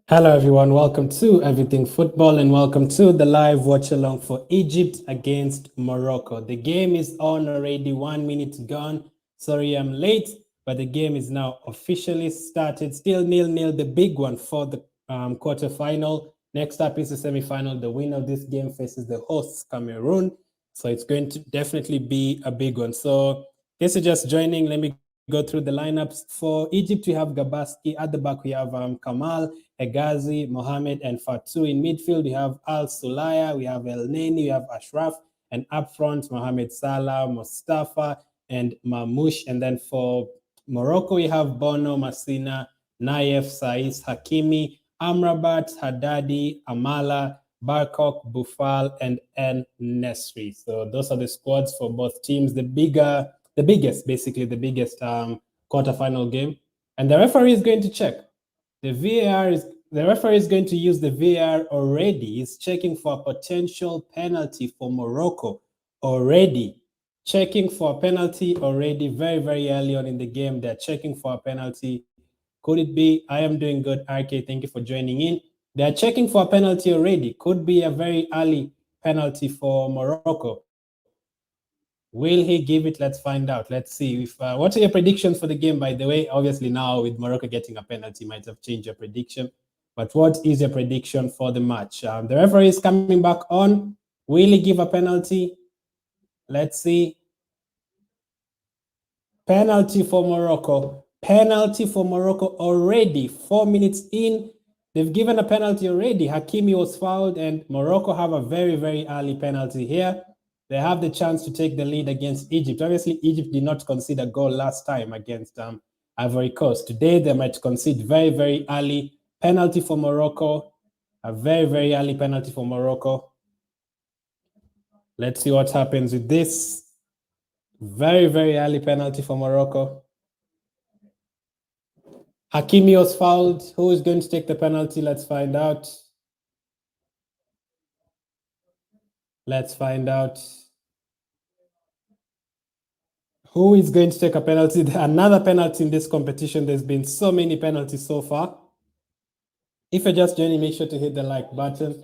Hello, everyone. Welcome to Everything Football and welcome to the live watch along for Egypt against Morocco. The game is on already, 1 minute gone. Sorry, I'm late, but the game is now officially started. Still 0-0, the big one for the quarterfinal. Next up is the semifinal. The winner of this game faces the hosts, Cameroon. So it's going to definitely be a big one. So, in case you're just joining, let me go through the lineups. For Egypt, we have Gabaski. At the back, we have Kamal, Hegazi, Mohamed, and Fatou. In midfield, we have Al Sulaya, we have El Neni, we have Ashraf, and up front, Mohamed Salah, Mustafa, and Mamouche. And then for Morocco, we have Bono, Masina, Naif, Saiz, Hakimi, Amrabat, Haddadi, Amala, Barkok, Bufal, and N Nesri. So those are the squads for both teams. The biggest quarterfinal game. And the referee is going to check. The referee is going to use the VAR already. He's checking for a potential penalty for Morocco already. Checking for a penalty already very, very early on in the game. They're checking for a penalty. Could it be? I am doing good. RK, thank you for joining in. They're checking for a penalty already. Could be a very early penalty for Morocco. Will he give it? Let's find out. Let's see. What are your predictions for the game, by the way? Obviously, now with Morocco getting a penalty, might have changed your prediction. But what is your prediction for the match? The referee is coming back on. Will he give a penalty? Let's see. Penalty for Morocco. Penalty for Morocco already. 4 minutes in. They've given a penalty already. Hakimi was fouled, and Morocco have a very, very early penalty here. They have the chance to take the lead against Egypt. Obviously, Egypt did not concede a goal last time against Ivory Coast. Today, they might concede very, very early. Penalty for Morocco. A very, very early penalty for Morocco. Let's see what happens with this. Very, very early penalty for Morocco. Hakimi was fouled. Who is going to take the penalty? Let's find out. Let's find out. Who is going to take a penalty? Another penalty in this competition. There's been so many penalties so far. If you're just joining, make sure to hit the like button.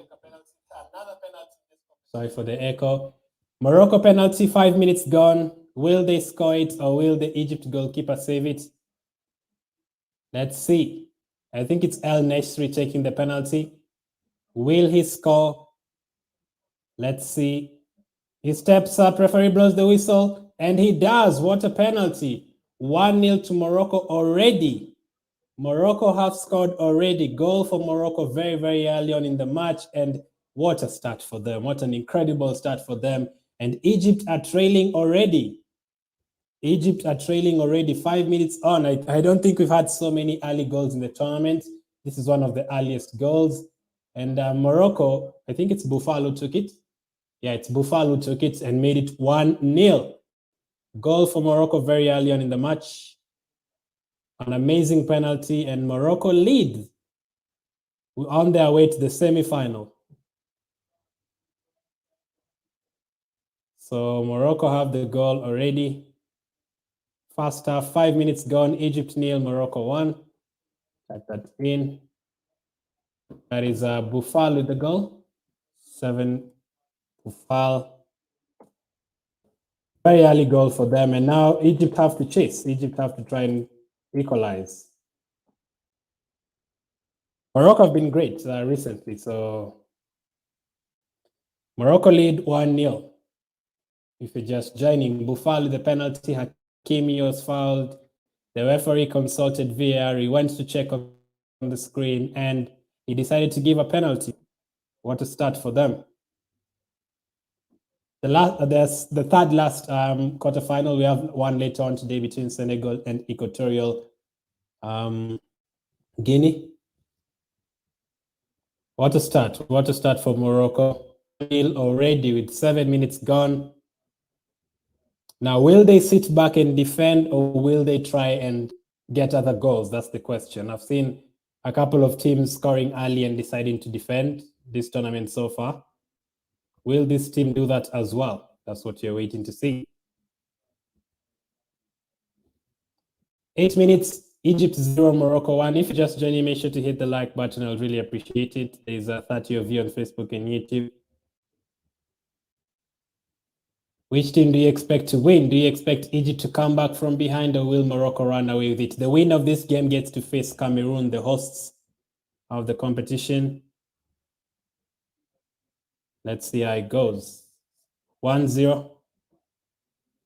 Sorry for the echo. Morocco penalty, 5 minutes gone. Will they score it or will the Egypt goalkeeper save it? Let's see. I think it's El Nesri taking the penalty. Will he score? Let's see. He steps up, referee blows the whistle, and he does. What a penalty. 1-0 to Morocco already. Morocco have scored already. Goal for Morocco very, very early on in the match, and what a start for them. What an incredible start for them. And Egypt are trailing already. Egypt are trailing already 5 minutes on. I don't think we've had so many early goals in the tournament. This is one of the earliest goals. And Morocco, I think it's Buffalo took it. Yeah, it's Buffalo took it and made it 1-0. Goal for Morocco very early on in the match. An amazing penalty, and Morocco lead on their way to the semi-final. So Morocco have the goal already. First half, 5 minutes gone. Egypt 0, Morocco 1. Type that in. That is Buffal with the goal. 7 Buffal. Very early goal for them. And now Egypt have to chase. Egypt have to try and equalize. Morocco have been great recently. So Morocco lead 1-0. If you're just joining, Buffal with the penalty. Hakimi was fouled. The referee consulted VAR. He went to check on the screen and he decided to give a penalty. What a start for them. The third last quarterfinal. We have one later on today between Senegal and Equatorial Guinea. What a start. What a start for Morocco. Already with 7 minutes gone. Now, will they sit back and defend or will they try and get other goals? That's the question. I've seen a couple of teams scoring early and deciding to defend this tournament so far. Will this team do that as well? That's what you're waiting to see. 8 minutes Egypt 0, Morocco 1. If you're just joining, make sure to hit the like button. I'll really appreciate it. There's 30 of you on Facebook and YouTube. Which team do you expect to win? Do you expect Egypt to come back from behind, or will Morocco run away with it? The winner of this game gets to face Cameroon, the hosts of the competition. Let's see how it goes. 1-0.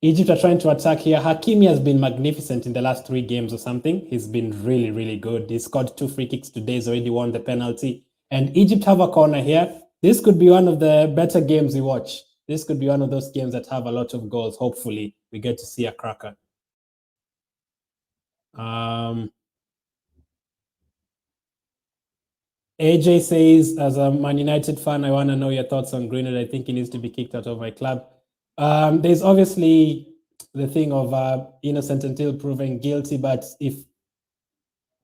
Egypt are trying to attack here. Hakimi has been magnificent in the last 3 games or something. He's been really, really good. He scored 2 free kicks today. He's already won the penalty. And Egypt have a corner here. This could be one of the better games we watch. This could be one of those games that have a lot of goals. Hopefully, we get to see a cracker. AJ says, as a Man United fan, I want to know your thoughts on Greenwood. I think he needs to be kicked out of my club. There's obviously the thing of innocent until proven guilty, but if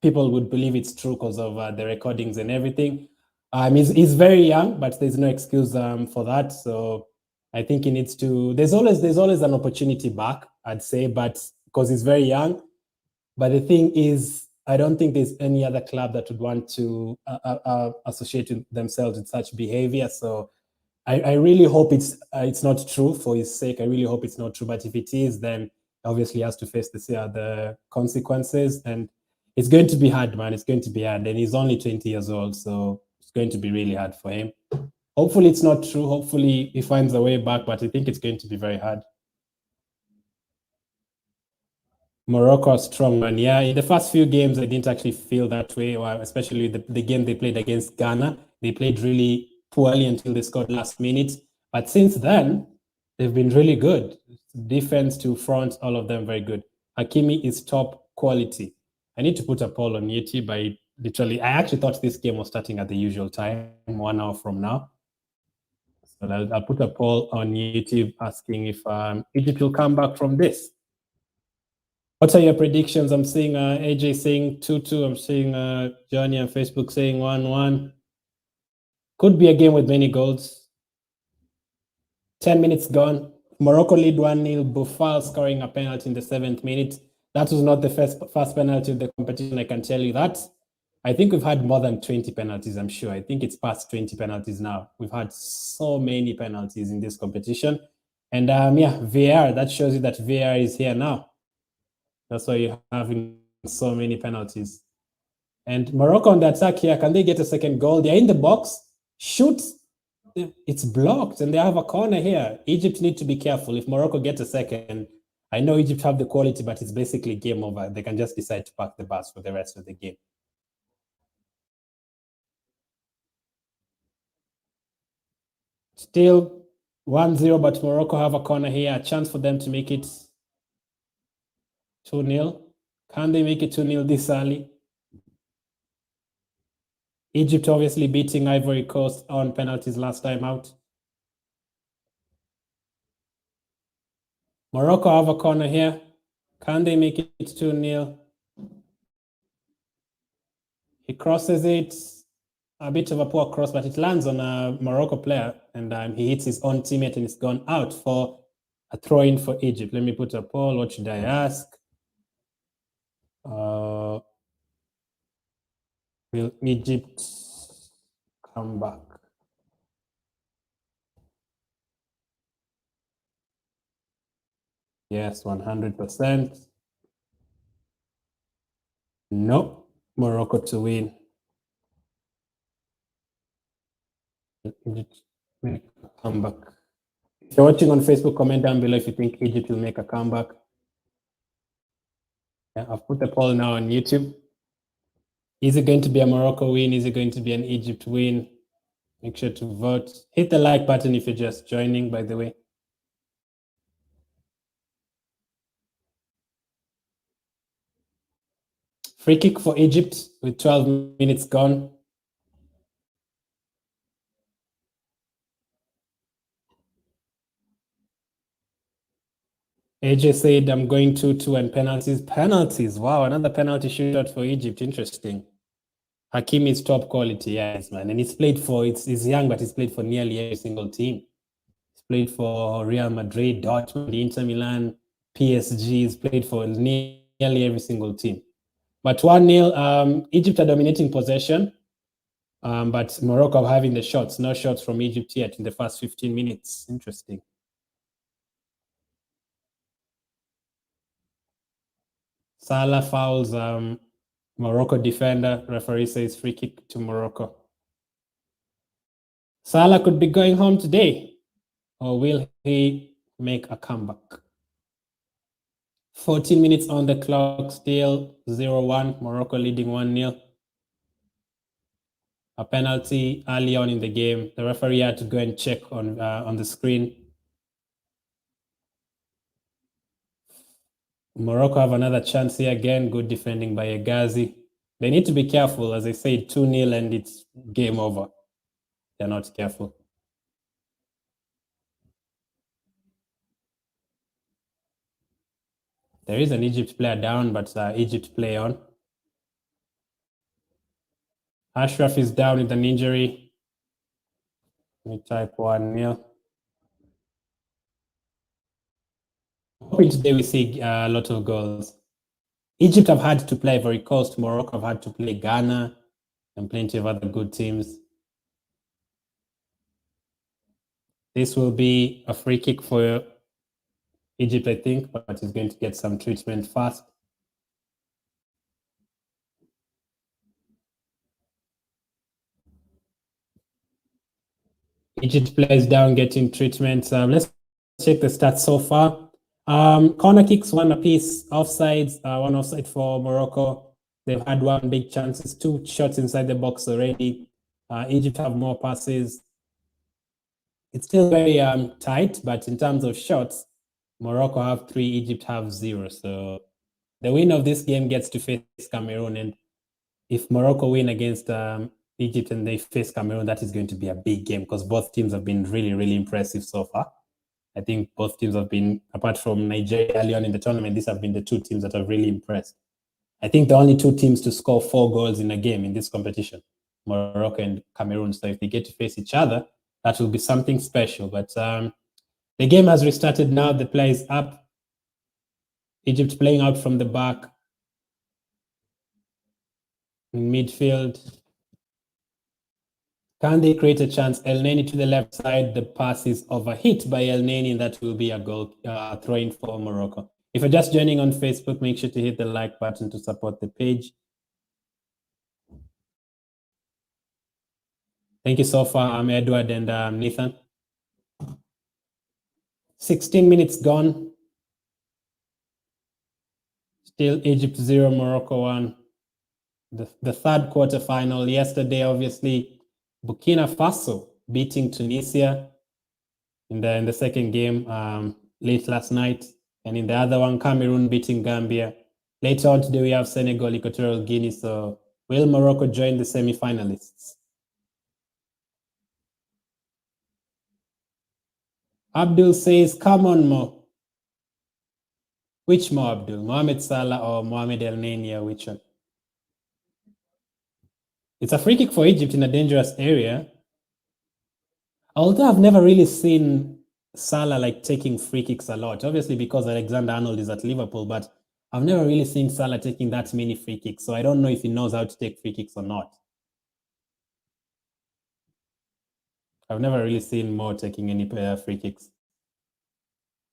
people would believe it's true because of the recordings and everything. He's very young, but there's no excuse for that. So I think he needs to. There's always an opportunity back, I'd say, but because he's very young. But the thing is, I don't think there's any other club that would want to associate themselves with such behavior. So I really hope it's not true for his sake. I really hope it's not true. But if it is, then obviously he has to face the consequences. And it's going to be hard, man. It's going to be hard. And he's only 20 years old, so it's going to be really hard for him. Hopefully it's not true. Hopefully he finds a way back, but I think it's going to be very hard. Morocco are strong, man. Yeah, in the first few games, I didn't actually feel that way, especially the game they played against Ghana. They played really poorly until they scored last minute. But since then, they've been really good. Defense to front, all of them very good. Hakimi is top quality. I need to put a poll on YouTube. I actually thought this game was starting at the usual time, 1 hour from now. So I'll put a poll on YouTube asking if Egypt will come back from this. What are your predictions? I'm seeing AJ saying 2-2. I'm seeing Johnny on Facebook saying 1-1. Could be a game with many goals. 10 minutes gone. Morocco lead 1-0. Boufal scoring a penalty in the 7th minute. That was not the first penalty of the competition, I can tell you that. I think we've had more than 20 penalties, I'm sure. I think it's past 20 penalties now. We've had so many penalties in this competition. And yeah, VAR, that shows you that VAR is here now. That's why you're having so many penalties. And Morocco on the attack here, can they get a second goal? They're in the box, shoot, it's blocked, and they have a corner here. Egypt need to be careful. If Morocco gets a second, I know Egypt have the quality, but it's basically game over. They can just decide to park the bus for the rest of the game. Still 1-0, but Morocco have a corner here, a chance for them to make it 2-0. Can they make it 2-0 this early? Egypt obviously beating Ivory Coast on penalties last time out. Morocco have a corner here. Can they make it 2-0? He crosses it. A bit of a poor cross, but it lands on a Morocco player, and he hits his own teammate, and it's gone out for a throw-in for Egypt. Let me put a poll. What should I ask? Will Egypt come back? Yes, 100%. No, Morocco to win. Egypt make a comeback. If you're watching on Facebook, comment down below if you think Egypt will make a comeback. Yeah, I've put the poll now on YouTube. Is it going to be a Morocco win? Is it going to be an Egypt win? Make sure to vote. Hit the like button if you're just joining, by the way. Free kick for Egypt with 12 minutes gone. AJ said, I'm going 2-2 and penalties. Penalties. Wow, another penalty shootout for Egypt. Interesting. Hakimi is top quality, yes, man. And he's young, but he's played for nearly every single team. He's played for Real Madrid, Dortmund, Inter Milan, PSG. He's played for nearly every single team. But 1-0, Egypt are dominating possession, but Morocco are having the shots. No shots from Egypt yet in the first 15 minutes. Interesting. Salah fouls Morocco defender. Referee says free kick to Morocco. Salah could be going home today, or will he make a comeback? 14 minutes on the clock, still 0-1. Morocco leading 1-0. A penalty early on in the game. The referee had to go and check on the screen. Morocco have another chance here again. Good defending by Egazi. They need to be careful. As I said, 2-0 and it's game over. They're not careful. There is an Egypt player down, but Egypt play on. Ashraf is down with an injury. Let me type 1-0. Hoping today we see a lot of goals. Egypt have had to play Ivory Coast. Morocco have had to play Ghana and plenty of other good teams. This will be a free kick for Egypt, I think, but it's going to get some treatment fast. Egypt players down getting treatment. Let's check the stats so far. Corner kicks, one apiece. Offsides, one offside for Morocco. They've had one big chances, 2 shots inside the box already. Egypt have more passes. It's still very tight, but in terms of shots, Morocco have 3, Egypt have 0. So the winner of this game gets to face Cameroon. And if Morocco win against Egypt and they face Cameroon, that is going to be a big game because both teams have been really, really impressive so far. I think both teams have been, apart from Nigeria early on in the tournament, these have been the 2 teams that have really impressed. I think the only 2 teams to score 4 goals in a game in this competition, Morocco and Cameroon. So if they get to face each other, that will be something special. But the game has restarted now. The play is up. Egypt playing out from the back. In midfield. Can they create a chance? El Neni to the left side. The pass is overhit by El Neni, and that will be a goal throw-in for Morocco. If you're just joining on Facebook, make sure to hit the like button to support the page. Thank you so far. I'm Edward and Nathan. 16 minutes gone. Still Egypt 0, Morocco 1. The third quarter final yesterday, obviously, Burkina Faso beating Tunisia in the second game late last night. And in the other one, Cameroon beating Gambia. Later on today, we have Senegal, Equatorial Guinea. So will Morocco join the semi-finalists? Abdul says, come on, Mo. Which Mo, Abdul? Mohamed Salah or Mohamed El Neni? Which one? It's a free kick for Egypt in a dangerous area. Although I've never really seen Salah like taking free kicks a lot, obviously because Alexander-Arnold is at Liverpool, but I've never really seen Salah taking that many free kicks. So I don't know if he knows how to take free kicks or not. I've never really seen Mo taking any free kicks.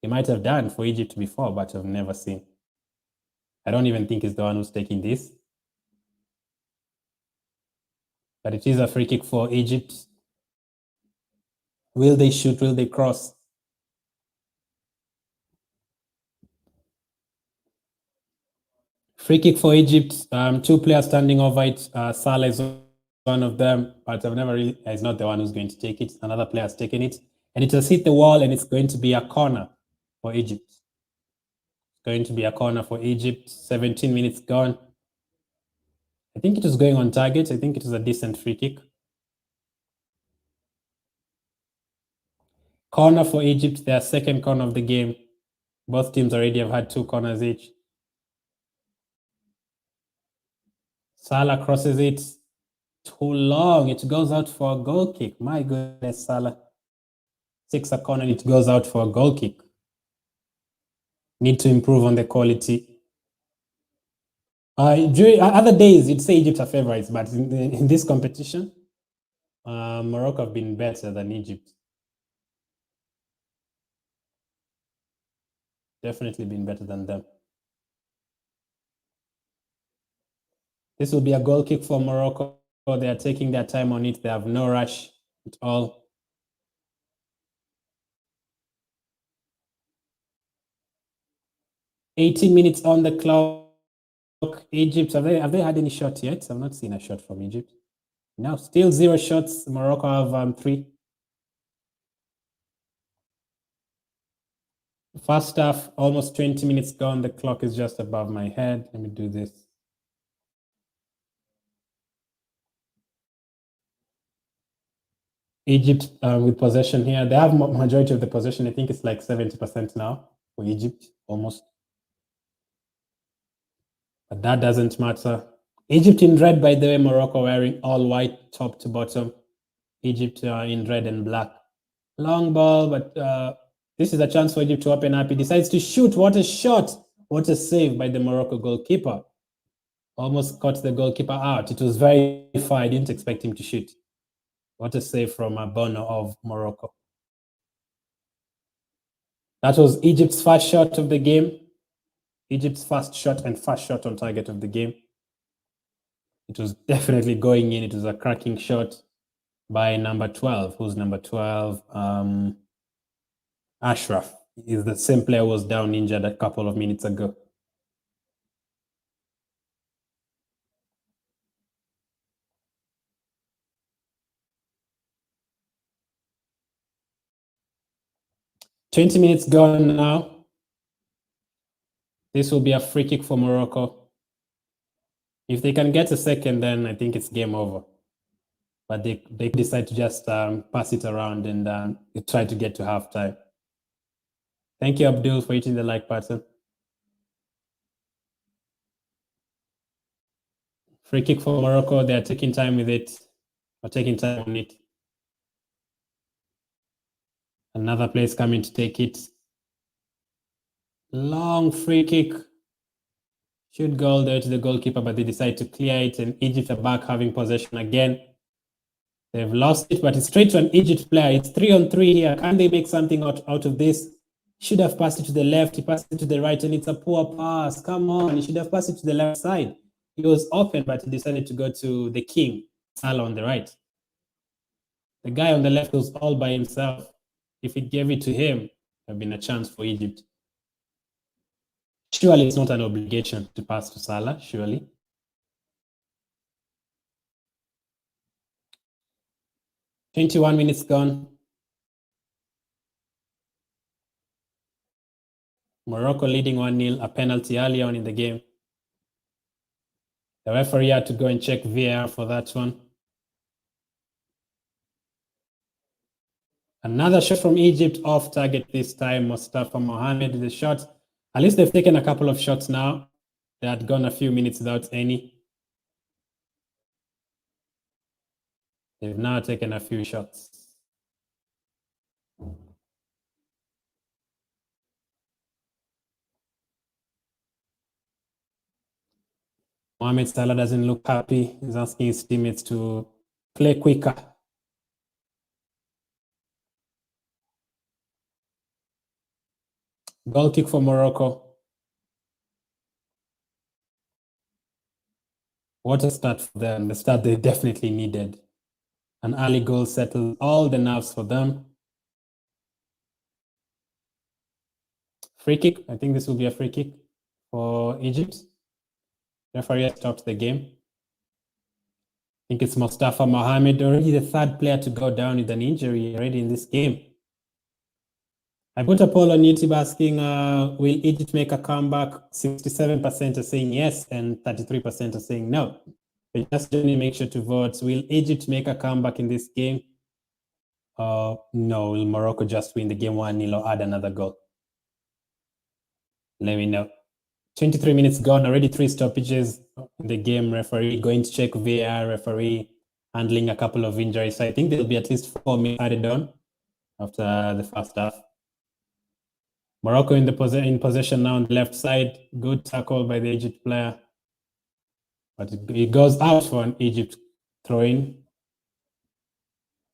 He might have done for Egypt before, but I've never seen. I don't even think he's the one who's taking this. But it is a free kick for Egypt. Will they shoot? Will they cross? Free kick for Egypt. 2 players standing over it. Salah is one of them, but I've never really, he's not the one who's going to take it. Another player has taken it, and it has hit the wall, and it's going to be a corner for Egypt. It's going to be a corner for Egypt. 17 minutes gone. I think it was going on target. I think it was a decent free kick. Corner for Egypt, their second corner of the game. Both teams already have had 2 corners each. Salah crosses it. Too long. It goes out for a goal kick. My goodness, Salah. 6 a corner, it goes out for a goal kick. Need to improve on the quality. During other days, you'd say Egypt are favorites, but in this competition, Morocco have been better than Egypt. Definitely been better than them. This will be a goal kick for Morocco. They are taking their time on it. They have no rush at all. "18 minutes on the clock. Egypt, have they had any shot yet? I've not seen a shot from Egypt. No, still 0 shots. Morocco have 3. First half, almost 20 minutes gone. The clock is just above my head. Let me do this. Egypt with possession here. They have majority of the possession. I think it's like 70% now for Egypt, almost. But that doesn't matter. Egypt in red, by the way. Morocco wearing all white top to bottom. Egypt in red and black. Long ball, but this is a chance for Egypt to open up. He decides to shoot. What a shot. What a save by the Morocco goalkeeper. Almost caught the goalkeeper out. It was very far. I didn't expect him to shoot. What a save from Bono of Morocco. That was Egypt's first shot of the game. Egypt's first shot and first shot on target of the game. It was definitely going in. It was a cracking shot by number 12. Who's number 12? Ashraf is the same player who was down injured a couple of minutes ago. "20 minutes gone now. This will be a free kick for Morocco. If they can get a second, then I think it's game over. But they decide to just pass it around and try to get to halftime. Thank you, Abdul, for hitting the like button. Free kick for Morocco. They're taking time with it, or taking time on it. Another place coming to take it. Long free kick. Should go there to the goalkeeper, but they decide to clear it, and Egypt are back having possession again. They've lost it, but it's straight to an Egypt player. It's 3-on-3 here. Can they make something out of this? Should have passed it to the left. He passed it to the right, and it's a poor pass. Come on, he should have passed it to the left side. He was open, but he decided to go to the king, Salah, on the right. The guy on the left was all by himself. If he gave it to him, it would have been a chance for Egypt. Surely it's not an obligation to pass to Salah, surely. "21 minutes gone. Morocco leading 1-0, a penalty early on in the game. The referee had to go and check VAR for that one. Another shot from Egypt, off target this time. Mustafa Mohamed with the shot. At least they've taken a couple of shots now. They had gone a few minutes without any. They've now taken a few shots. Mohamed Salah doesn't look happy. He's asking his teammates to play quicker. Goal kick for Morocco. What a start for them. The start they definitely needed. An early goal settled all the nerves for them. Free kick. I think this will be a free kick for Egypt. Referee has stopped the game. I think it's Mustafa Mohamed, already the third player to go down with an injury already in this game. I put a poll on YouTube asking, will Egypt make a comeback? 67% are saying yes, and 33% are saying no. But just make sure to vote. Will Egypt make a comeback in this game? No, will Morocco just win the game 1-0 or add another goal? Let me know. 23 minutes gone, already 3 stoppages in the game. Referee going to check VAR, referee handling a couple of injuries. So I think there'll be at least 4 minutes added on after the first half. Morocco in possession now on the left side. Good tackle by the Egypt player. but it goes out for an Egypt throw-in.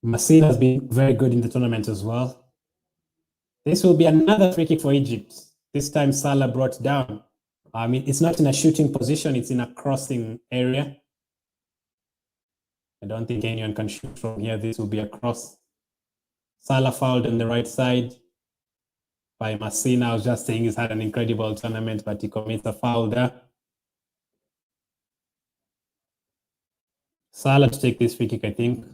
Masin has been very good in the tournament as well. This will be another free kick for Egypt. This time Salah brought down. I mean, it's not in a shooting position, it's in a crossing area. I don't think anyone can shoot from here. This will be a cross. Salah fouled on the right side by Masin. I was just saying he's had an incredible tournament, but he commits a foul there. Salah to take this free kick, I think.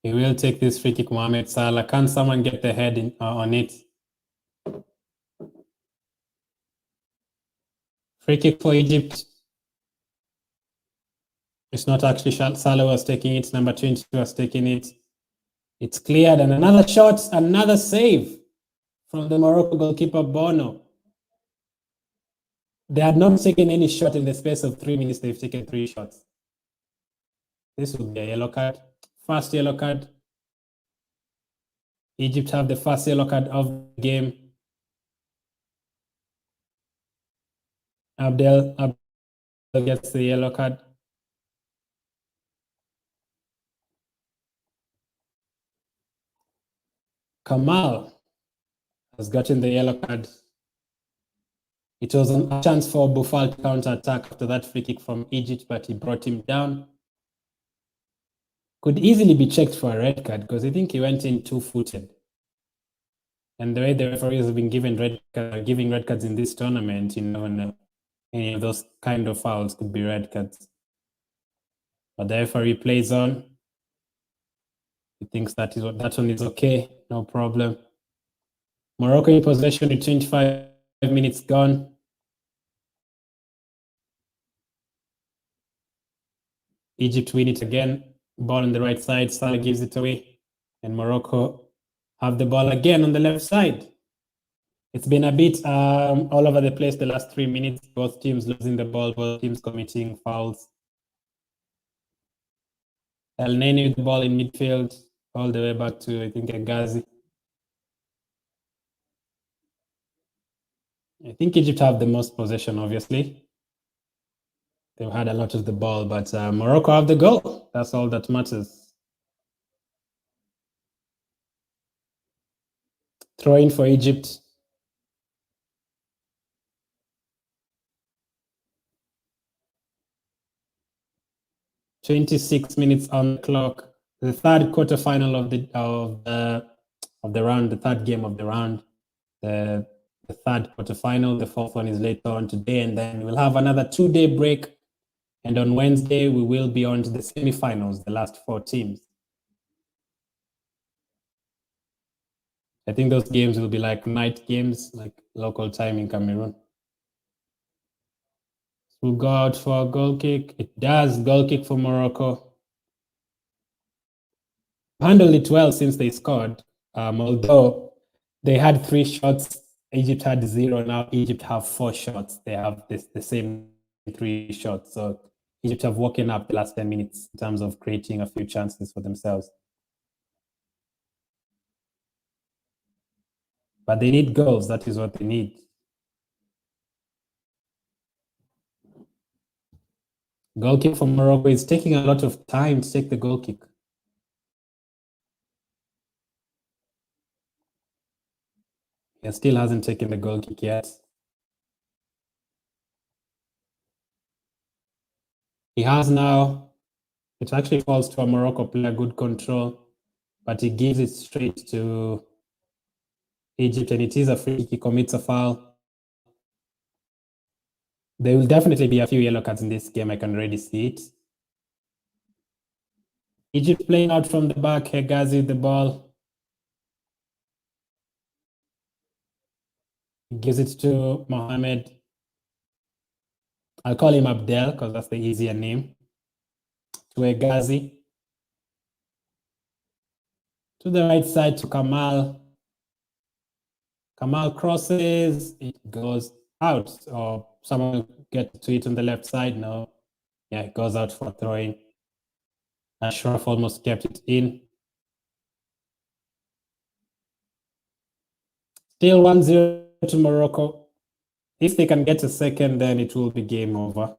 He will take this free kick, Mohamed Salah. Can someone get the head on it? Free kick for Egypt. It's not actually Salah was taking it. Number 20 was taking it. It's cleared, and another shot, another save from the Morocco goalkeeper, Bono. They had not taken any shot in the space of 3 minutes. They've taken 3 shots. This will be a yellow card. First yellow card. Egypt have the first yellow card of the game. Abdel gets the yellow card. Kamal has gotten the yellow card. It was a chance for Boufal to counter-attack after that free kick from Egypt, but he brought him down. Could easily be checked for a red card because I think he went in two-footed. And the way the referees have been giving red cards in this tournament, you know, any of those kind of fouls could be red cards. But the referee plays on. He thinks that one is okay, no problem. Morocco in possession with 25 minutes gone. Egypt win it again. Ball on the right side. Salah gives it away. And Morocco have the ball again on the left side. It's been a bit all over the place the last 3 minutes. Both teams losing the ball, both teams committing fouls. El Neni with the ball in midfield, all the way back to, I think, Ghazi. I think Egypt have the most possession, obviously. They've had a lot of the ball, but Morocco have the goal. That's all that matters. Throw in for Egypt. "26 minutes on the clock." The third quarterfinal of the round, the third game of the round. The third quarterfinal. The fourth one is later on today, and then we'll have another 2-day break. And on Wednesday, we will be on to the semifinals, the last 4 teams. I think those games will be like night games, like local time in Cameroon. We'll go out for a goal kick. It does. Goal kick for Morocco. Handled it well since they scored, although they had 3 shots. Egypt had 0. Now Egypt have 4 shots. They have the same 3 shots. So Egypt have woken up the last 10 minutes in terms of creating a few chances for themselves. But they need goals. That is what they need. Goal kick for Morocco is taking a lot of time to take the goal kick. He still hasn't taken the goal kick yet. He has now. It actually falls to a Morocco player, good control, but he gives it straight to Egypt, and it is a free kick. He commits a foul. There will definitely be a few yellow cards in this game. I can already see it. Egypt playing out from the back. Hegazi with the ball. He gives it to Mohamed. I'll call him Abdel because that's the easier name. To Hegazi. To the right side to Kamal. Kamal crosses. It goes out. Or someone will get to it on the left side. No. Yeah, it goes out for throwing. Ashraf almost kept it in. Still 1-0 to Morocco. If they can get a second, then it will be game over.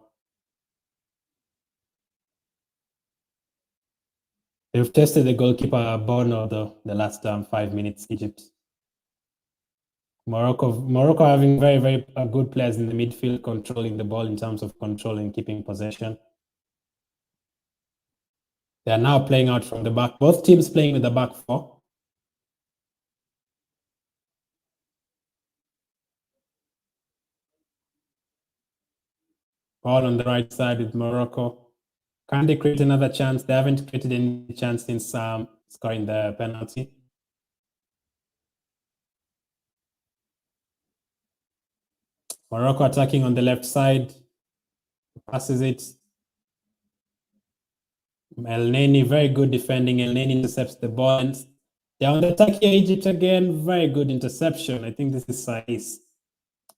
They've tested the goalkeeper Bono the last 5 minutes, Egypt. Morocco having very, very good players in the midfield, controlling the ball in terms of controlling, keeping possession. They are now playing out from the back. Both teams playing with the back four. Ball on the right side with Morocco. Can they create another chance? They haven't created any chance since scoring the penalty. Morocco attacking on the left side. Passes it. El Neni, very good defending. El Neni intercepts the ball. And they're on the attack here, Egypt again. Very good interception. I think this is Saiz.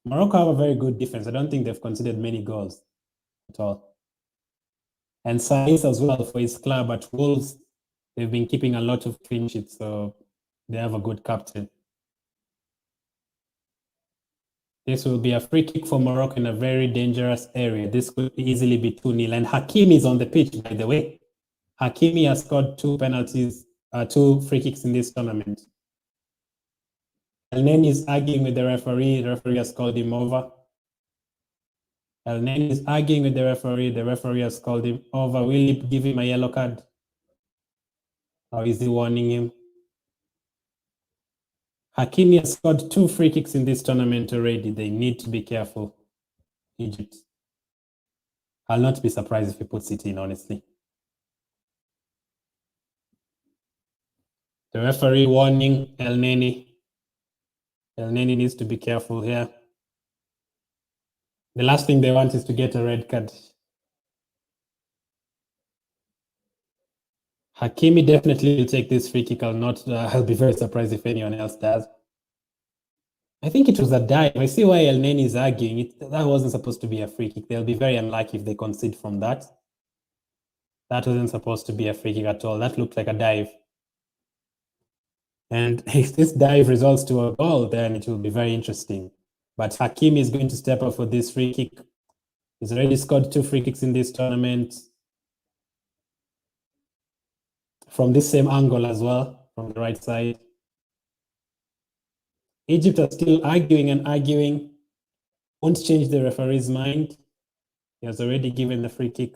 Morocco have a very good defense. I don't think they've conceded many goals at all. And Saiz as well for his club at Wolves. They've been keeping a lot of clean sheets, so they have a good captain. This will be a free kick for Morocco in a very dangerous area. This could easily be 2-0. And Hakimi is on the pitch, by the way. Hakimi has scored 2 penalties, 2 free kicks in this tournament. El Neni is arguing with the referee. The referee has called him over. El Neni is arguing with the referee. The referee has called him over. Will he give him a yellow card? Or is he warning him? Hakimi has scored 2 free kicks in this tournament already. They need to be careful, Egypt. I'll not be surprised if he puts it in, honestly. The referee warning El Neni. El Neni needs to be careful here. The last thing they want is to get a red card. Hakimi definitely will take this free kick. I'll be very surprised if anyone else does. I think it was a dive. I see why El Neni is arguing. That wasn't supposed to be a free kick. They'll be very unlucky if they concede from that. That wasn't supposed to be a free kick at all. That looked like a dive. And if this dive results to a goal, then it will be very interesting. But Hakimi is going to step up for this free kick. He's already scored 2 free kicks in this tournament. From this same angle as well, from the right side. Egypt are still arguing and arguing. Won't change the referee's mind. He has already given the free kick.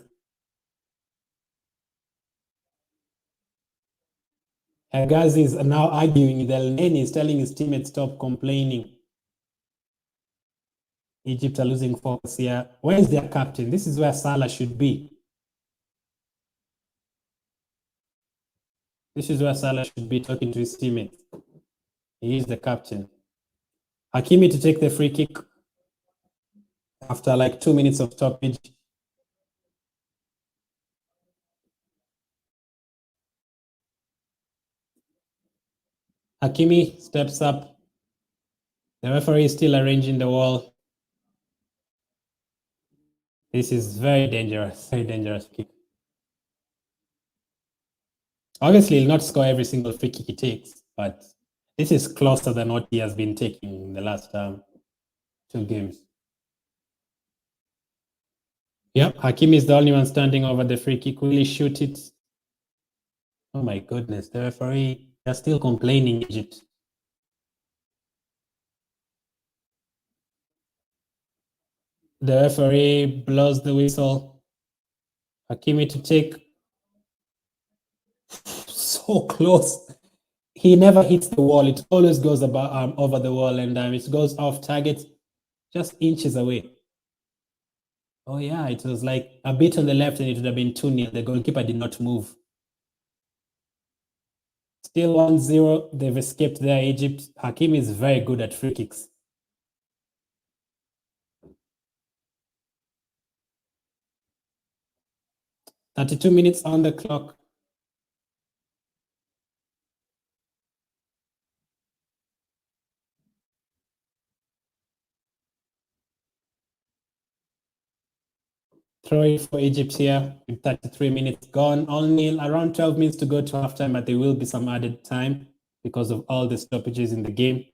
Hegazi is now arguing with El Neni. He's telling his teammates, stop complaining. Egypt are losing focus here. Where is their captain? This is where Salah should be. This is where Salah should be talking to his teammates. He is the captain. Hakimi to take the free kick after like 2 minutes of stoppage. Hakimi steps up. The referee is still arranging the wall. This is very dangerous kick. Obviously, he'll not score every single free kick he takes, but this is closer than what he has been taking in the last 2 games. Yep, Hakimi is the only one standing over the free kick. Will he shoot it? Oh my goodness, the referee, they're still complaining, Egypt. The referee blows the whistle. Hakimi to take. So close. He never hits the wall. It always goes about over the wall, and it goes off target, just inches away. Oh yeah, it was like a bit on the left, and it would have been 2-0. The goalkeeper did not move. Still 1-0. They've escaped there, Egypt. Hakimi is very good at free kicks. "32 minutes on the clock. Throw for Egypt here with 33 minutes gone. Only around 12 minutes to go to halftime, but there will be some added time because of all the stoppages in the game.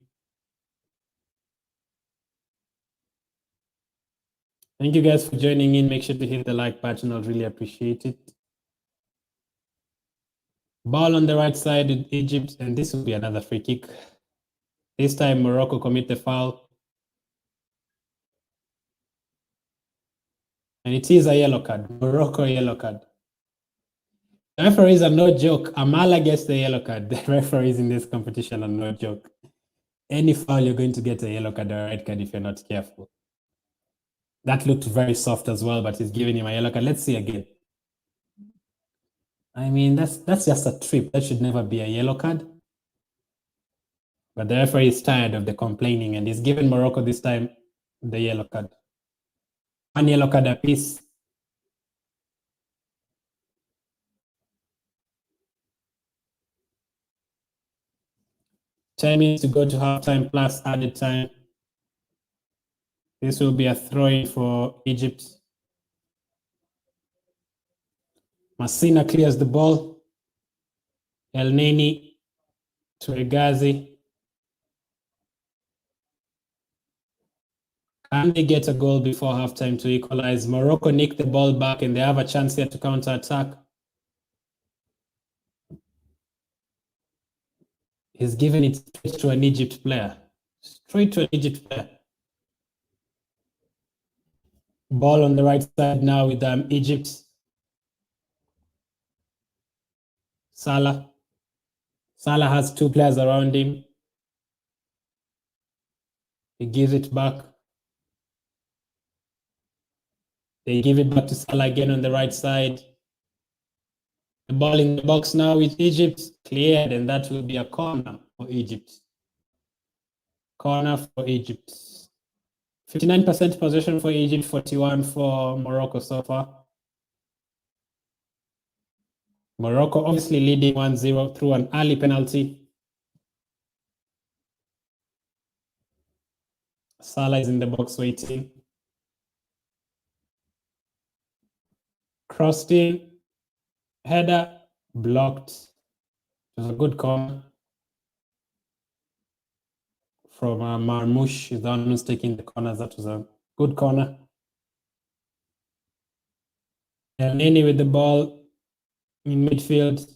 Thank you guys for joining in. Make sure to hit the like button. I'll really appreciate it. Ball on the right side with Egypt, and this will be another free kick. This time Morocco commit the foul. And it is a yellow card. Morocco yellow card. The referees are no joke. Amala gets the yellow card. The referees in this competition are no joke. Any foul, you're going to get a yellow card or a red card if you're not careful. That looked very soft as well, but he's giving him a yellow card. Let's see again. I mean, that's just a trip. That should never be a yellow card. But the referee is tired of the complaining, and he's given Morocco this time the yellow card. One yellow card apiece. Time is to go to halftime plus added time. This will be a throw-in for Egypt. Massina clears the ball. El Neni to Egazi. Can they get a goal before halftime to equalize? Morocco nick the ball back, and they have a chance here to counter-attack. He's given it straight to an Egypt player. Straight to an Egypt player. Ball on the right side now with Egypt. Salah. Salah has two players around him. He gives it back. They give it back to Salah again on the right side. The ball in the box now with Egypt. Cleared, and that will be a corner for Egypt. Corner for Egypt. 59% possession for Egypt, 41% for Morocco so far. Morocco obviously leading 1-0 through an early penalty. Salah is in the box waiting. Crossed in. Header blocked. It was a good corner from Marmoush. He's the one who's taking the corners. That was a good corner. El Neni with the ball in midfield.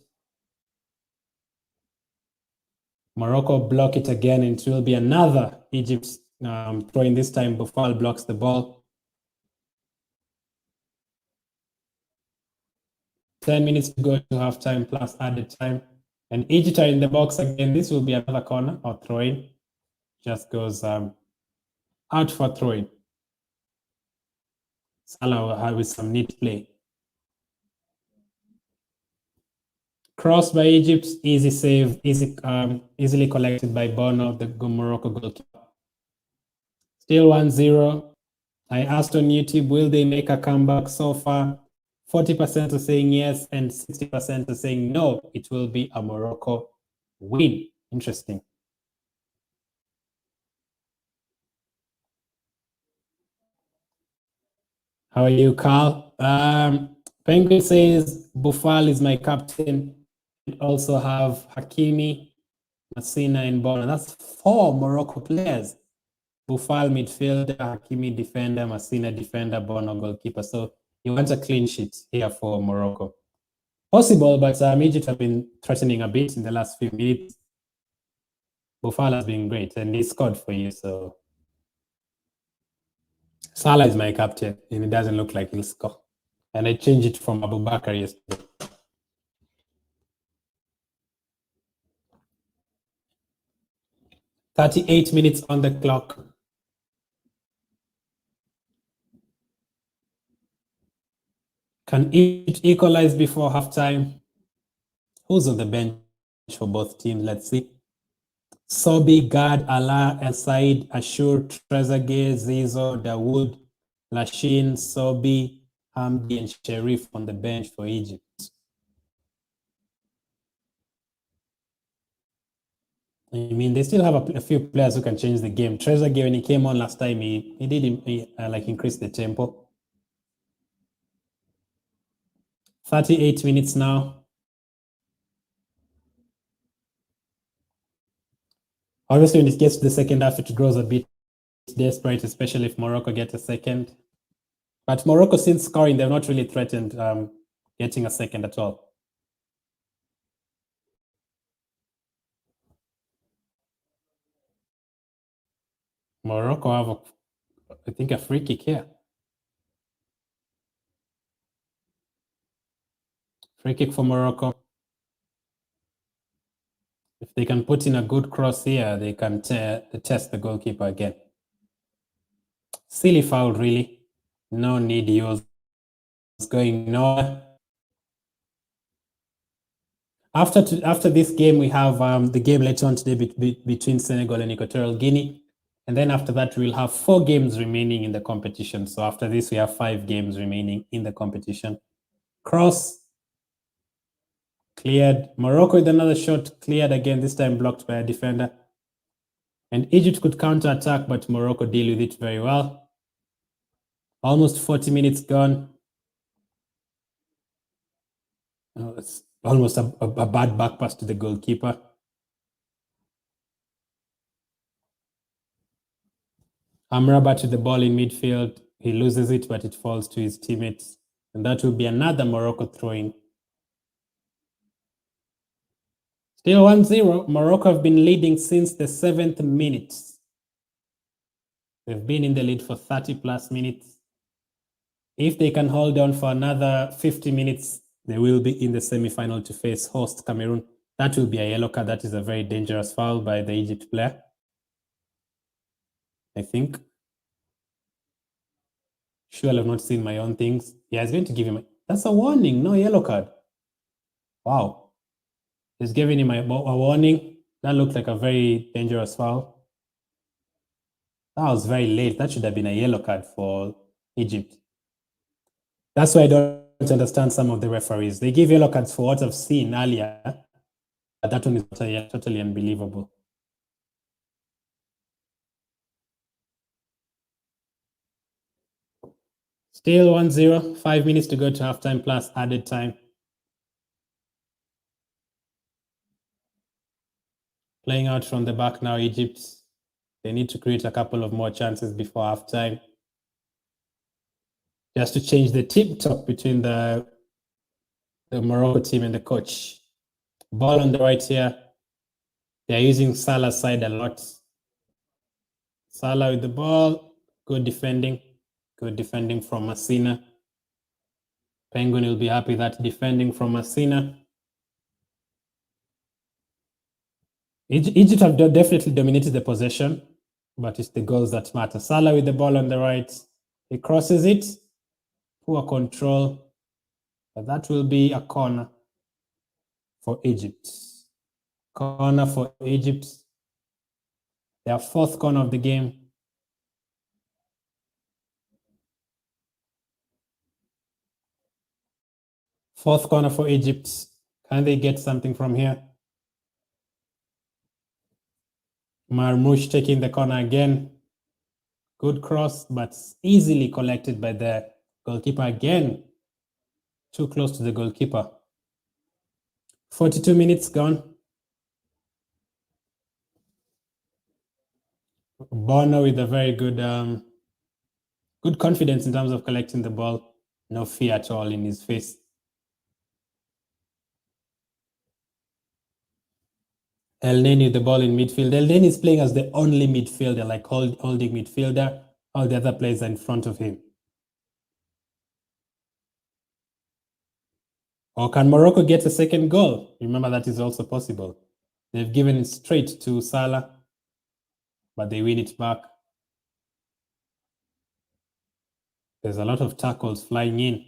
Morocco block it again, and it will be another Egypt throwing. This time Boufal blocks the ball. 10 minutes to go to halftime plus added time. And Egypt are in the box again. This will be another corner or throw-in. Just goes out for throwing. Salah will have with some neat play. Cross by Egypt, easy save, easily collected by Bono, the Morocco goalkeeper. Still 1-0. I asked on YouTube, will they make a comeback? So far, 40% are saying yes and 60% are saying no. It will be a Morocco win. Interesting. How are you, Carl? Penguin says Boufal is my captain. We also have Hakimi, Massina, and Bono. That's 4 Morocco players. Boufal midfielder, Hakimi defender, Massina defender, Bono goalkeeper. So you want a clean sheet here for Morocco. Possible, but Egypt have been threatening a bit in the last few minutes. Boufal has been great, and he scored for you. So Salah is my captain, and it doesn't look like he'll score. And I changed it from Abubakar yesterday. "38 minutes on the clock." Can Egypt equalize before halftime? Who's on the bench for both teams? Let's see. Sobi, Gad, Allah, El Said, Ashur, Trezeguet, Zizo, Dawood, Lashin, Sobi, Hamdi, and Sherif on the bench for Egypt. I mean, they still have a few players who can change the game. Trezeguet, when he came on last time, he did increase the tempo. 38 minutes now. Obviously, when it gets to the second half, it grows a bit desperate, especially if Morocco gets a second. But Morocco, since scoring, they've not really threatened getting a second at all. Morocco have, I think, a free kick here. Free kick for Morocco. If they can put in a good cross here, they can test the goalkeeper again. Silly foul, really. No need. He was going nowhere. After this game, we have the game later on today between Senegal and Equatorial Guinea. And then after that, we'll have 4 games remaining in the competition. So after this, we have 5 games remaining in the competition. Cross. Cleared. Morocco with another shot. Cleared again, this time blocked by a defender. And Egypt could counter-attack, but Morocco deal with it very well. Almost 40 minutes gone. Oh, it's almost a bad back pass to the goalkeeper. Amrabat with the ball in midfield. He loses it, but it falls to his teammates. And that will be another Morocco throw-in. Still 1-0. Morocco have been leading since the 7th minute. They've been in the lead for 30 plus minutes. If they can hold on for another 50 minutes, they will be in the semi-final to face host Cameroon. That will be a yellow card. That is a very dangerous foul by the Egypt player, I think. Sure, I've not seen my own things. Yeah, he's going to give him that's a warning, no yellow card. Wow. He's giving him a warning. That looked like a very dangerous foul. That was very late. That should have been a yellow card for Egypt. That's why I don't understand some of the referees. They give yellow cards for what I've seen earlier. But that one is totally unbelievable. Still 1-0, 5 minutes to go to halftime plus added time. Playing out from the back now, Egypt. They need to create a couple of more chances before halftime. Just to change the tip-top between the Morocco team and the coach. Ball on the right here. They're using Salah's side a lot. Salah with the ball. Good defending. Good defending from Messina. Penguin will be happy that defending from Messina. Egypt have definitely dominated the possession, but it's the goals that matter. Salah with the ball on the right. He crosses it. Poor control. But that will be a corner for Egypt. Corner for Egypt. Their 4th corner of the game. Fourth corner for Egypt. Can they get something from here? Marmoush taking the corner again. Good cross, but easily collected by the goalkeeper again. Too close to the goalkeeper. 42 minutes gone. Bono with a very good good confidence in terms of collecting the ball. No fear at all in his face. El Neni with the ball in midfield. El Neni is playing as the only midfielder, like holding midfielder. All the other players are in front of him. Or can Morocco get a second goal? Remember, that is also possible. They've given it straight to Salah, but they win it back. There's a lot of tackles flying in.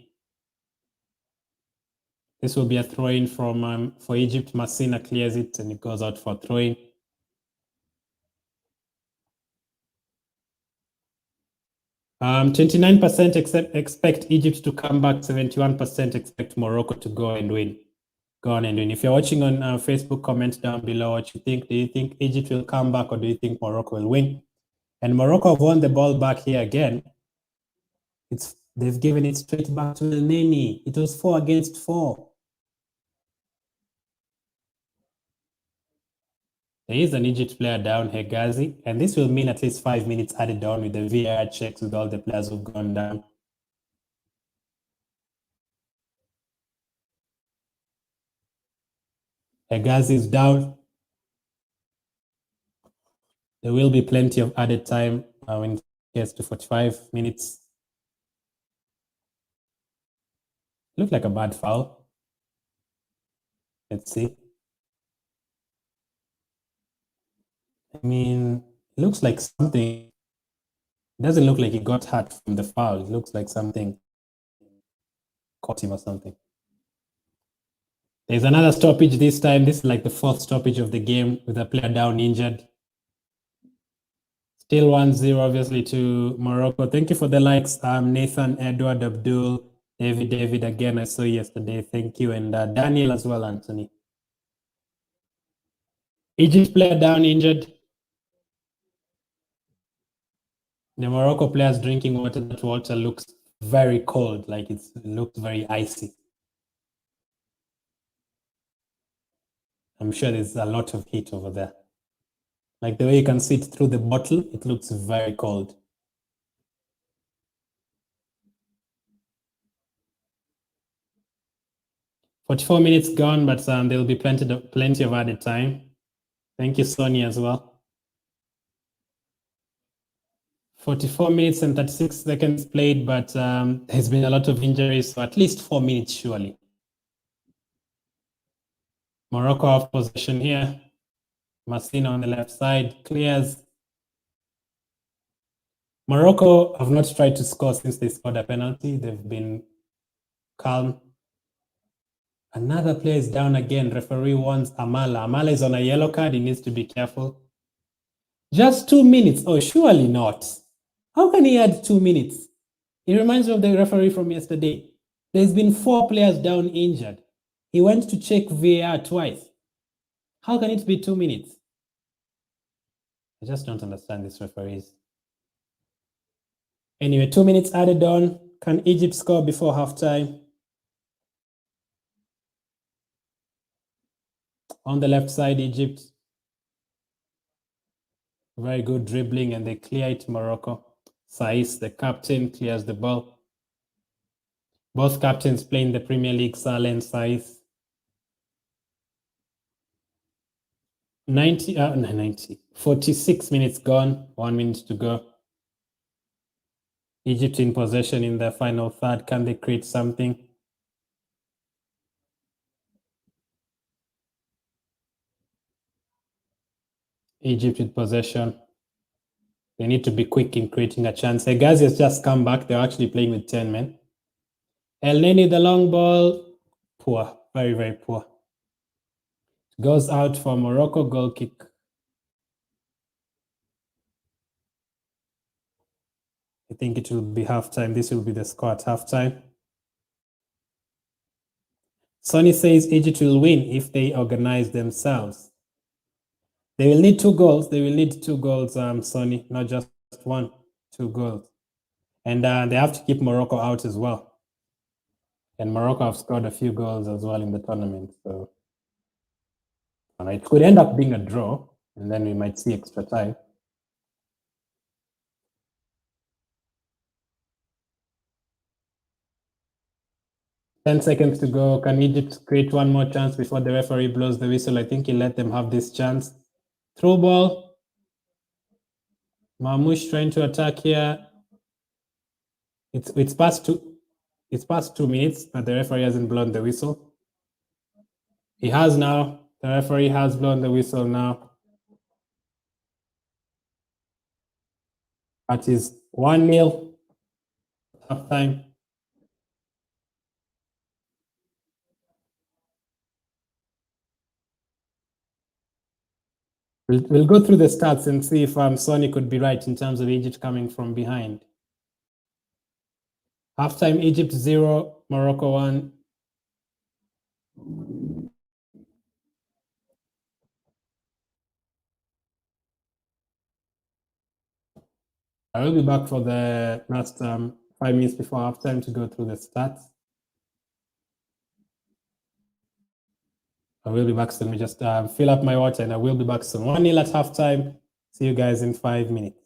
This will be a throw-in from for Egypt. Messina clears it and it goes out for a throw-in. Um, 29% expect Egypt to come back. 71% expect Morocco to go and win. Go on and win. If you're watching on Facebook, comment down below what you think. Do you think Egypt will come back or do you think Morocco will win? And Morocco have won the ball back here again. They've given it straight back to El Neni. It was 4 against 4. There is an Egypt player down, Hegazi, and this will mean at least 5 minutes added on with the VAR checks with all the players who've gone down. Hegazi is down. There will be plenty of added time when it gets to 45 minutes. Looked like a bad foul. Let's see. I mean, it looks like something. It doesn't look like he got hurt from the foul. It looks like something caught him or something. There's another stoppage this time. This is like the fourth stoppage of the game with a player down injured. Still 1-0, obviously, to Morocco. Thank you for the likes. Nathan, Edward, Abdul, David again. I saw you yesterday. Thank you. And Daniel as well, Anthony. Egypt player down injured. The Morocco players drinking water. That water looks very cold, like it looks very icy. I'm sure there's a lot of heat over there. Like the way you can see it through the bottle, it looks very cold. "44 minutes gone, but there will be plenty of added time." Thank you, Sonia, as well. 44 minutes and 36 seconds played, but there's been a lot of injuries, so at least 4 minutes, surely. Morocco have possession here. Massina on the left side clears. Morocco have not tried to score since they scored a penalty. They've been calm. Another player is down again. Referee wants Amala. Amala is on a yellow card. He needs to be careful. Just 2 minutes. Oh, surely not. How can he add 2 minutes? It reminds me of the referee from yesterday. There's been 4 players down injured. He went to check VAR twice. How can it be 2 minutes? I just don't understand these referees. Anyway, 2 minutes added on. Can Egypt score before halftime? On the left side, Egypt. Very good dribbling, and they clear it. Morocco. Saiss, the captain, clears the ball. Both captains play in the Premier League, Saleh and Saiss. 46 minutes gone, 1 minute to go. Egypt in possession in the final third. Can they create something? Egypt with possession. They need to be quick in creating a chance. Hegazi has just come back. They're actually playing with 10 men. El Neni, the long ball. Poor. Very, very poor. Goes out for Morocco. Goal kick. I think it will be halftime. This will be the score at halftime. Sonny says Egypt will win if they organize themselves. They will need 2 goals. They will need 2 goals, Sonny, not just 1. 2 goals. And they have to keep Morocco out as well. And Morocco have scored a few goals as well in the tournament. So it could end up being a draw, and then we might see extra time. 10 seconds to go. Can Egypt create one more chance before the referee blows the whistle? I think he let them have this chance. Through ball. Mamouche trying to attack here. It's past 2 minutes, but the referee hasn't blown the whistle. He has now. The referee has blown the whistle now. That is 1-0. Half time. We'll go through the stats and see if Sonny could be right in terms of Egypt coming from behind. Halftime, Egypt 0, Morocco 1. I will be back for the last 5 minutes before halftime to go through the stats. I will be back soon. Let me just fill up my water and I will be back soon. 1-0 at halftime. See you guys in 5 minutes.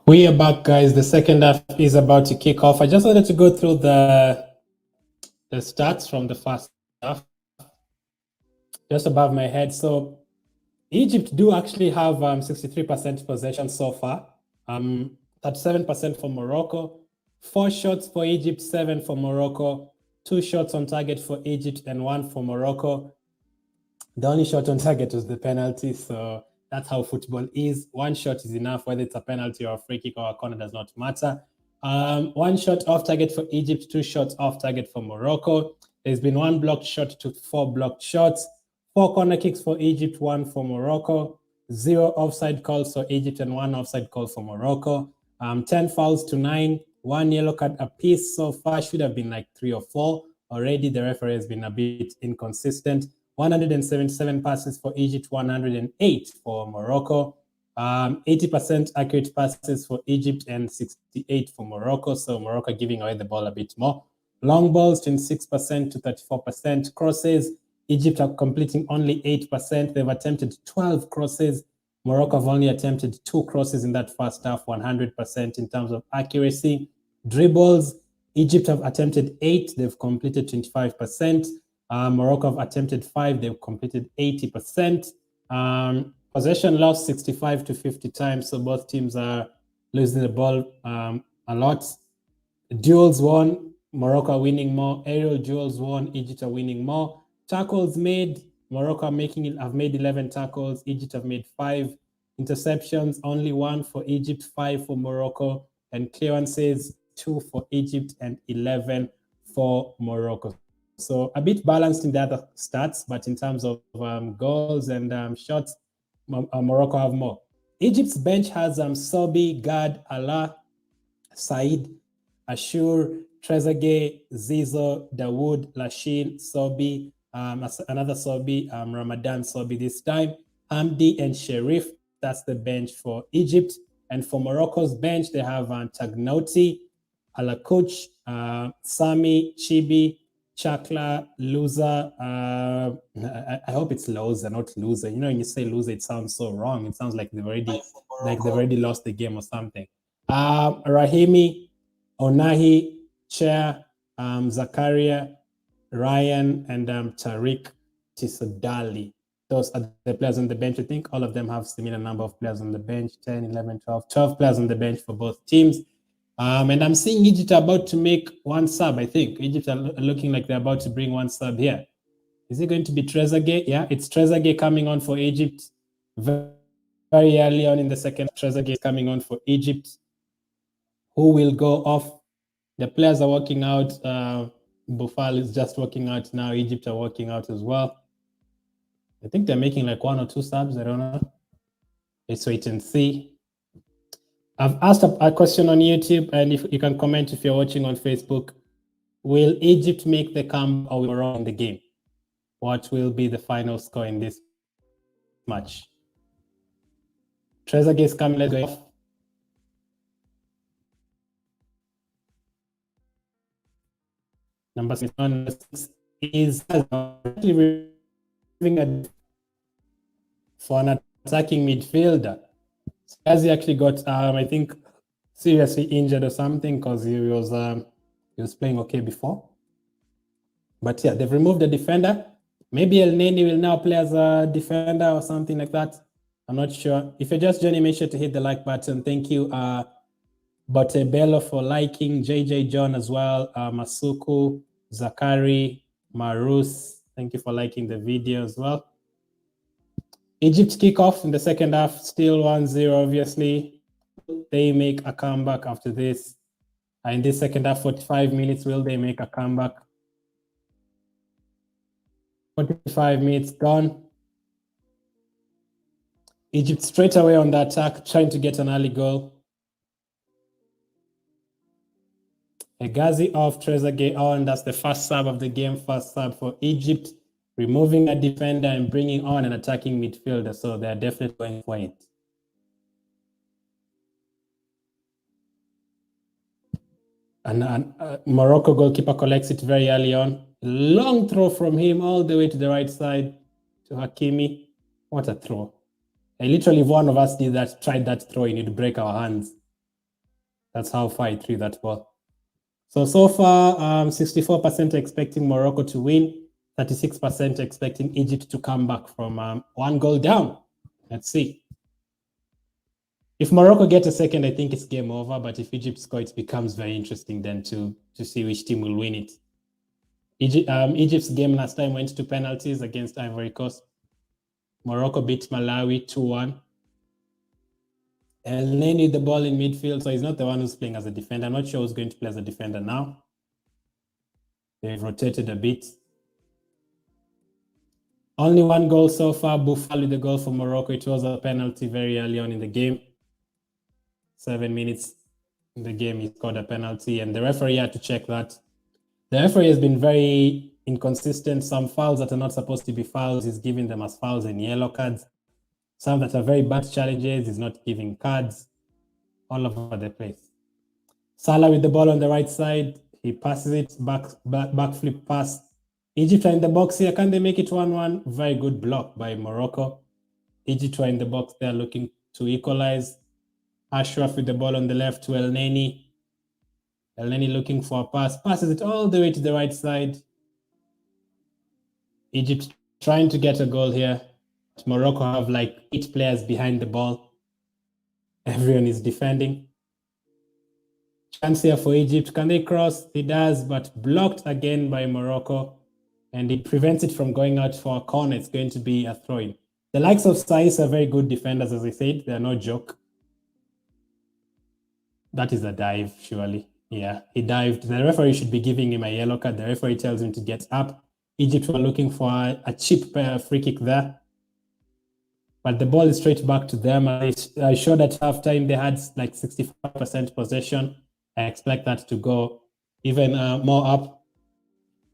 We are back, guys. The second half is about to kick off. I just wanted to go through the stats from the first half, just above my head. So Egypt do actually have 63% possession so far, 37% for Morocco, 4 shots for Egypt, 7 for Morocco, 2 shots on target for Egypt and 1 for Morocco. The only shot on target was the penalty, so that's how football is. 1 shot is enough, whether it's a penalty or a free kick or a corner does not matter. 1 shot off target for Egypt, 2 shots off target for Morocco. There's been 1 blocked shot to 4 blocked shots, 4 corner kicks for Egypt, 1 for Morocco, 0 offside calls for Egypt and 1 offside call for Morocco. 10 fouls to 9, 1 yellow card apiece so far. Should have been like 3 or 4. Already the referee has been a bit inconsistent. 177 passes for Egypt, 108 for Morocco. 80% accurate passes for Egypt and 68 for Morocco. So Morocco giving away the ball a bit more. Long balls, 26% to 34%. Crosses, Egypt are completing only 8%. They've attempted 12 crosses. Morocco have only attempted 2 crosses in that first half, 100% in terms of accuracy. Dribbles, Egypt have attempted 8. They've completed 25%. Morocco have attempted 5. They've completed 80%. Possession lost 65 to 50 times. So both teams are losing the ball a lot. Duels won. Morocco are winning more. Aerial duels won. Egypt are winning more. Tackles made. Morocco have made 11 tackles. Egypt have made 5 interceptions. Only 1 for Egypt, 5 for Morocco. And clearances, 2 for Egypt and 11 for Morocco. So a bit balanced in the other stats, but in terms of goals and shots, Morocco have more. Egypt's bench has Sobi, Gad, Allah, Said, Ashur, Trezeguet, Zizo, Dawood, Lashin, Sobi, another Sobi, Ramadan Sobi this time, Hamdi and Sherif. That's the bench for Egypt. And for Morocco's bench, they have Tagnouti, Alakuch, Sami, Chibi, Chakla, Loser. I hope it's Loser, not Loser. You know, when you say Loser, it sounds so wrong. It sounds like they've already lost the game or something. Rahimi, Onahi, Chair, Zakaria, Ryan, and Tariq Tisodali. Those are the players on the bench. I think all of them have similar number of players on the bench, 10, 11, 12 players on the bench for both teams. And I'm seeing Egypt about to make 1 sub, I think. Egypt are looking like they're about to bring 1 sub here. Is it going to be Trezeguet? Yeah, it's Trezeguet coming on for Egypt. Very early on in the second, Trezeguet is coming on for Egypt. Who will go off? The players are walking out. Boufal is just walking out now. Egypt are walking out as well. I think they're making like 1 or 2 subs. I don't know. Let's wait and see. I've asked a question on YouTube, and if you can comment if you're watching on Facebook. Will Egypt make the comeback or will Morocco in the game? What will be the final score in this match? Trezeguet is coming. Let's go off. Number 6 is actually for an attacking midfielder. Skazi actually got, I think, seriously injured or something because he was playing okay before. But yeah, they've removed the defender. Maybe El Neni will now play as a defender or something like that. I'm not sure. If you're just joining, make sure to hit the like button. Thank you, Botebello, for liking. JJ John as well. Masuku, Zakari, Marus. Thank you for liking the video as well. Egypt kickoff in the second half, still 1-0, obviously. They make a comeback after this. In this second half, 45 minutes, will they make a comeback? 45 minutes gone. Egypt straight away on the attack, trying to get an early goal. Hegazi off, Trezeguet on. That's the first sub of the game, first sub for Egypt. Removing a defender and bringing on an attacking midfielder, so they're definitely going for it. And Morocco goalkeeper collects it very early on. Long throw from him all the way to the right side to Hakimi. What a throw. Literally, if one of us did that, tried that throw, you'd break our hands. That's how far he threw that ball. So far, 64% expecting Morocco to win, 36% expecting Egypt to come back from 1 goal down. Let's see. If Morocco get a second, I think it's game over. But if Egypt score, it becomes very interesting then to see which team will win it. Egypt's game last time went to penalties against Ivory Coast. Morocco beat Malawi 2-1. Leone with the ball in midfield, so he's not the one who's playing as a defender. I'm not sure who's going to play as a defender now. They've rotated a bit. Only 1 goal so far. Boufal with the goal for Morocco. It was a penalty very early on in the game. 7 minutes in the game, he scored a penalty, and the referee had to check that. The referee has been very inconsistent. Some fouls that are not supposed to be fouls, he's giving them as fouls and yellow cards. Some that are very bad challenges, he's not giving cards. All over the place. Salah with the ball on the right side. He passes it, backflip pass. Egypt are in the box here. Can they make it 1-1? Very good block by Morocco. Egypt are in the box there looking to equalize. Ashraf with the ball on the left to El Neni. El Neni looking for a pass. Passes it all the way to the right side. Egypt trying to get a goal here. Morocco have like 8 players behind the ball. Everyone is defending. Chance here for Egypt. Can they cross? He does, but blocked again by Morocco. And it prevents it from going out for a corner. It's going to be a throw-in. The likes of Saiss are very good defenders, as I said. They're no joke. That is a dive, surely. Yeah, he dived. The referee should be giving him a yellow card. The referee tells him to get up. Egypt were looking for a cheap free kick there. But the ball is straight back to them. I showed at halftime they had like 65% possession. I expect that to go even more up.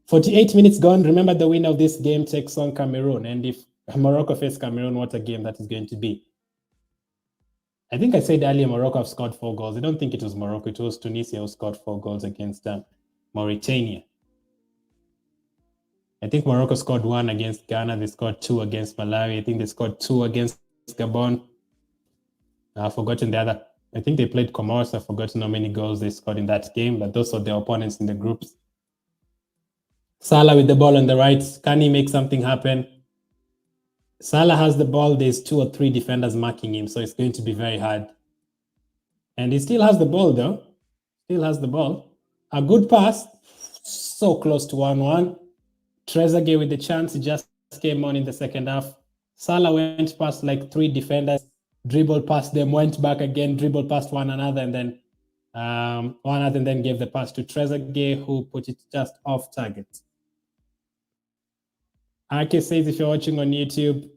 48 minutes gone. Remember, the winner of this game takes on Cameroon. And if Morocco face Cameroon, what a game that is going to be. I think I said earlier Morocco have scored 4 goals. I don't think it was Morocco. It was Tunisia who scored 4 goals against Mauritania. I think Morocco scored 1 against Ghana. They scored 2 against Malawi. I think they scored 2 against Gabon. I've forgotten the other. I think they played Comoros. I've forgotten how many goals they scored in that game, but those are their opponents in the groups. Salah with the ball on the right. Can he make something happen? Salah has the ball. There's 2 or 3 defenders marking him, so it's going to be very hard. And he still has the ball, though. Still has the ball. A good pass. So close to 1-1. Trezeguet with the chance. He just came on in the second half. Salah went past like 3 defenders, dribbled past them, went back again, dribbled past one another, and then gave the pass to Trezeguet, who put it just off target. Ake says, if you're watching on YouTube,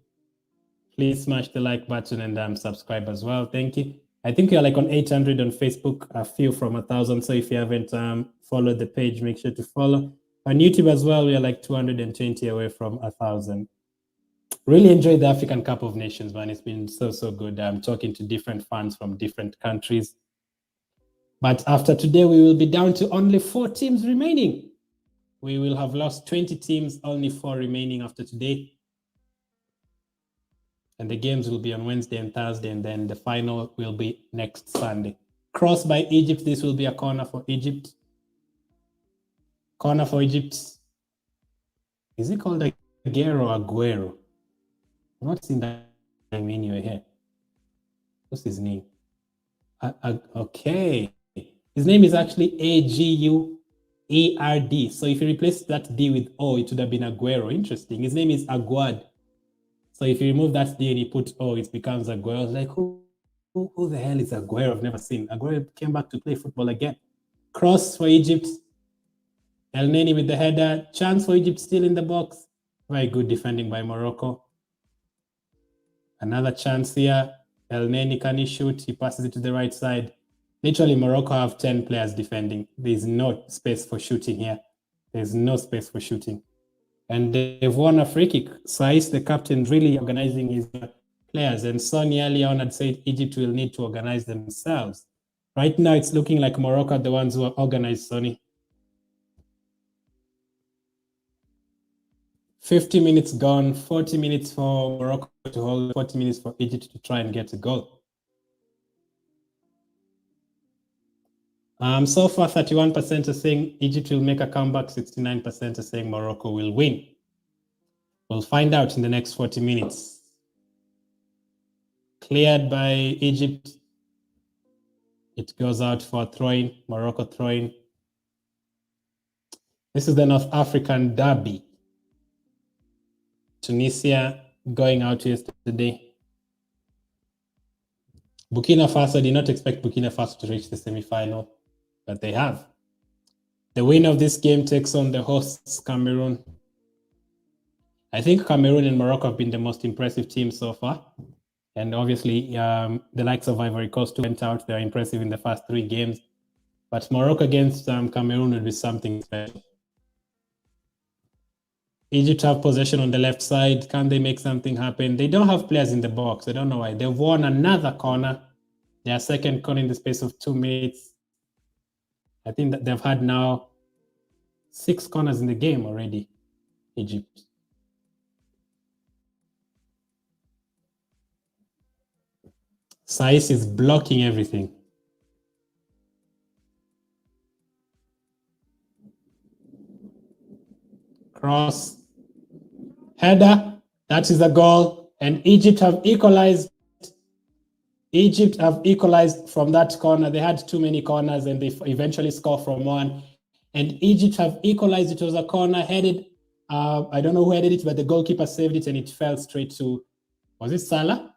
please smash the like button and subscribe as well. Thank you. I think we are like on 800 on Facebook, a few from 1,000. So if you haven't followed the page, make sure to follow. On YouTube as well, we are like 220 away from 1,000. Really enjoyed the African Cup of Nations, man. It's been so good. I'm talking to different fans from different countries. But after today, we will be down to only 4 teams remaining. We will have lost 20 teams, only 4 remaining after today. And the games will be on Wednesday and Thursday, and then the final will be next Sunday. Cross by Egypt. This will be a corner for Egypt. Corner for Egypt. Is it called Aguero or Aguero? I'm not seeing that name anywhere here. What's his name? Okay. His name is actually Aguerd. So if you replace that D with O, it would have been Aguero. Interesting. His name is Aguerd. So if you remove that D and you put O, it becomes Aguero. I was like, who the hell is Aguero? I've never seen. Aguero came back to play football again. Cross for Egypt. El Neni with the header. Chance for Egypt still in the box. Very good defending by Morocco. Another chance here. El Neni, can he shoot? He passes it to the right side. Literally, Morocco have 10 players defending. There's no space for shooting here. There's no space for shooting. And they've won a free kick. Saiss, the captain, really organizing his players. And Sonny earlier on had said Egypt will need to organize themselves. Right now, it's looking like Morocco are the ones who are organized, Sonny. 50 minutes gone, 40 minutes for Morocco to hold, 40 minutes for Egypt to try and get a goal. So far, 31% are saying Egypt will make a comeback, 69% are saying Morocco will win. We'll find out in the next 40 minutes. Cleared by Egypt. It goes out for throwing, Morocco throwing. This is the North African derby. Tunisia going out yesterday. Burkina Faso, did not expect Burkina Faso to reach the semi-final, but they have. The winner of this game takes on the hosts, Cameroon. I think Cameroon and Morocco have been the most impressive teams so far. And obviously, the likes of Ivory Coast went out. They're impressive in the first 3 games. But Morocco against Cameroon would be something special. Egypt have possession on the left side. Can they make something happen? They don't have players in the box. I don't know why. They've won another corner. Their second corner in the space of 2 minutes. I think that they've had now 6 corners in the game already, Egypt. Saiss is blocking everything. Cross. Header. That is a goal. And Egypt have equalized. Egypt have equalized from that corner. They had too many corners and they eventually score from one. And Egypt have equalized. It was a corner headed. I don't know who headed it, but the goalkeeper saved it and it fell straight to, was it Salah?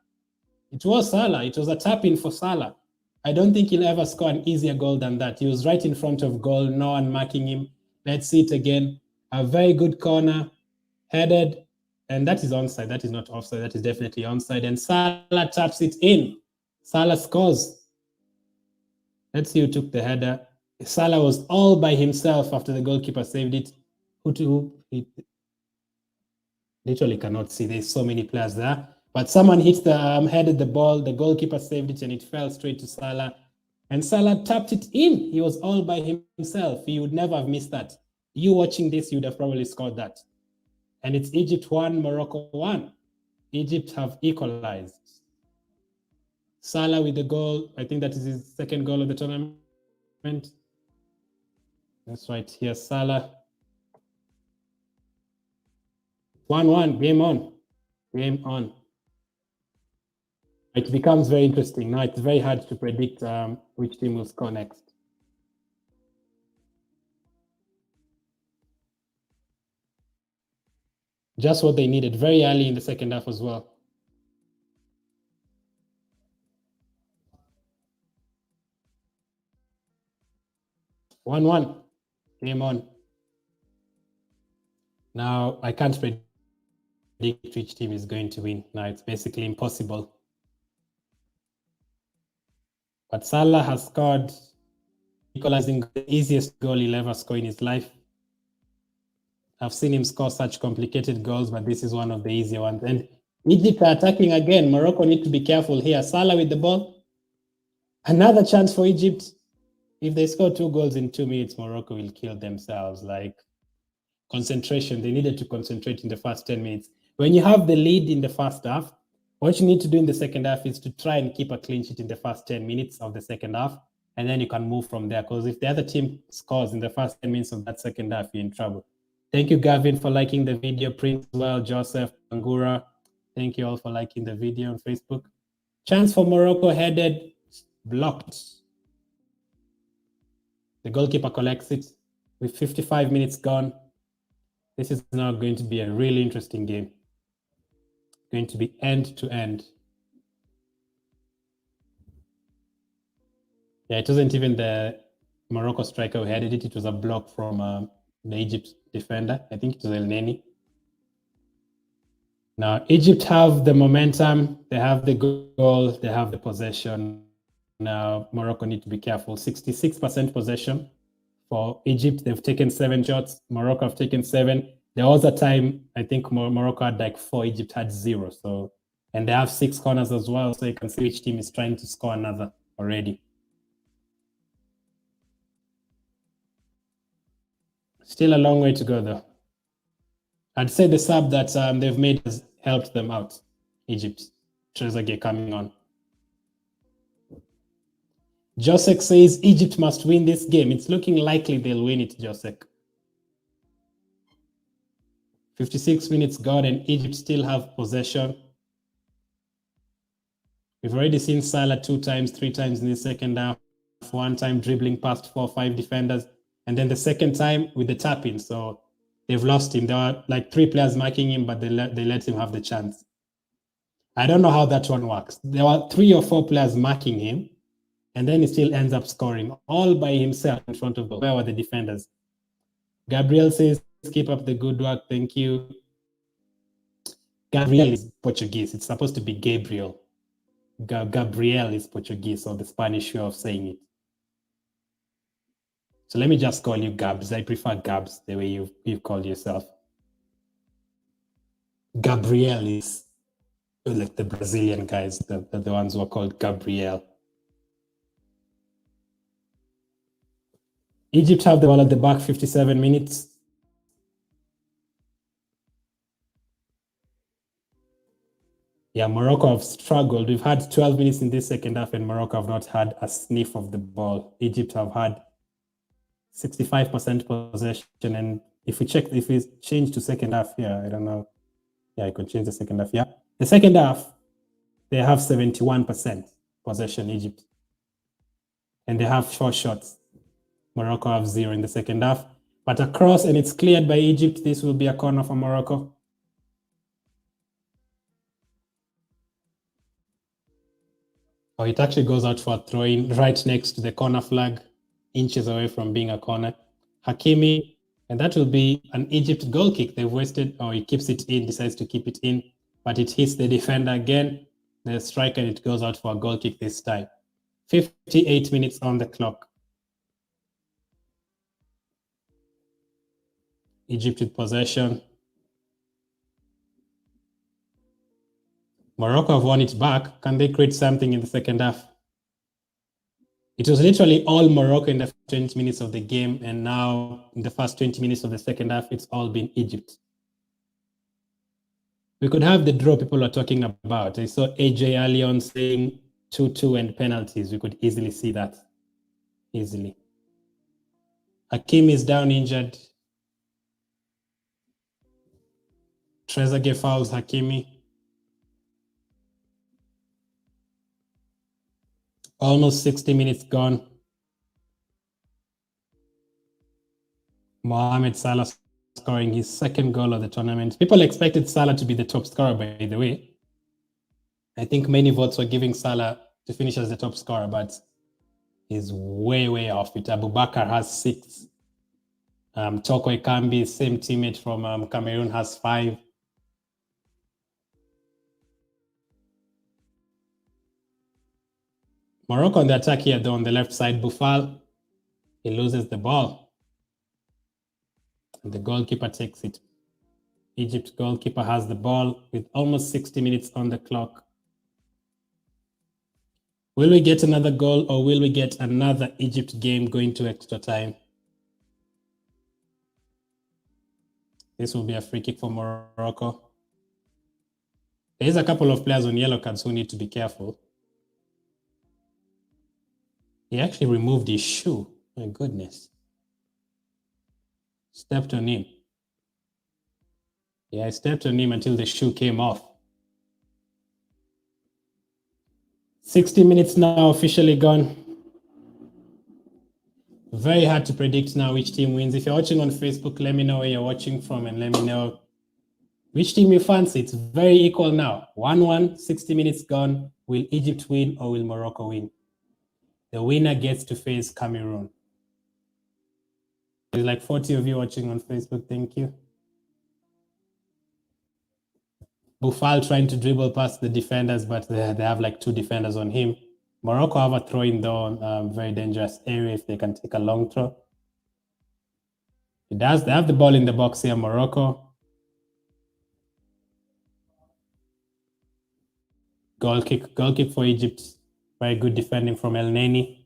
It was Salah. It was a tap-in for Salah. I don't think he'll ever score an easier goal than that. He was right in front of goal, no one marking him. Let's see it again. A very good corner, headed, and that is onside. That is not offside. That is definitely onside. And Salah taps it in. Salah scores. Let's see who took the header. Salah was all by himself after the goalkeeper saved it. He literally cannot see. There's so many players there. But someone hit the headed the ball. The goalkeeper saved it and it fell straight to Salah. And Salah tapped it in. He was all by himself. He would never have missed that. You watching this, you would have probably scored that. And it's Egypt 1, Morocco 1. Egypt have equalized. Salah with the goal. I think that is his second goal of the tournament. That's right here, Salah. 1-1, game on. Game on. It becomes very interesting. Now it's very hard to predict which team will score next. Just what they needed very early in the second half as well. One, game on. Now I can't predict which team is going to win. Now it's basically impossible. But Salah has scored, equalizing the easiest goal he'll ever score in his life. I've seen him score such complicated goals, but this is one of the easier ones. And Egypt are attacking again. Morocco need to be careful here. Salah with the ball. Another chance for Egypt. If they score 2 goals in 2 minutes, Morocco will kill themselves. Like concentration, they needed to concentrate in the first 10 minutes. When you have the lead in the first half, what you need to do in the second half is to try and keep a clean sheet in the first 10 minutes of the second half, and then you can move from there. Because if the other team scores in the first 10 minutes of that second half, you're in trouble. Thank you, Gavin, for liking the video. Prince as well, Joseph, Angura. Thank you all for liking the video on Facebook. Chance for Morocco, headed, blocked. The goalkeeper collects it with 55 minutes gone. This is now going to be a really interesting game. Going to be end to end. Yeah, it wasn't even the Morocco striker who headed it. It was a block from the Egypt defender. I think it was El Neni. Now, Egypt have the momentum. They have the goal. They have the possession. Now, Morocco need to be careful. 66% possession for Egypt. They've taken 7 shots. Morocco have taken 7. There was a time, I think Morocco had like 4, Egypt had 0. So, and they have 6 corners as well. So you can see which team is trying to score another already. Still a long way to go though. I'd say the sub that they've made has helped them out. Egypt. Trezeguet coming on. Josek says Egypt must win this game. It's looking likely they'll win it, Josek. 56 minutes gone and Egypt still have possession. We've already seen Salah 2 times, 3 times in the second half. One time dribbling past 4 or 5 defenders. And then the second time with the tap-in. So they've lost him. There were like 3 players marking him, but they let him have the chance. I don't know how that one works. There were 3 or 4 players marking him, and then he still ends up scoring all by himself in front of the goal. Where were the defenders? Gabriel says, keep up the good work. Thank you. Gabriel is Portuguese. It's supposed to be Gabriel. Gabriel is Portuguese, or the Spanish way of saying it. So let me just call you Gabs. I prefer Gabs, the way you've called yourself. Gabriel is like the Brazilian guys, the ones who are called Gabriel. Egypt have the ball at the back, 57 minutes. Yeah, Morocco have struggled. We've had 12 minutes in this second half, and Morocco have not had a sniff of the ball. Egypt have had 65% possession. And if we change to second half here, I don't know. Yeah, I could change the second half. Yeah. The second half, they have 71% possession, Egypt. And they have 4 shots. Morocco have 0 in the second half. But a cross, and it's cleared by Egypt. This will be a corner for Morocco. Oh, it actually goes out for a throw-in right next to the corner flag, inches away from being a corner. Hakimi, and that will be an Egypt goal kick. They've wasted, or he keeps it in, decides to keep it in, but it hits the defender again, the striker, and it goes out for a goal kick this time. 58 minutes on the clock. Egypt with possession. Morocco have won it back. Can they create something in the second half? It was literally all Morocco in the 20 minutes of the game, and now in the first 20 minutes of the second half, it's all been Egypt. We could have the draw people are talking about. I saw AJ early on saying 2-2 and penalties. We could easily see that. Easily. Hakimi is down injured. Trezeguet fouls Hakimi. Almost 60 minutes gone. Mohamed Salah scoring his second goal of the tournament. People expected Salah to be the top scorer, by the way. I think many votes were giving Salah to finish as the top scorer, but he's way, way off it. Abubakar has 6. Toko Ekambi, same teammate from Cameroon, has 5. Morocco on the attack here, though, on the left side. Boufal, he loses the ball. And the goalkeeper takes it. Egypt goalkeeper has the ball with almost 60 minutes on the clock. Will we get another goal, or will we get another Egypt game going to extra time? This will be a free kick for Morocco. There's a couple of players on yellow cards who need to be careful. He actually removed his shoe. My goodness. Stepped on him. Yeah, I stepped on him until the shoe came off. 60 minutes now officially gone. Very hard to predict now which team wins. If you're watching on Facebook, let me know where you're watching from and let me know which team you fancy. It's very equal now. 1-1, 60 minutes gone. Will Egypt win or will Morocco win? The winner gets to face Cameroon. There's like 40 of you watching on Facebook. Thank you. Boufal trying to dribble past the defenders, but they have like 2 defenders on him. Morocco have a throw in though, very dangerous area if they can take a long throw. They have the ball in the box here, Morocco. Goal kick for Egypt. Very good defending from El Neni.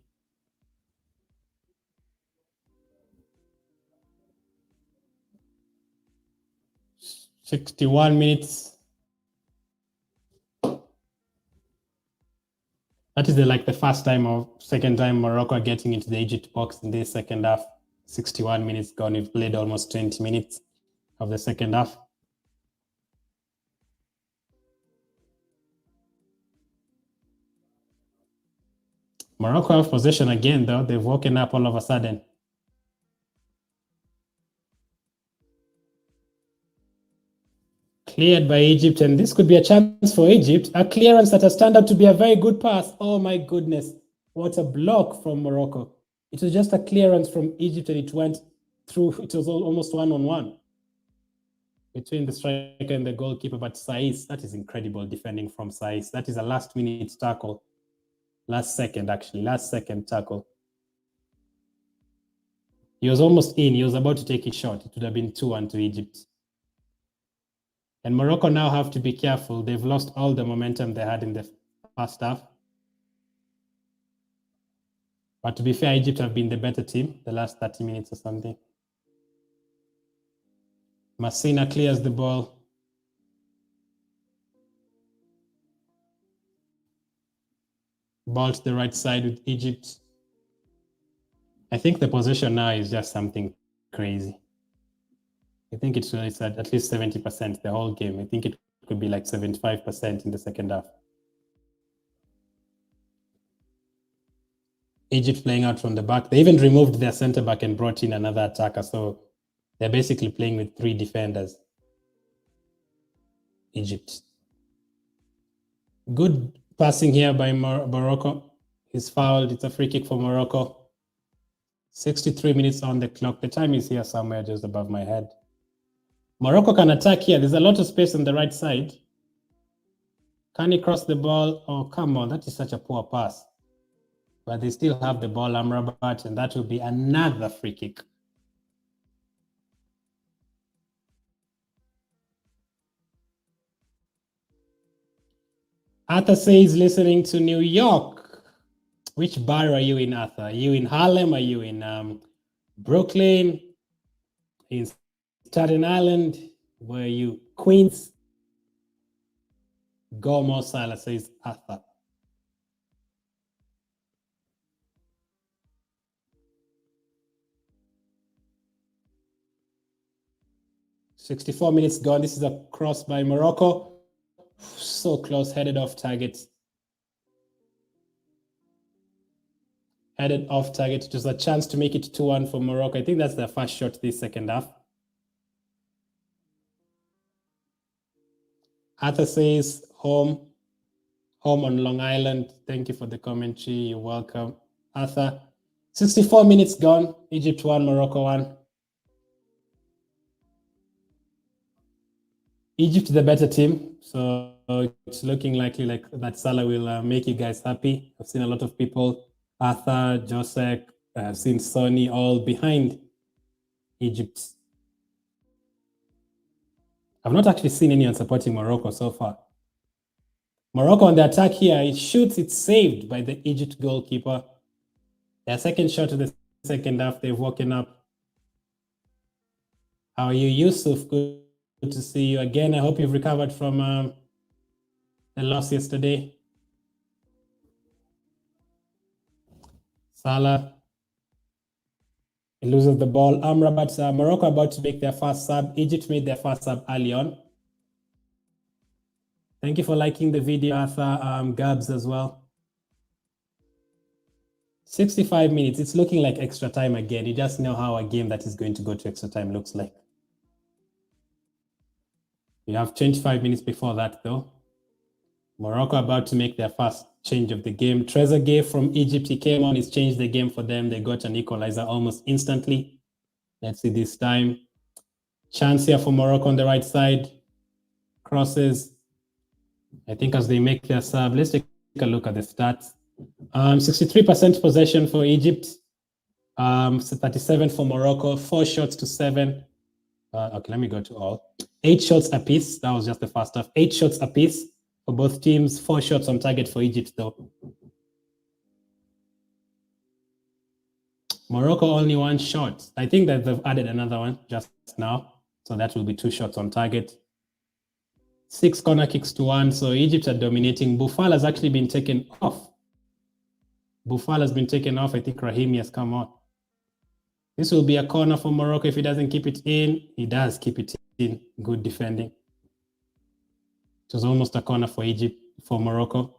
"61 minutes. That is like the first time or second time Morocco are getting into the Egypt box in this second half. 61 minutes gone. We've played almost 20 minutes of the second half. Morocco have possession again, though. They've woken up all of a sudden. Cleared by Egypt, and this could be a chance for Egypt. A clearance that has turned out to be a very good pass. Oh my goodness. What a block from Morocco. It was just a clearance from Egypt and it went through. It was almost one-on-one between the striker and the goalkeeper. But Saiz, that is incredible defending from Saiz. That is a last-minute tackle. Last second tackle. He was almost in. He was about to take a shot. It would have been 2-1 to Egypt. And Morocco now have to be careful. They've lost all the momentum they had in the first half. But to be fair, Egypt have been the better team the last 30 minutes or something. Massina clears the ball. Ball to the right side with Egypt. I think the possession now is just something crazy. I think it's at least 70% the whole game. I think it could be like 75% in the second half. Egypt playing out from the back. They even removed their center back and brought in another attacker. So they're basically playing with 3 defenders. Egypt. Good passing here by Morocco. He's fouled. It's a free kick for Morocco. 63 minutes on the clock. The time is here somewhere just above my head. Morocco can attack here. There's a lot of space on the right side. Can he cross the ball? Oh, come on. That is such a poor pass. But they still have the ball, Amrabat, and that will be another free kick. Arthur says, listening to New York. Which bar are you in, Arthur? Are you in Harlem? Are you in Brooklyn? In Staten Island? Where are you? Queens? Go Mo Salah, says Arthur. "64 minutes gone." This is a cross by Morocco. So close, headed off target. Headed off target. Just a chance to make it 2-1 for Morocco. I think that's their first shot this second half. Arthur says, home on Long Island. Thank you for the commentary. You're welcome, Arthur. 64 minutes gone. Egypt 1, Morocco 1. Egypt the better team, so it's looking likely like that Salah will make you guys happy. I've seen a lot of people, Arthur, Josek, I've seen Sonny, all behind Egypt. I've not actually seen anyone supporting Morocco so far. Morocco on the attack here, it shoots, it's saved by the Egypt goalkeeper. Their second shot of the second half, they've woken up. How are you, Yusuf? Good to see you again. I hope you've recovered from the loss yesterday. Salah, he loses the ball. Amrabat, Morocco about to make their first sub. Egypt made their first sub early on. Thank you for liking the video, Arthur. Gabs as well. 65 minutes. It's looking like extra time again. You just know how a game that is going to go to extra time looks like. You have 25 minutes before that, though. Morocco about to make their first change of the game. Trezeguet from Egypt, he came on, he's changed the game for them. They got an equalizer almost instantly. Let's see this time. Chance here for Morocco on the right side. Crosses. I think as they make their sub, let's take a look at the stats. 63% possession for Egypt. 37 for Morocco. 4 shots to 7. Okay, let me go to all. 8 shots apiece. That was just the first half. 8 shots apiece for both teams. 4 shots on target for Egypt, though. Morocco only 1 shot. I think that they've added another one just now. So that will be 2 shots on target. 6 corner kicks to 1. So Egypt are dominating. Boufal has actually been taken off. Boufal has been taken off. I think Rahimi has come on. This will be a corner for Morocco if he doesn't keep it in. He does keep it in. Good defending. It was almost a corner for Egypt, for Morocco.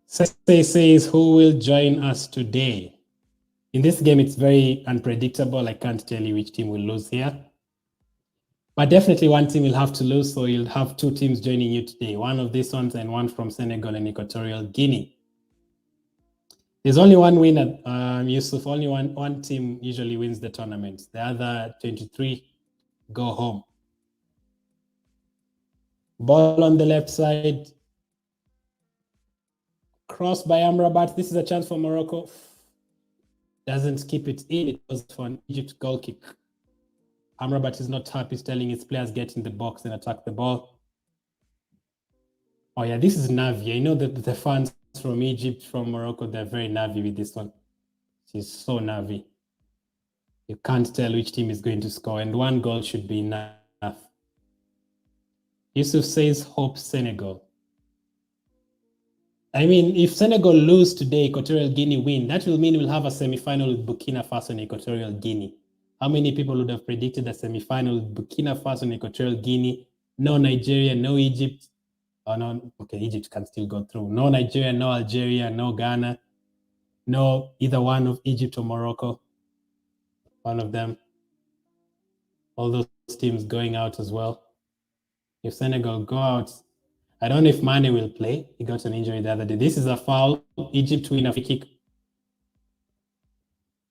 Sese says, who will join us today? In this game, it's very unpredictable. I can't tell you which team will lose here. But definitely one team will have to lose, so you'll have two teams joining you today. One of these ones and one from Senegal and Equatorial Guinea. There's only one winner, Yusuf. Only one team usually wins the tournament. The other 23 go home. Ball on the left side. Cross by Amrabat. This is a chance for Morocco. Doesn't keep it in. It was for an Egypt goal kick. Amrabat is not happy. He's telling his players get in the box and attack the ball. Oh yeah, this is Navi. I know that the fans from Egypt, from Morocco, they're very Navi with this one. She's so Navi. You can't tell which team is going to score, and one goal should be enough. Yusuf says, hope Senegal. I mean, if Senegal lose today, Equatorial Guinea win, that will mean we'll have a semi-final with Burkina Faso and Equatorial Guinea. How many people would have predicted a semi-final with Burkina Faso and Equatorial Guinea? No Nigeria, no Egypt. Oh, no, okay, Egypt can still go through. No Nigeria, no Algeria, no Ghana, no either one of Egypt or Morocco. One of them. All those teams going out as well. If Senegal go out, I don't know if Mane will play. He got an injury the other day. This is a foul. Egypt win a free kick.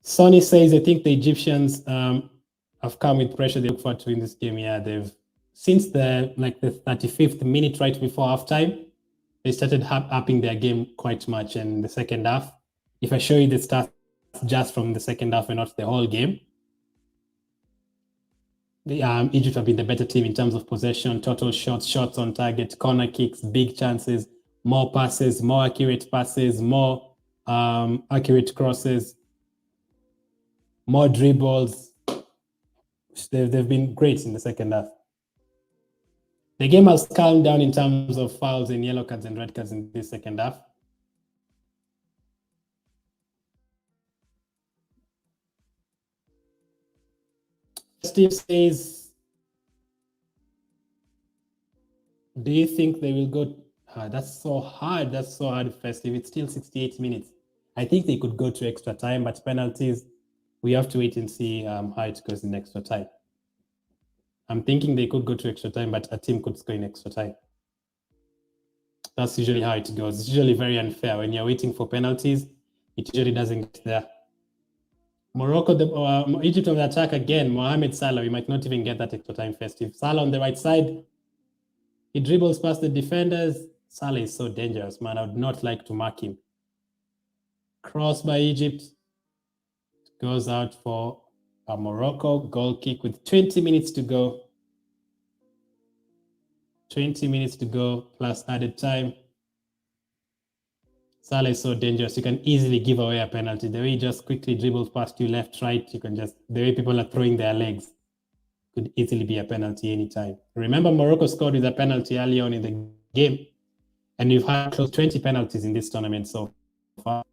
Sonny says, I think the Egyptians have come with pressure. They look forward to win this game. Yeah, they've since the 35th minute right before halftime, they started upping their game quite much in the second half. If I show you the stats just from the second half and not the whole game, Egypt have been the better team in terms of possession, total shots, shots on target, corner kicks, big chances, more passes, more accurate passes, more accurate crosses, more dribbles. They've been great in the second half. The game has calmed down in terms of fouls and yellow cards and red cards in this second half. Steve says, do you think they will go? That's so hard. That's so hard, Festive. It's still 68 minutes. I think they could go to extra time, but penalties, we have to wait and see how it goes in extra time. I'm thinking they could go to extra time, but a team could score in extra time. That's usually how it goes. It's usually very unfair. When you're waiting for penalties, it usually doesn't get there. Morocco, Egypt on the attack again. Mohamed Salah, we might not even get that extra time, Festive. Salah on the right side. He dribbles past the defenders. Salah is so dangerous, man. I would not like to mark him. Cross by Egypt. Goes out for a Morocco goal kick with 20 minutes to go. 20 minutes to go plus added time. Salah is so dangerous. You can easily give away a penalty. The way he just quickly dribbles past you left, right, you can just, the way people are throwing their legs, could easily be a penalty anytime. Remember, Morocco scored with a penalty early on in the game, and we've had close to 20 penalties in this tournament so far.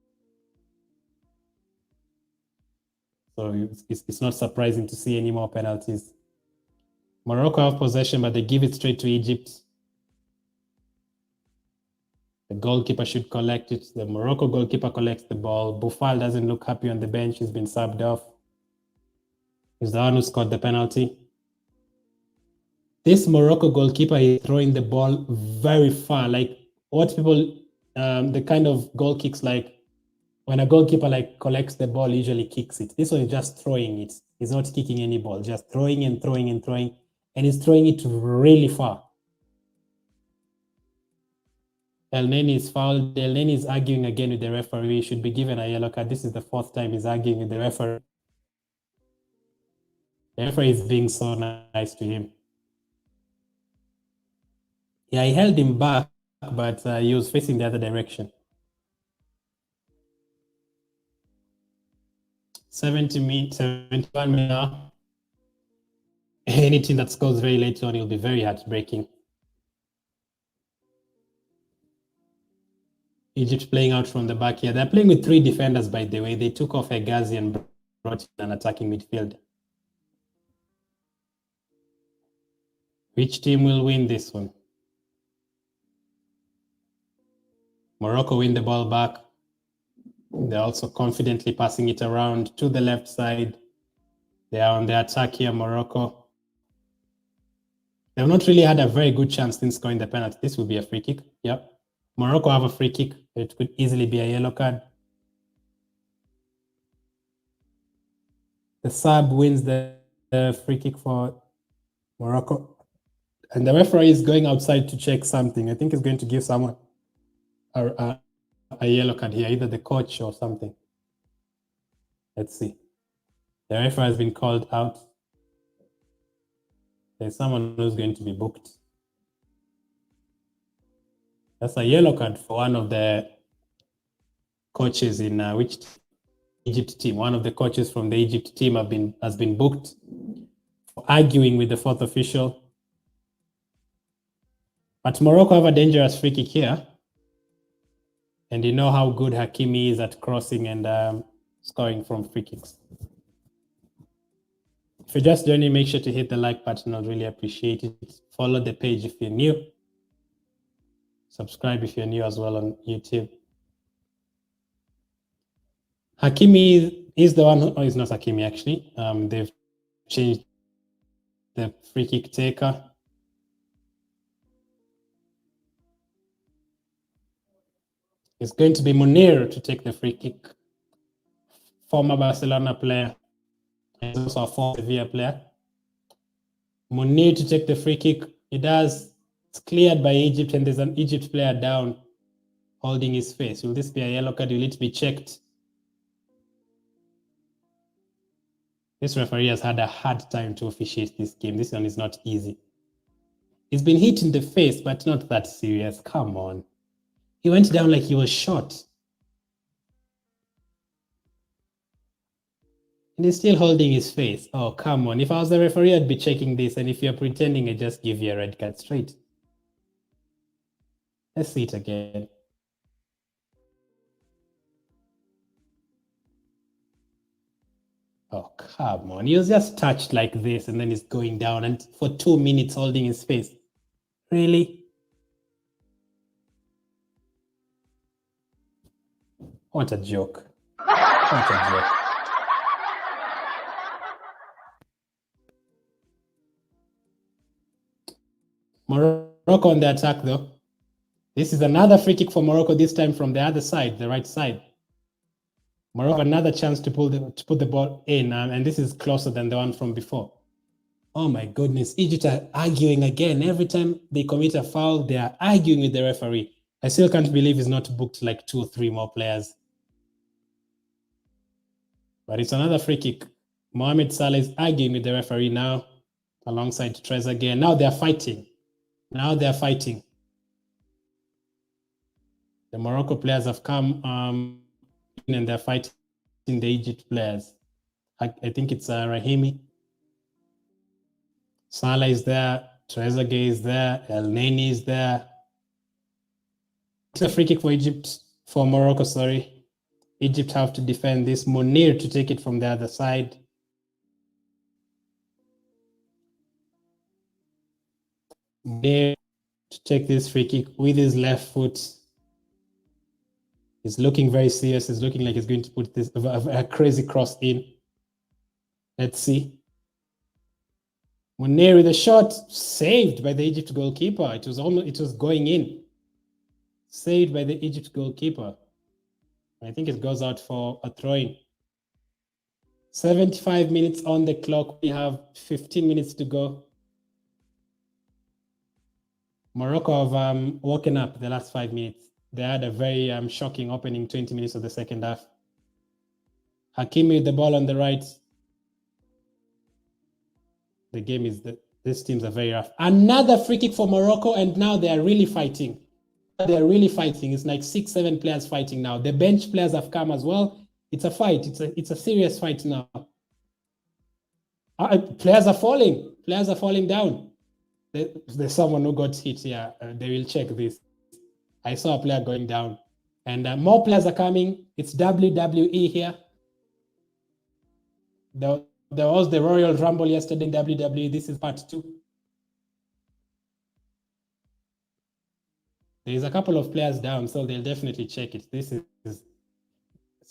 So it's not surprising to see any more penalties. Morocco have possession, but they give it straight to Egypt. The goalkeeper should collect it. The Morocco goalkeeper collects the ball. Boufal doesn't look happy on the bench. He's been subbed off. He's the one who scored the penalty. This Morocco goalkeeper is throwing the ball very far. Like what people, the kind of goal kicks, like when a goalkeeper collects the ball, usually kicks it. This one is just throwing it. He's not kicking any ball, just throwing and throwing and throwing. And he's throwing it really far. El Neni is fouled. El Neni is arguing again with the referee. He should be given a yellow card. This is the fourth time he's arguing with the referee. The referee is being so nice to him. Yeah, he held him back, but he was facing the other direction. 71 minutes. Anything that scores very late on will be very heartbreaking. Egypt playing out from the back here. They're playing with 3 defenders, by the way. They took off Hegazi and brought in an attacking midfield. Which team will win this one? Morocco win the ball back. They're also confidently passing it around to the left side. They are on the attack here, Morocco. They've not really had a very good chance in scoring the penalty. This will be a free kick. Yep. Morocco have a free kick. It could easily be a yellow card. The sub wins the free kick for Morocco. And the referee is going outside to check something. I think he's going to give someone a yellow card here, either the coach or something. Let's see. The referee has been called out. There's someone who's going to be booked. That's a yellow card for one of the coaches in which Egypt team. One of the coaches from the Egypt team has been booked for arguing with the 4th official. But Morocco have a dangerous free kick here. And you know how good Hakimi is at crossing and scoring from free kicks. If you're just joining, make sure to hit the like button. I'd really appreciate it. Follow the page if you're new. Subscribe if you're new as well on YouTube. Hakimi is the one who, oh, it's not Hakimi actually. They've changed the free kick taker. It's going to be Munir to take the free kick. Former Barcelona player. He's also a former Sevilla player. Munir to take the free kick. It's cleared by Egypt, and there's an Egypt player down holding his face. Will this be a yellow card? Will it be checked? This referee has had a hard time to officiate this game. This one is not easy. He's been hit in the face, but not that serious. Come on. He went down like he was shot. And he's still holding his face. Oh, come on. If I was the referee, I'd be checking this. And if you're pretending, I'd just give you a red card straight. Let's see it again. Oh, come on. He was just touched like this, and then he's going down and for 2 minutes holding his face. Really? What a joke. What a joke. Morocco on the attack, though. This is another free kick for Morocco, this time from the other side, the right side. Morocco, another chance to put the ball in, and this is closer than the one from before. Oh my goodness, Egypt are arguing again. Every time they commit a foul, they are arguing with the referee. I still can't believe he's not booked like 2 or 3 more players. But it's another free kick. Mohamed Salah is arguing with the referee now, alongside Trezeguet. Now they're fighting. Now they're fighting. The Morocco players have come in and they're fighting the Egypt players. I think it's Rahimi. Salah is there. Trezeguet is there. El Neni is there. It's a free kick for Egypt, for Morocco, sorry. Egypt have to defend this. Munir to take it from the other side. Munir to take this free kick with his left foot. He's looking very serious. He's looking like he's going to put this a crazy cross in. Let's see. Munir with a shot, saved by the Egypt goalkeeper. It was going in. Saved by the Egypt goalkeeper. I think it goes out for a throw-in. 75 minutes on the clock. We have 15 minutes to go. Morocco have woken up the last 5 minutes. They had a very shocking opening 20 minutes of the second half. Hakimi with the ball on the right. The game is these teams are very rough. Another free kick for Morocco, and now they are really fighting. They're really fighting. It's like 6-7 players fighting now. The bench players have come as well. It's a fight. It's a serious fight now. Players are falling. Players are falling down. There's someone who got hit here. They will check this. I saw a player going down. And more players are coming. It's WWE here. There was the Royal Rumble yesterday in WWE. This is part 2. There's a couple of players down, so they'll definitely check it. This is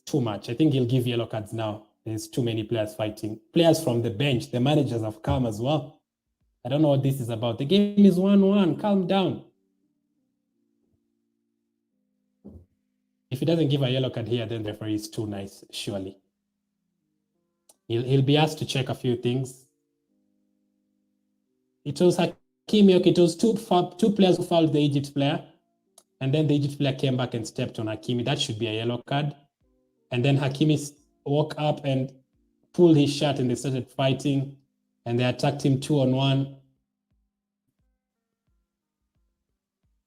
too much. I think he'll give yellow cards now. There's too many players fighting. Players from the bench, the managers have come as well. I don't know what this is about. The game is 1-1. Calm down. If he doesn't give a yellow card here, then the referee is too nice, surely. He'll be asked to check a few things. It was Hakimi. Okay, it was two players who fouled the Egypt player. And then the Egypt player came back and stepped on Hakimi. That should be a yellow card. And then Hakimi woke up and pulled his shirt and they started fighting. And they attacked him 2-on-1.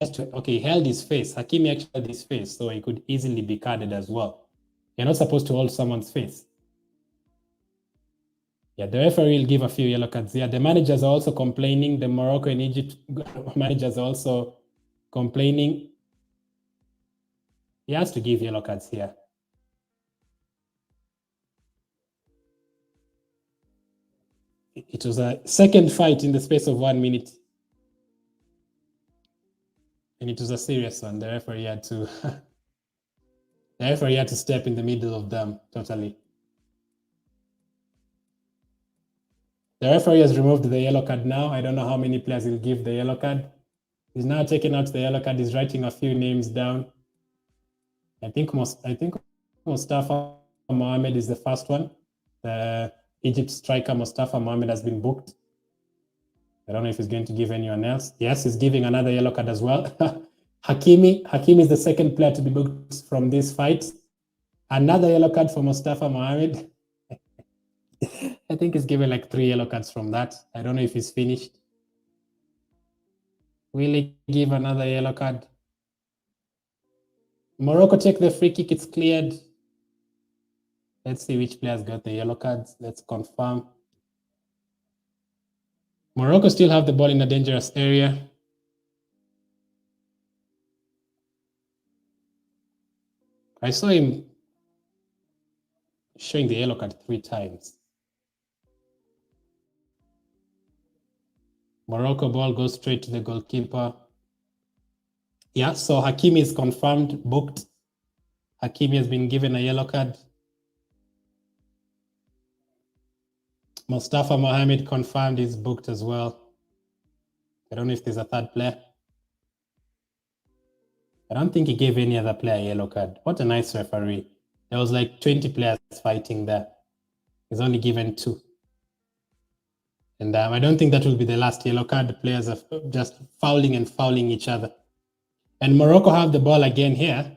Okay, he held his face. Hakimi actually held his face, so he could easily be carded as well. You're not supposed to hold someone's face. Yeah, the referee will give a few yellow cards here. The managers are also complaining. The Morocco and Egypt managers are also complaining. He has to give yellow cards here. It was a second fight in the space of 1 minute. And it was a serious one. The referee had to step in the middle of them totally. The referee has removed the yellow card now. I don't know how many players will give the yellow card. He's now taking out the yellow card. He's writing a few names down. I think Mustafa Mohamed is the first one. The Egypt striker Mustafa Mohamed has been booked. I don't know if he's going to give anyone else. Yes, he's giving another yellow card as well. Hakimi is the second player to be booked from this fight. Another yellow card for Mustafa Mohamed. I think he's given like 3 yellow cards from that. I don't know if he's finished. Will he give another yellow card? Morocco take the free kick. It's cleared. Let's see which players got the yellow cards. Let's confirm. Morocco still have the ball in a dangerous area. I saw him showing the yellow card 3 times. Morocco ball goes straight to the goalkeeper. Yeah, so Hakimi is confirmed, booked. Hakimi has been given a yellow card. Mustafa Mohamed confirmed is booked as well. I don't know if there's a third player. I don't think he gave any other player a yellow card. What a nice referee. There was like 20 players fighting there. He's only given 2. And I don't think that will be the last yellow card. The players are just fouling each other. And Morocco have the ball again here.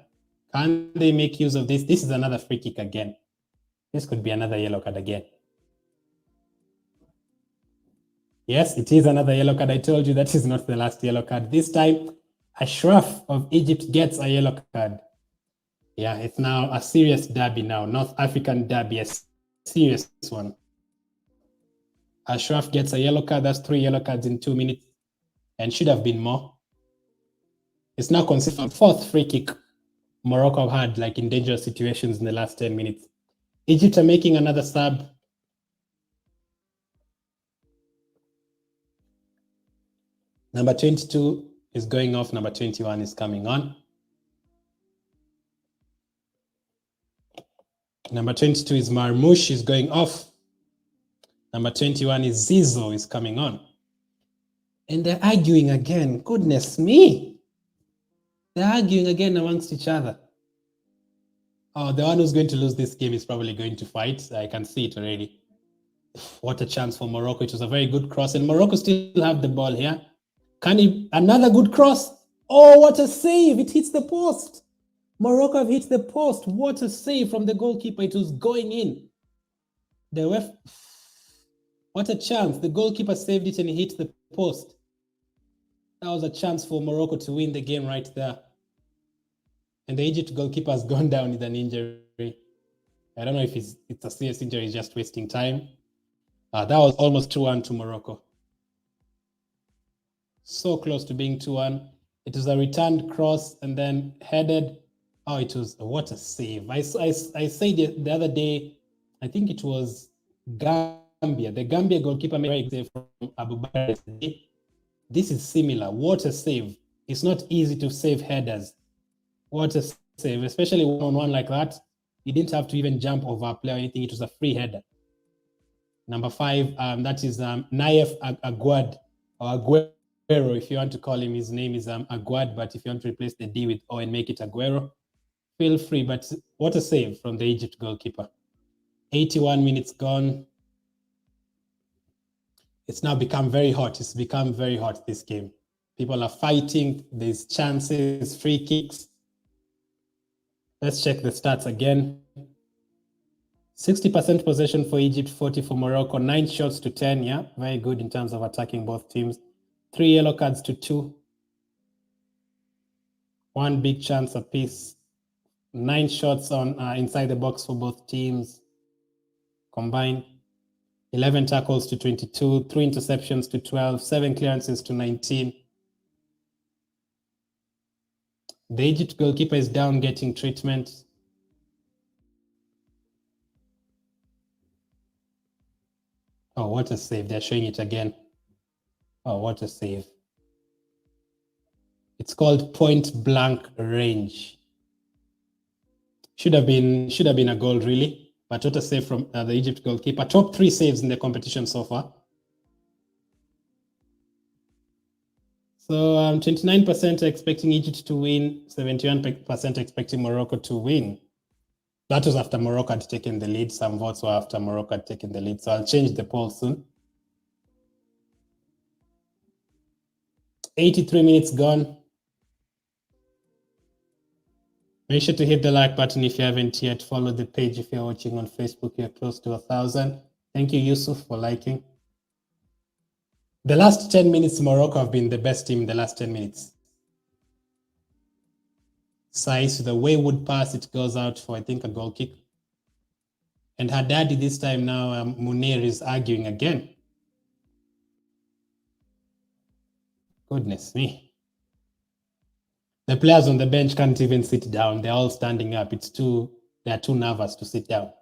Can they make use of this? This is another free kick again. This could be another yellow card again. Yes, it is another yellow card. I told you that is not the last yellow card. This time, Ashraf of Egypt gets a yellow card. Yeah, it's now a serious derby now. North African derby, a serious one. Ashraf gets a yellow card. That's 3 yellow cards in 2 minutes. And should have been more. It's now considered 4th free kick Morocco had like in dangerous situations in the last 10 minutes. Egypt are making another sub. Number 22 is going off. Number 21 is coming on. Number 22 is Marmoush is going off. Number 21 is Zizo is coming on. And they're arguing again. Goodness me. They're arguing again amongst each other. Oh, the one who's going to lose this game is probably going to fight. I can see it already. What a chance for Morocco. It was a very good cross. And Morocco still have the ball here. Can he? Another good cross. Oh, what a save. It hits the post. Morocco have hit the post. What a save from the goalkeeper. It was going in. The ref. What a chance. The goalkeeper saved it and he hit the post. That was a chance for Morocco to win the game right there. And the Egypt goalkeeper has gone down with an injury. I don't know if it's a serious injury, he's just wasting time. That was almost 2-1 to Morocco. So close to being 2-1. It was a returned cross and then headed. Oh, it was what a save. I said the other day, I think it was Gambia. The Gambia goalkeeper made a save from Abu Bakr. This is similar. What a save. It's not easy to save headers. What a save, especially one-on-one like that. You didn't have to even jump over a player or anything. It was a free header. Number 5, that is Naif Aguad, or Aguero, if you want to call him. His name is Aguad, but if you want to replace the D with O and make it Aguero, feel free. But what a save from the Egypt goalkeeper. 81 minutes gone. It's now become very hot. It's become very hot, this game. People are fighting. There's chances, free kicks. Let's check the stats again. 60% possession for Egypt, 40 for Morocco, 9 shots to 10. Yeah, very good in terms of attacking both teams. 3 yellow cards to 2. 1 big chance apiece. 9 shots on inside the box for both teams combined. 11 tackles to 22, 3 interceptions to 12, 7 clearances to 19. The Egypt goalkeeper is down getting treatment. Oh, what a save. They're showing it again. Oh, what a save. It's called point blank range. Should have been a goal, really. But what a save from the Egypt goalkeeper. Top 3 saves in the competition so far. So 29% expecting Egypt to win, 71% expecting Morocco to win. That was after Morocco had taken the lead. Some votes were after Morocco had taken the lead. So I'll change the poll soon. 83 minutes gone. Make sure to hit the like button if you haven't yet. Follow the page if you're watching on Facebook. You're close to 1,000. Thank you, Yusuf, for liking. The last 10 minutes, Morocco have been the best team in the last 10 minutes. Size, the wayward pass, it goes out for, I think, a goal kick. And Haddadi this time now, Munir is arguing again. Goodness me. The players on the bench can't even sit down. They're all standing up. They're too nervous to sit down.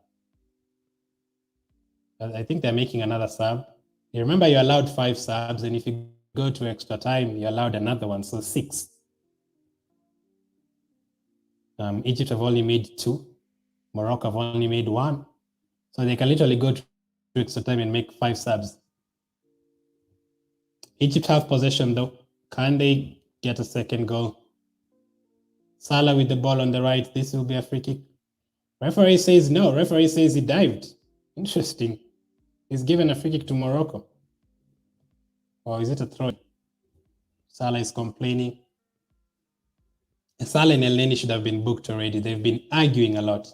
I think they're making another sub. You remember you're allowed 5 subs, and if you go to extra time, you're allowed another one, so 6. Egypt have only made 2. Morocco have only made 1. So they can literally go to extra time and make 5 subs. Egypt have possession though. Can they get a second goal? Salah with the ball on the right. This will be a free kick. Referee says no. Referee says he dived. Interesting. He's given a free kick to Morocco. Or is it a throw? Salah is complaining. Salah and El Neni should have been booked already. They've been arguing a lot.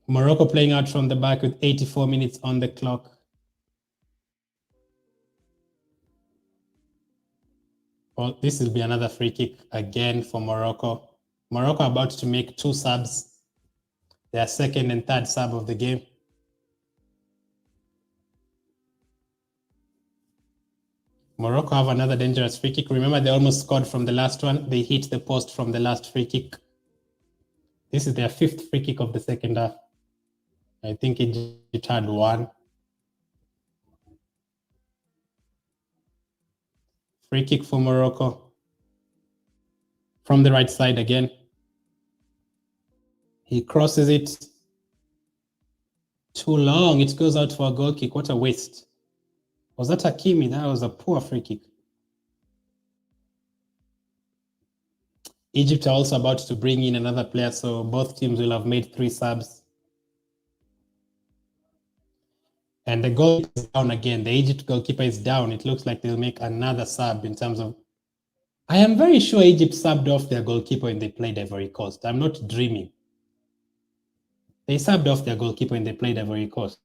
Morocco playing out from the back with 84 minutes on the clock. Well, this will be another free kick again for Morocco. Morocco about to make 2 subs. Their second and third sub of the game. Morocco have another dangerous free kick. Remember, they almost scored from the last one. They hit the post from the last free kick. This is their 5th free kick of the second half. I think Egypt had 1. Free kick for Morocco. From the right side again. He crosses it. Too long. It goes out for a goal kick. What a waste. Was that Hakimi? That was a poor free kick. Egypt are also about to bring in another player, so both teams will have made 3 subs. And the goal is down again. The Egypt goalkeeper is down. It looks like they'll make another sub in terms of... I am very sure Egypt subbed off their goalkeeper when they played Ivory Coast. I'm not dreaming. They subbed off their goalkeeper when they played Ivory Coast.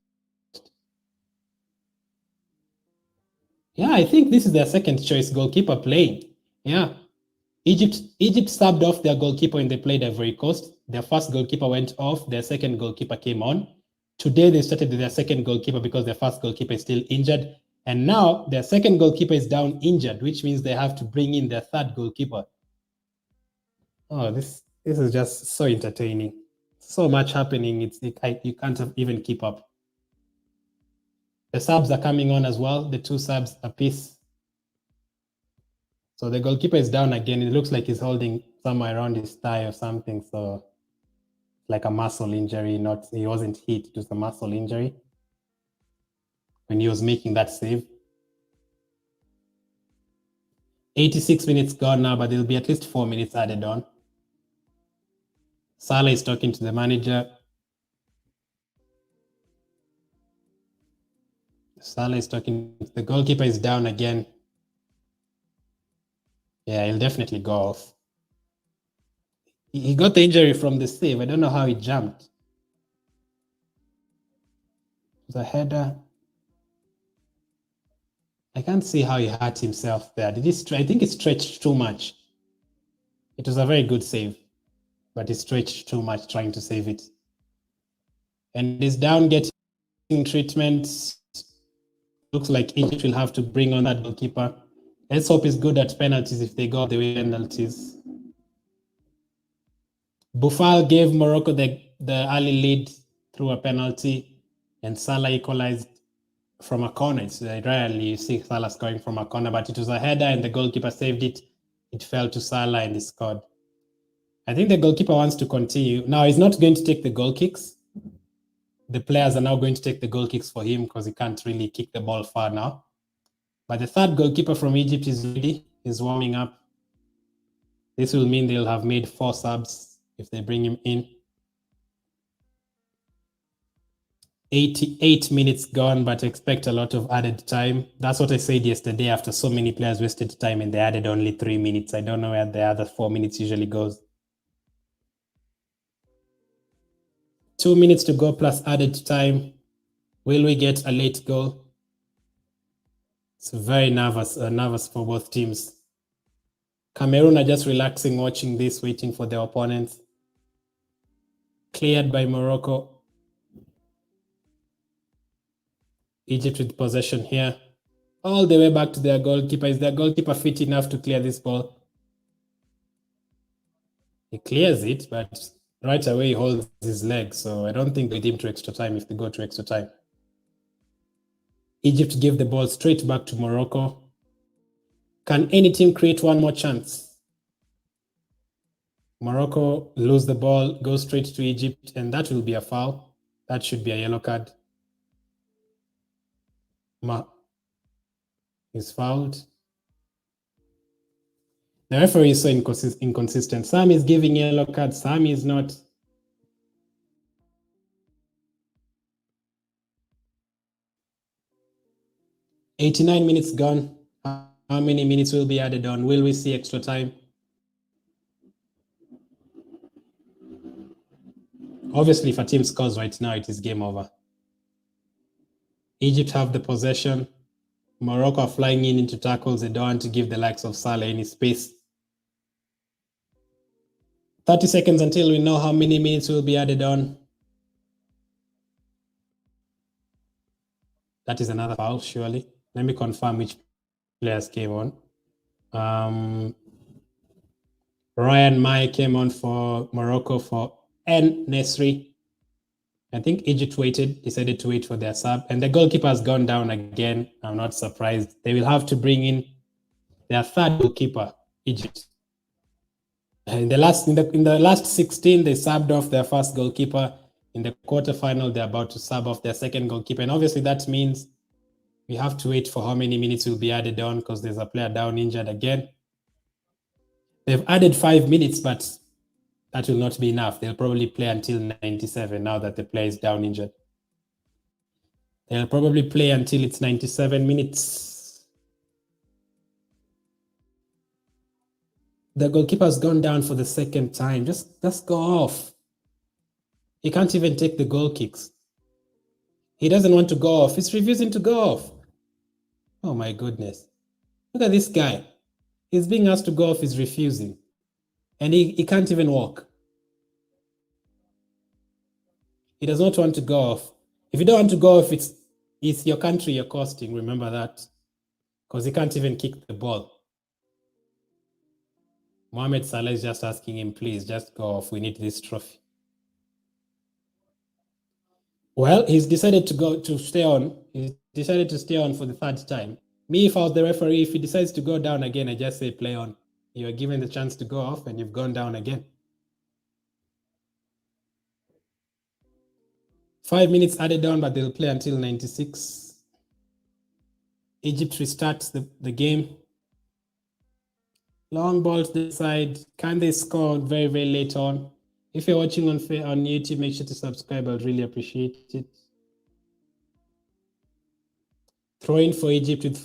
Yeah, I think this is their second choice goalkeeper playing. Yeah. Egypt subbed off their goalkeeper when they played Ivory Coast. Their first goalkeeper went off. Their second goalkeeper came on. Today, they started with their second goalkeeper because their first goalkeeper is still injured. And now their second goalkeeper is down injured, which means they have to bring in their third goalkeeper. Oh, this is just so entertaining. So much happening. You can't even keep up. The subs are coming on as well. The 2 subs apiece. So the goalkeeper is down again. It looks like he's holding somewhere around his thigh or something. So like a muscle injury. He wasn't hit. It was a muscle injury when he was making that save. 86 minutes gone now, but there'll be at least 4 minutes added on. Salah is talking to the manager. Salah is talking. The goalkeeper is down again. Yeah, he'll definitely go off. He got the injury from the save. I don't know how he jumped. It was a header. I can't see how he hurt himself there. Did he? I think he stretched too much. It was a very good save, but he stretched too much trying to save it. And he's down getting treatment. Looks like Egypt will have to bring on that goalkeeper. Let's hope he's good at penalties if they go the way penalties. Boufal gave Morocco the early lead through a penalty, and Salah equalized from a corner. It's rarely you see Salah scoring from a corner, but it was a header and the goalkeeper saved it. It fell to Salah and he scored. I think the goalkeeper wants to continue. Now he's not going to take the goal kicks. The players are now going to take the goal kicks for him because he can't really kick the ball far now. But the third goalkeeper from Egypt is ready. He's warming up. This will mean they'll have made 4 subs if they bring him in. 88 minutes gone, but expect a lot of added time. That's what I said yesterday after so many players wasted time and they added only 3 minutes. I don't know where the other 4 minutes usually goes. 2 minutes to go plus added time. Will we get a late goal? It's very nervous for both teams. Cameroon are just relaxing, watching this, waiting for their opponents. Cleared by Morocco. Egypt with possession here. All the way back to their goalkeeper. Is their goalkeeper fit enough to clear this ball? He clears it, but right away he holds his leg. So I don't think they lead him to extra time if they go to extra time. Egypt give the ball straight back to Morocco. Can any team create one more chance? Morocco lose the ball, go straight to Egypt, and that will be a foul. That should be a yellow card. Is fouled. The referee is so inconsistent. Some is giving yellow cards, some is not. $89 minutes gone. How many minutes will be added on? Will we see extra time? Obviously, if a team scores right now, it is game over. Egypt have the possession. Morocco are flying into tackles. They don't want to give the likes of Salah any space. 30 seconds until we know how many minutes will be added on. That is another foul, surely. Let me confirm which players came on. Ryan Mai came on for Morocco for N Nesri. I think Egypt decided to wait for their sub, and the goalkeeper has gone down again. I'm not surprised. They will have to bring in their third goalkeeper, Egypt. And in the last 16, they subbed off their first goalkeeper. In the quarterfinal, they're about to sub off their second goalkeeper, and obviously that means we have to wait for how many minutes will be added on because there's a player down injured again. They've added 5 minutes, but that will not be enough. They'll probably play until 97 now that the player is down injured. They'll probably play until it's 97 minutes. The goalkeeper's gone down for the second time. Just go off. He can't even take the goal kicks. He doesn't want to go off. He's refusing to go off. Oh my goodness. Look at this guy. He's being asked to go off. He's refusing. And he can't even walk. He does not want to go off. If you don't want to go off, it's your country you're costing. Remember that. Because he can't even kick the ball. Mohamed Salah is just asking him, please, just go off. We need this trophy. Well, he's decided to stay on. He decided to stay on for the third time. Me, if I was the referee, if he decides to go down again, I just say play on. You are given the chance to go off and you've gone down again. 5 minutes added on, but they'll play until 96. Egypt restarts the game. Long ball to the side. Can they score very, very late on? If you're watching on YouTube, make sure to subscribe. I'd really appreciate it. Throw in for Egypt with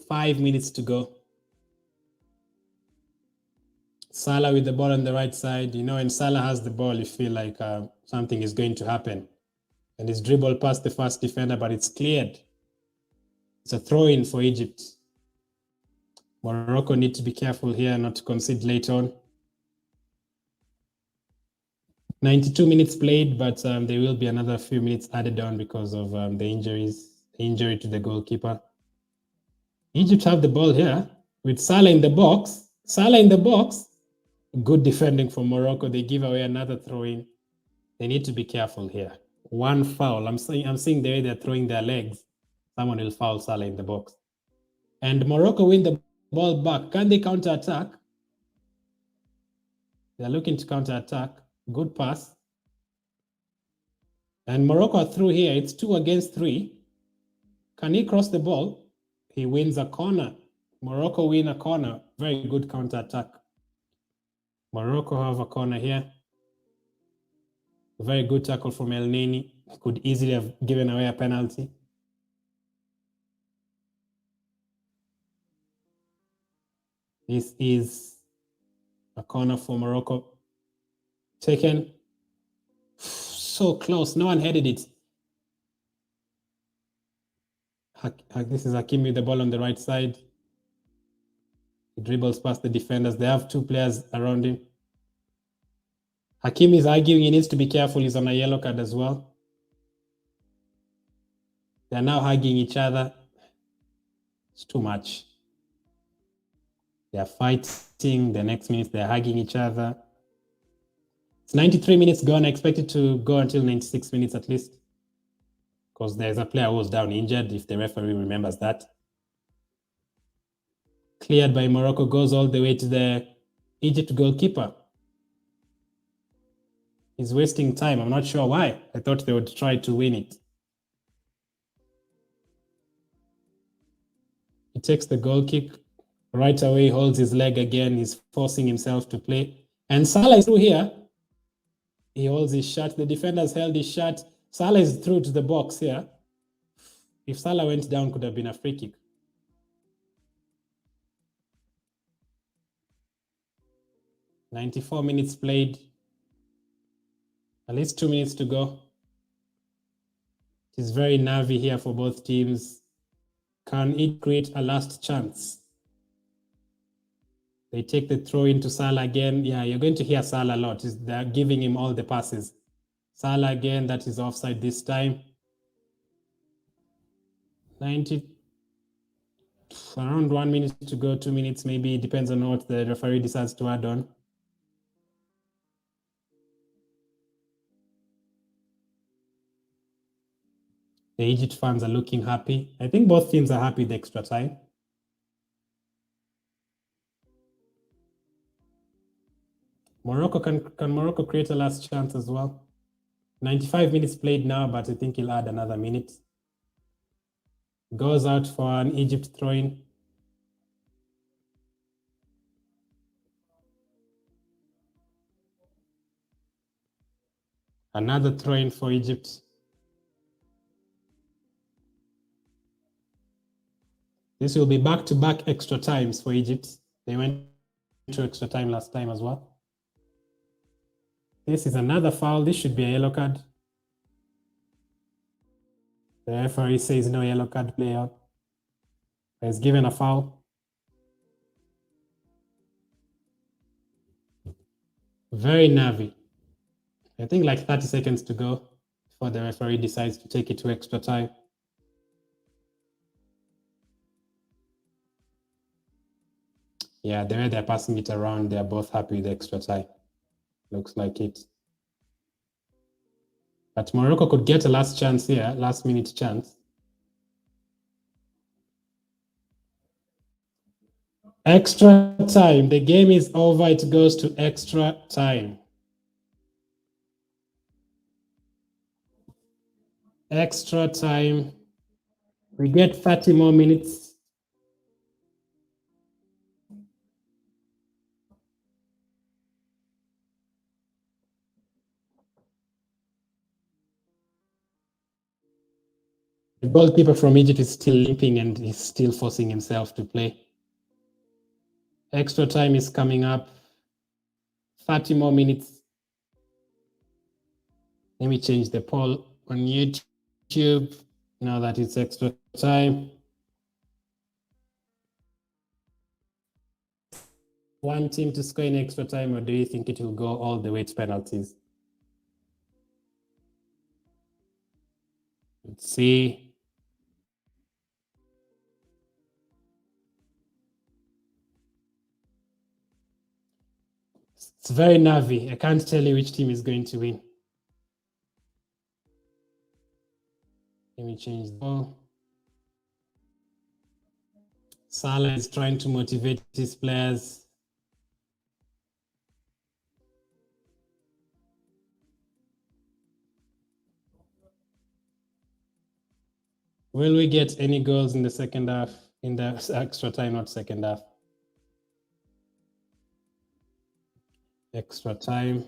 5 minutes to go. Salah with the ball on the right side. You know, when Salah has the ball, you feel like something is going to happen. And it's dribbled past the first defender, but it's cleared. It's a throw-in for Egypt. Morocco need to be careful here not to concede late on. 92 minutes played, but there will be another few minutes added on because of the injury to the goalkeeper. Egypt have the ball here with Salah in the box. Salah in the box. Good defending from Morocco. They give away another throw-in. They need to be careful here. One foul. I'm seeing the way they're throwing their legs. Someone will foul Salah in the box. And Morocco win the ball back. Can they counter-attack? They're looking to counter-attack. Good pass. And Morocco are through here. It's 2 against 3. Can he cross the ball? He wins a corner. Morocco win a corner. Very good counter-attack. Morocco have a corner here. A very good tackle from El Neni. Could easily have given away a penalty. This is a corner for Morocco. Taken. So close. No one headed it. This is Hakimi with the ball on the right side. He dribbles past the defenders. They have 2 players around him. Hakimi is arguing he needs to be careful. He's on a yellow card as well. They're now hugging each other. It's too much. They're fighting. The next minute, they're hugging each other. It's 93 minutes gone. I expect it to go until 96 minutes at least. Because there's a player who was down injured, if the referee remembers that. Cleared by Morocco, goes all the way to the Egypt goalkeeper. He's wasting time. I'm not sure why. I thought they would try to win it. He takes the goal kick. Right away, holds his leg again. He's forcing himself to play. And Salah is through here. He holds his shot. The defenders held his shot. Salah is through to the box here. If Salah went down, could have been a free kick. "94 minutes played. At least 2 minutes to go. It is very nervy here for both teams. Can it create a last chance? They take the throw into Salah again. Yeah, you're going to hear Salah a lot. They're giving him all the passes. Salah again, that is offside this time. 90, around 1 minute to go, 2 minutes maybe. It depends on what the referee decides to add on. The Egypt fans are looking happy. I think both teams are happy with the extra time. Morocco, can Morocco create a last chance as well? 95 minutes played now, but I think he'll add another minute. Goes out for an Egypt throw-in. Another throw-in for Egypt. This will be back-to-back extra times for Egypt. They went to extra time last time as well. This is another foul. This should be a yellow card. The referee says no yellow card, play out. He's given a foul. Very nervy. I think like 30 seconds to go before the referee decides to take it to extra time. Yeah, the way they're passing it around, they're both happy with the extra time. Looks like it. But Morocco could get a last chance here, last minute chance. Extra time. The game is over. It goes to extra time. Extra time. We get 30 more minutes. The goalkeeper from Egypt is still limping and is still forcing himself to play. Extra time is coming up. 30 more minutes. Let me change the poll on YouTube now that it's extra time. One team to score in extra time, or do you think it will go all the way to penalties? Let's see. It's very nervy. I can't tell you which team is going to win. Let me change the ball. Salah is trying to motivate his players. Will we get any goals in the second half, in the extra time, not second half? Extra time.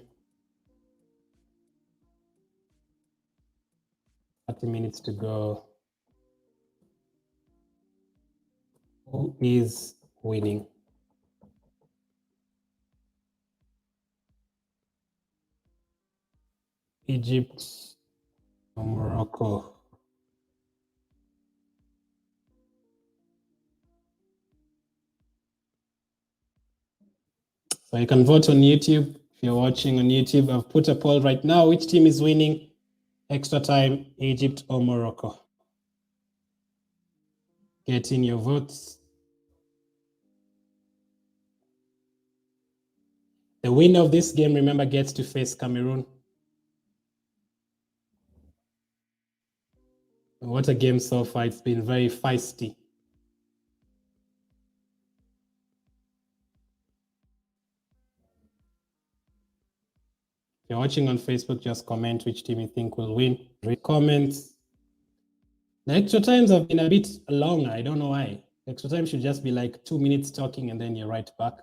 30 minutes to go. Who is winning? Egypt or Morocco? So you can vote on YouTube. If you're watching on YouTube, I've put a poll right now. Which team is winning? Extra time, Egypt or Morocco? Get in your votes. The winner of this game, remember, gets to face Cameroon. What a game so far. It's been very feisty. If you're watching on Facebook, just comment which team you think will win. Read comments. The extra times have been a bit longer. I don't know why. Extra time should just be like 2 minutes talking and then you're right back.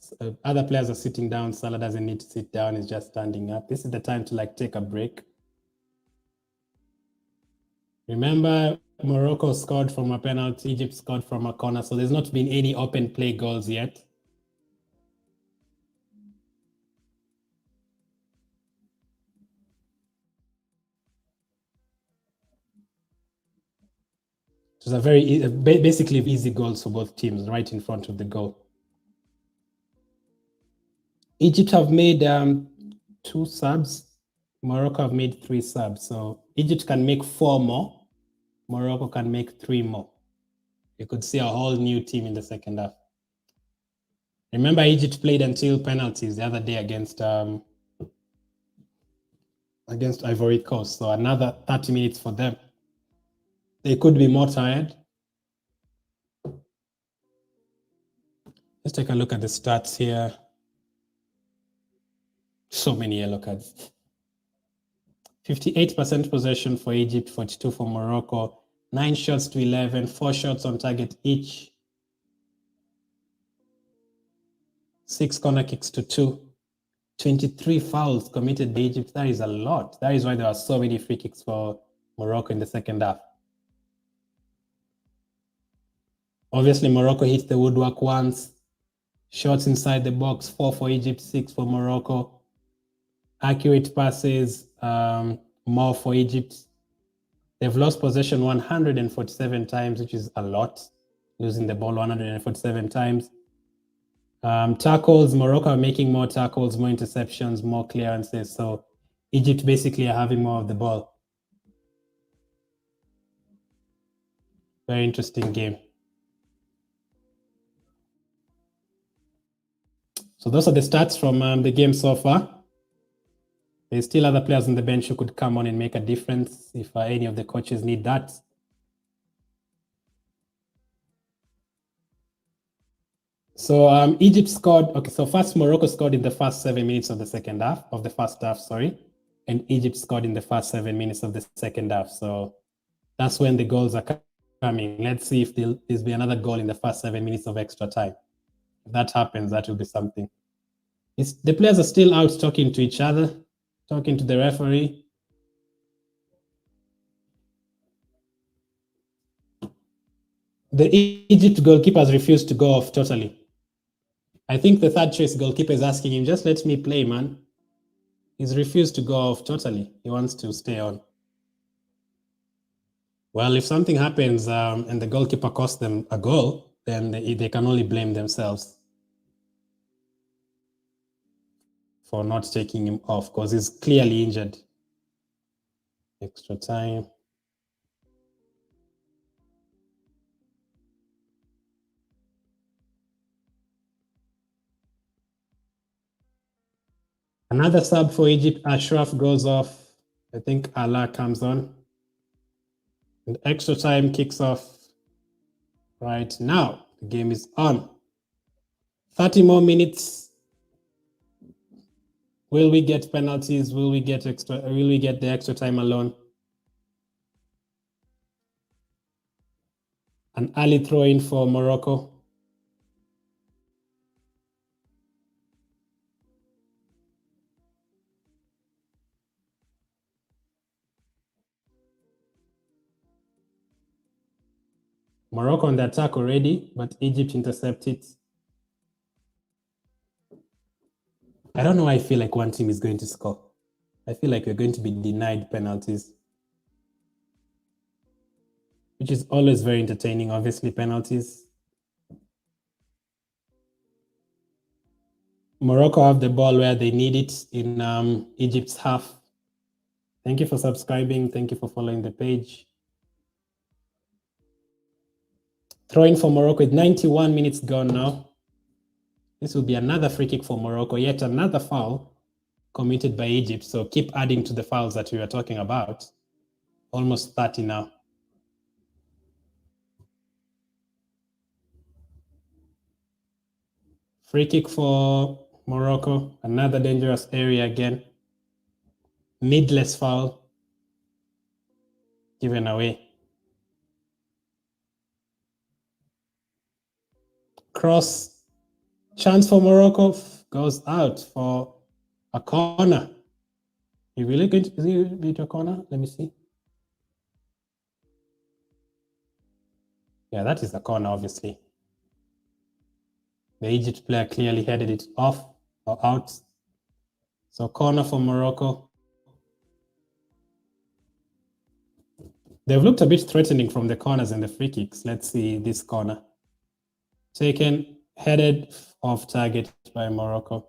So other players are sitting down. Salah doesn't need to sit down. He's just standing up. This is the time to like take a break. Remember, Morocco scored from a penalty. Egypt scored from a corner. So there's not been any open play goals yet. It was a very, basically easy goals for both teams right in front of the goal. Egypt have made 2 subs. Morocco have made 3 subs. So Egypt can make 4 more. Morocco can make 3 more. You could see a whole new team in the second half. Remember, Egypt played until penalties the other day against Ivory Coast. So another 30 minutes for them. They could be more tired. Let's take a look at the stats here. So many yellow cards. 58% possession for Egypt, 42 for Morocco, 9 shots to 11, 4 shots on target each, 6 corner kicks to 2, 23 fouls committed by Egypt. That is a lot. That is why there are so many free kicks for Morocco in the second half. Obviously, Morocco hit the woodwork once. Shots inside the box, 4 for Egypt, 6 for Morocco. Accurate passes, more for Egypt. They've lost possession 147 times, which is a lot, losing the ball 147 times. Tackles, Morocco are making more tackles, more interceptions, more clearances. So Egypt basically are having more of the ball. Very interesting game. So those are the stats from the game so far. There's still other players on the bench who could come on and make a difference if any of the coaches need that. So Egypt scored. Okay, so first Morocco scored in the first 7 minutes of the second half, sorry. And Egypt scored in the first 7 minutes of the second half. So that's when the goals are coming. Let's see if there'll be another goal in the first 7 minutes of extra time. If that happens, that will be something. The players are still out talking to each other, talking to the referee. The Egypt goalkeeper has refused to go off totally. I think the third choice goalkeeper is asking him, just let me play, man. He's refused to go off totally. He wants to stay on. Well, if something happens and the goalkeeper costs them a goal, then they can only blame themselves for not taking him off because he's clearly injured. Extra time. Another sub for Egypt, Ashraf goes off. I think Allah comes on. And extra time kicks off right now. The game is on. 30 more minutes. Will we get penalties? Will we get the extra time alone? An early throw in for Morocco. Morocco on the attack already, but Egypt intercept it. I don't know why I feel like one team is going to score. I feel like we're going to be denied penalties, which is always very entertaining, obviously, penalties. Morocco have the ball where they need it in Egypt's half. Thank you for subscribing. Thank you for following the page. Throw-in for Morocco with 91 minutes gone now. This will be another free kick for Morocco, yet another foul committed by Egypt. So keep adding to the fouls that we were talking about. Almost 30 now. Free kick for Morocco, another dangerous area again. Needless foul given away. Cross, chance for Morocco, goes out for a corner. Is it really a corner? Let me see. Yeah, that is a corner, obviously. The Egypt player clearly headed it off or out. So corner for Morocco. They've looked a bit threatening from the corners and the free kicks. Let's see this corner. Taken, headed off target by Morocco.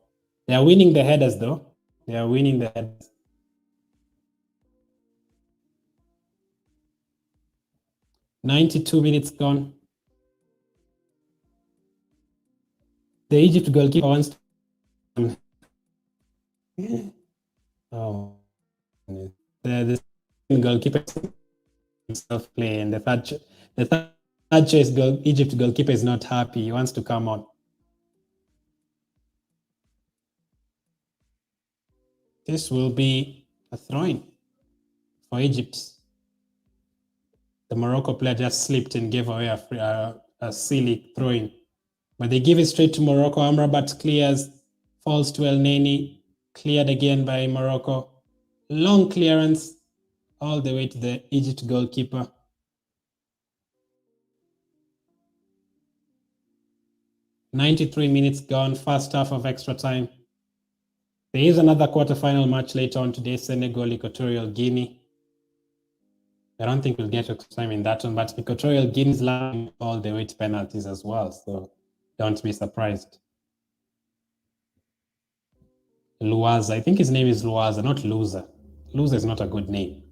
They are winning the headers though. They are winning the headers. .92 minutes gone. The Egypt goalkeeper wants to... Oh, the goalkeeper himself play, and the third choice Egypt goalkeeper is not happy. He wants to come on. This will be a throw-in for Egypt. The Morocco player just slipped and gave away a silly throw-in. But they give it straight to Morocco. Amrabat clears, falls to El Neni, cleared again by Morocco. Long clearance all the way to the Egypt goalkeeper. .93 minutes gone, first half of extra time. There is another quarterfinal match later on today, Senegal, Equatorial Guinea. I don't think we'll get extra time in that one, but Equatorial Guinea is lying all the way to penalties as well, so don't be surprised. Luaza, I think his name is Luaza, not Loser. Loser is not a good name.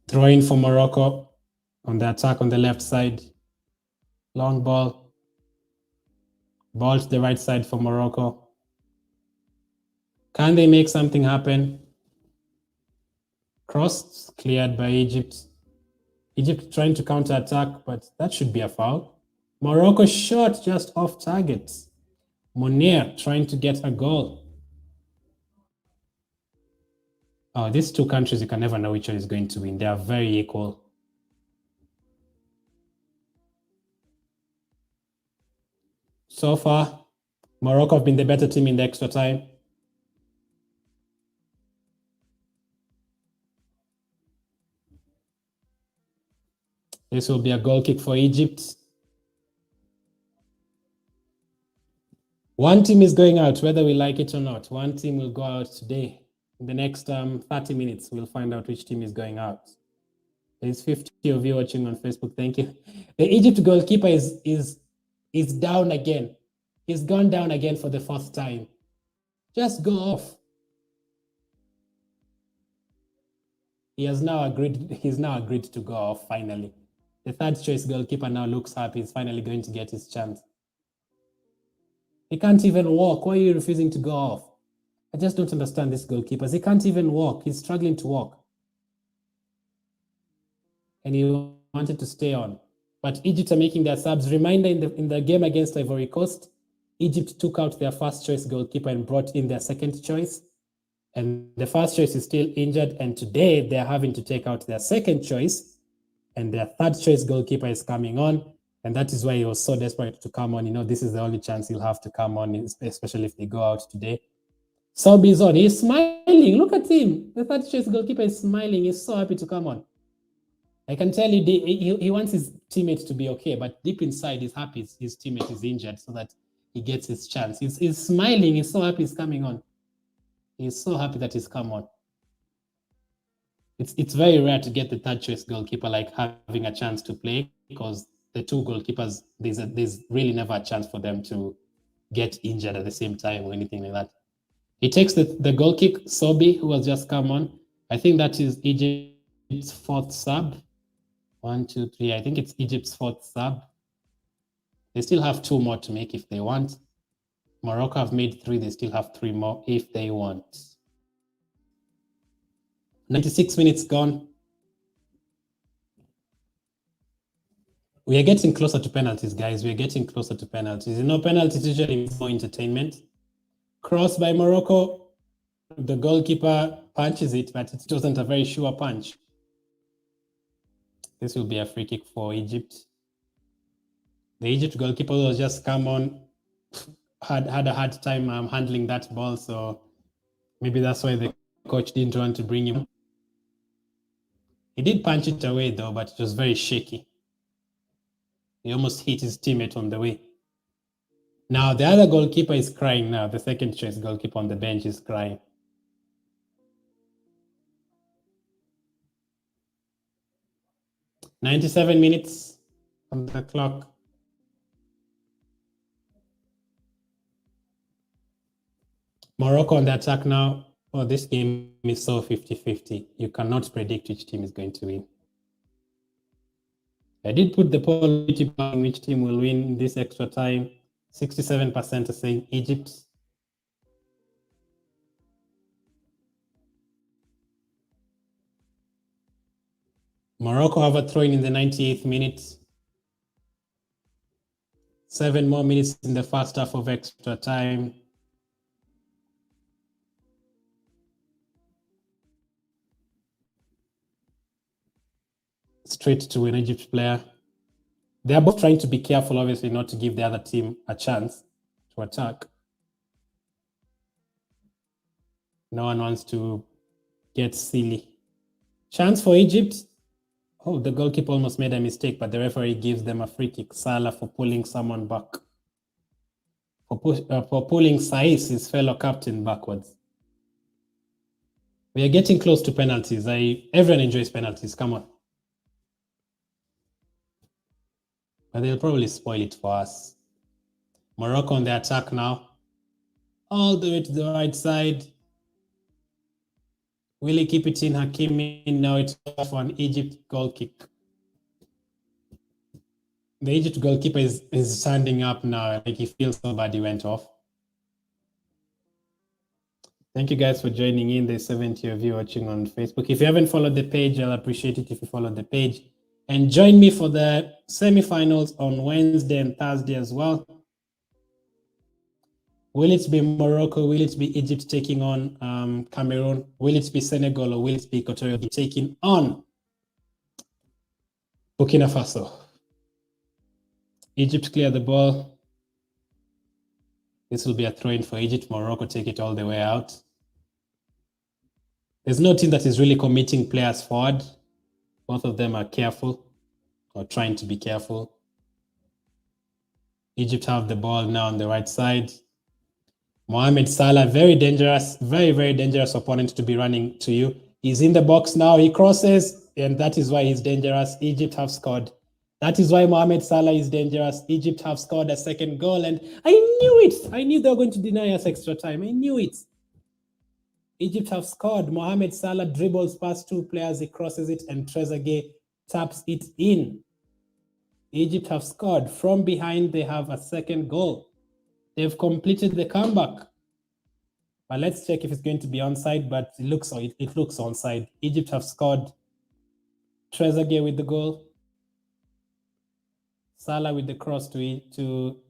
Throw in for Morocco. on the attack on the left side. Long ball. Ball to the right side for Morocco. Can they make something happen? Cross cleared by Egypt. Egypt trying to counter-attack, but that should be a foul. Morocco shot just off target. Moner trying to get a goal. Oh, these two countries, you can never know which one is going to win. They are very equal. So far, Morocco have been the better team in the extra time. This will be a goal kick for Egypt. One team is going out, whether we like it or not. One team will go out today. In the next 30 minutes, we'll find out which team is going out. There's 50 of you watching on Facebook. Thank you. The Egypt goalkeeper is down again. He's gone down again for the fourth time. Just go off. He's now agreed to go off finally. The third choice goalkeeper now looks happy. He's finally going to get his chance. He can't even walk. Why are you refusing to go off? I just don't understand these goalkeepers. He can't even walk. He's struggling to walk. And he wanted to stay on. But Egypt are making their subs. Reminder, in the game against Ivory Coast, Egypt took out their first choice goalkeeper and brought in their second choice. And the first choice is still injured. And today they're having to take out their second choice. And their third choice goalkeeper is coming on. And that is why he was so desperate to come on. You know, this is the only chance he'll have to come on, especially if they go out today. Sobi is on. He's smiling. Look at him. The third choice goalkeeper is smiling. He's so happy to come on. I can tell you he wants his teammate to be okay, but deep inside he's happy his teammate is injured so that he gets his chance. He's smiling. He's so happy he's coming on. He's so happy that he's come on. It's very rare to get the third choice goalkeeper like having a chance to play, because the two goalkeepers, there's really never a chance for them to get injured at the same time or anything like that. He takes the goal kick, Sobi, who has just come on. I think that is Egypt's fourth sub. 1, 2, 3. I think it's Egypt's fourth sub. They still have 2 more to make if they want. Morocco have made 3. They still have 3 more if they want. 96 minutes gone. We are getting closer to penalties, guys. We are getting closer to penalties. You know, penalties usually means more entertainment. Cross by Morocco. The goalkeeper punches it, but it wasn't a very sure punch. This will be a free kick for Egypt. The Egypt goalkeeper who has just come on had a hard time handling that ball, so maybe that's why the coach didn't want to bring him. He did punch it away though, but it was very shaky. He almost hit his teammate on the way. Now the other goalkeeper is crying now. The second choice goalkeeper on the bench is crying. "97 minutes on the clock. Morocco on the attack now. Oh, this game is so 50-50. You cannot predict which team is going to win. I did put the poll which team will win this extra time. 67% are saying Egypt. Morocco have a throw-in the 98th minute. 7 more minutes in the first half of extra time. Straight to an Egypt player. They're both trying to be careful, obviously, not to give the other team a chance to attack. No one wants to get silly. Chance for Egypt. Oh, the goalkeeper almost made a mistake, but the referee gives them a free kick. Salah for pulling someone back. For pulling Saiss, his fellow captain, backwards. We are getting close to penalties. Everyone enjoys penalties. Come on. But they'll probably spoil it for us. Morocco on the attack now. All the way to the right side. Will he keep it in? Hakimi. Now it's for an Egypt goal kick. The Egypt goalkeeper is standing up now. Like he feels so bad he went off. Thank you guys for joining in. There's 70 of you watching on Facebook. If you haven't followed the page, I'll appreciate it if you follow the page. And join me for the semifinals on Wednesday and Thursday as well. Will it be Morocco? Will it be Egypt taking on Cameroon? Will it be Senegal or will it be Equatorial taking on Burkina Faso? Egypt clear the ball. This will be a throw-in for Egypt. Morocco take it all the way out. There's no team that is really committing players forward. Both of them are careful or trying to be careful. Egypt have the ball now on the right side. Mohamed Salah, very dangerous, very, very dangerous opponent to be running to you. He's in the box now. He crosses, and that is why he's dangerous. Egypt have scored. That is why Mohamed Salah is dangerous. Egypt have scored a second goal, and I knew it. I knew they were going to deny us extra time. I knew it. Egypt have scored. Mohamed Salah dribbles past two players. He crosses it, and Trezeguet taps it in. Egypt have scored. From behind, they have a second goal. They've completed the comeback. But let's check if it's going to be onside, but it looks onside. Egypt have scored. Trezeguet with the goal. Salah with the cross to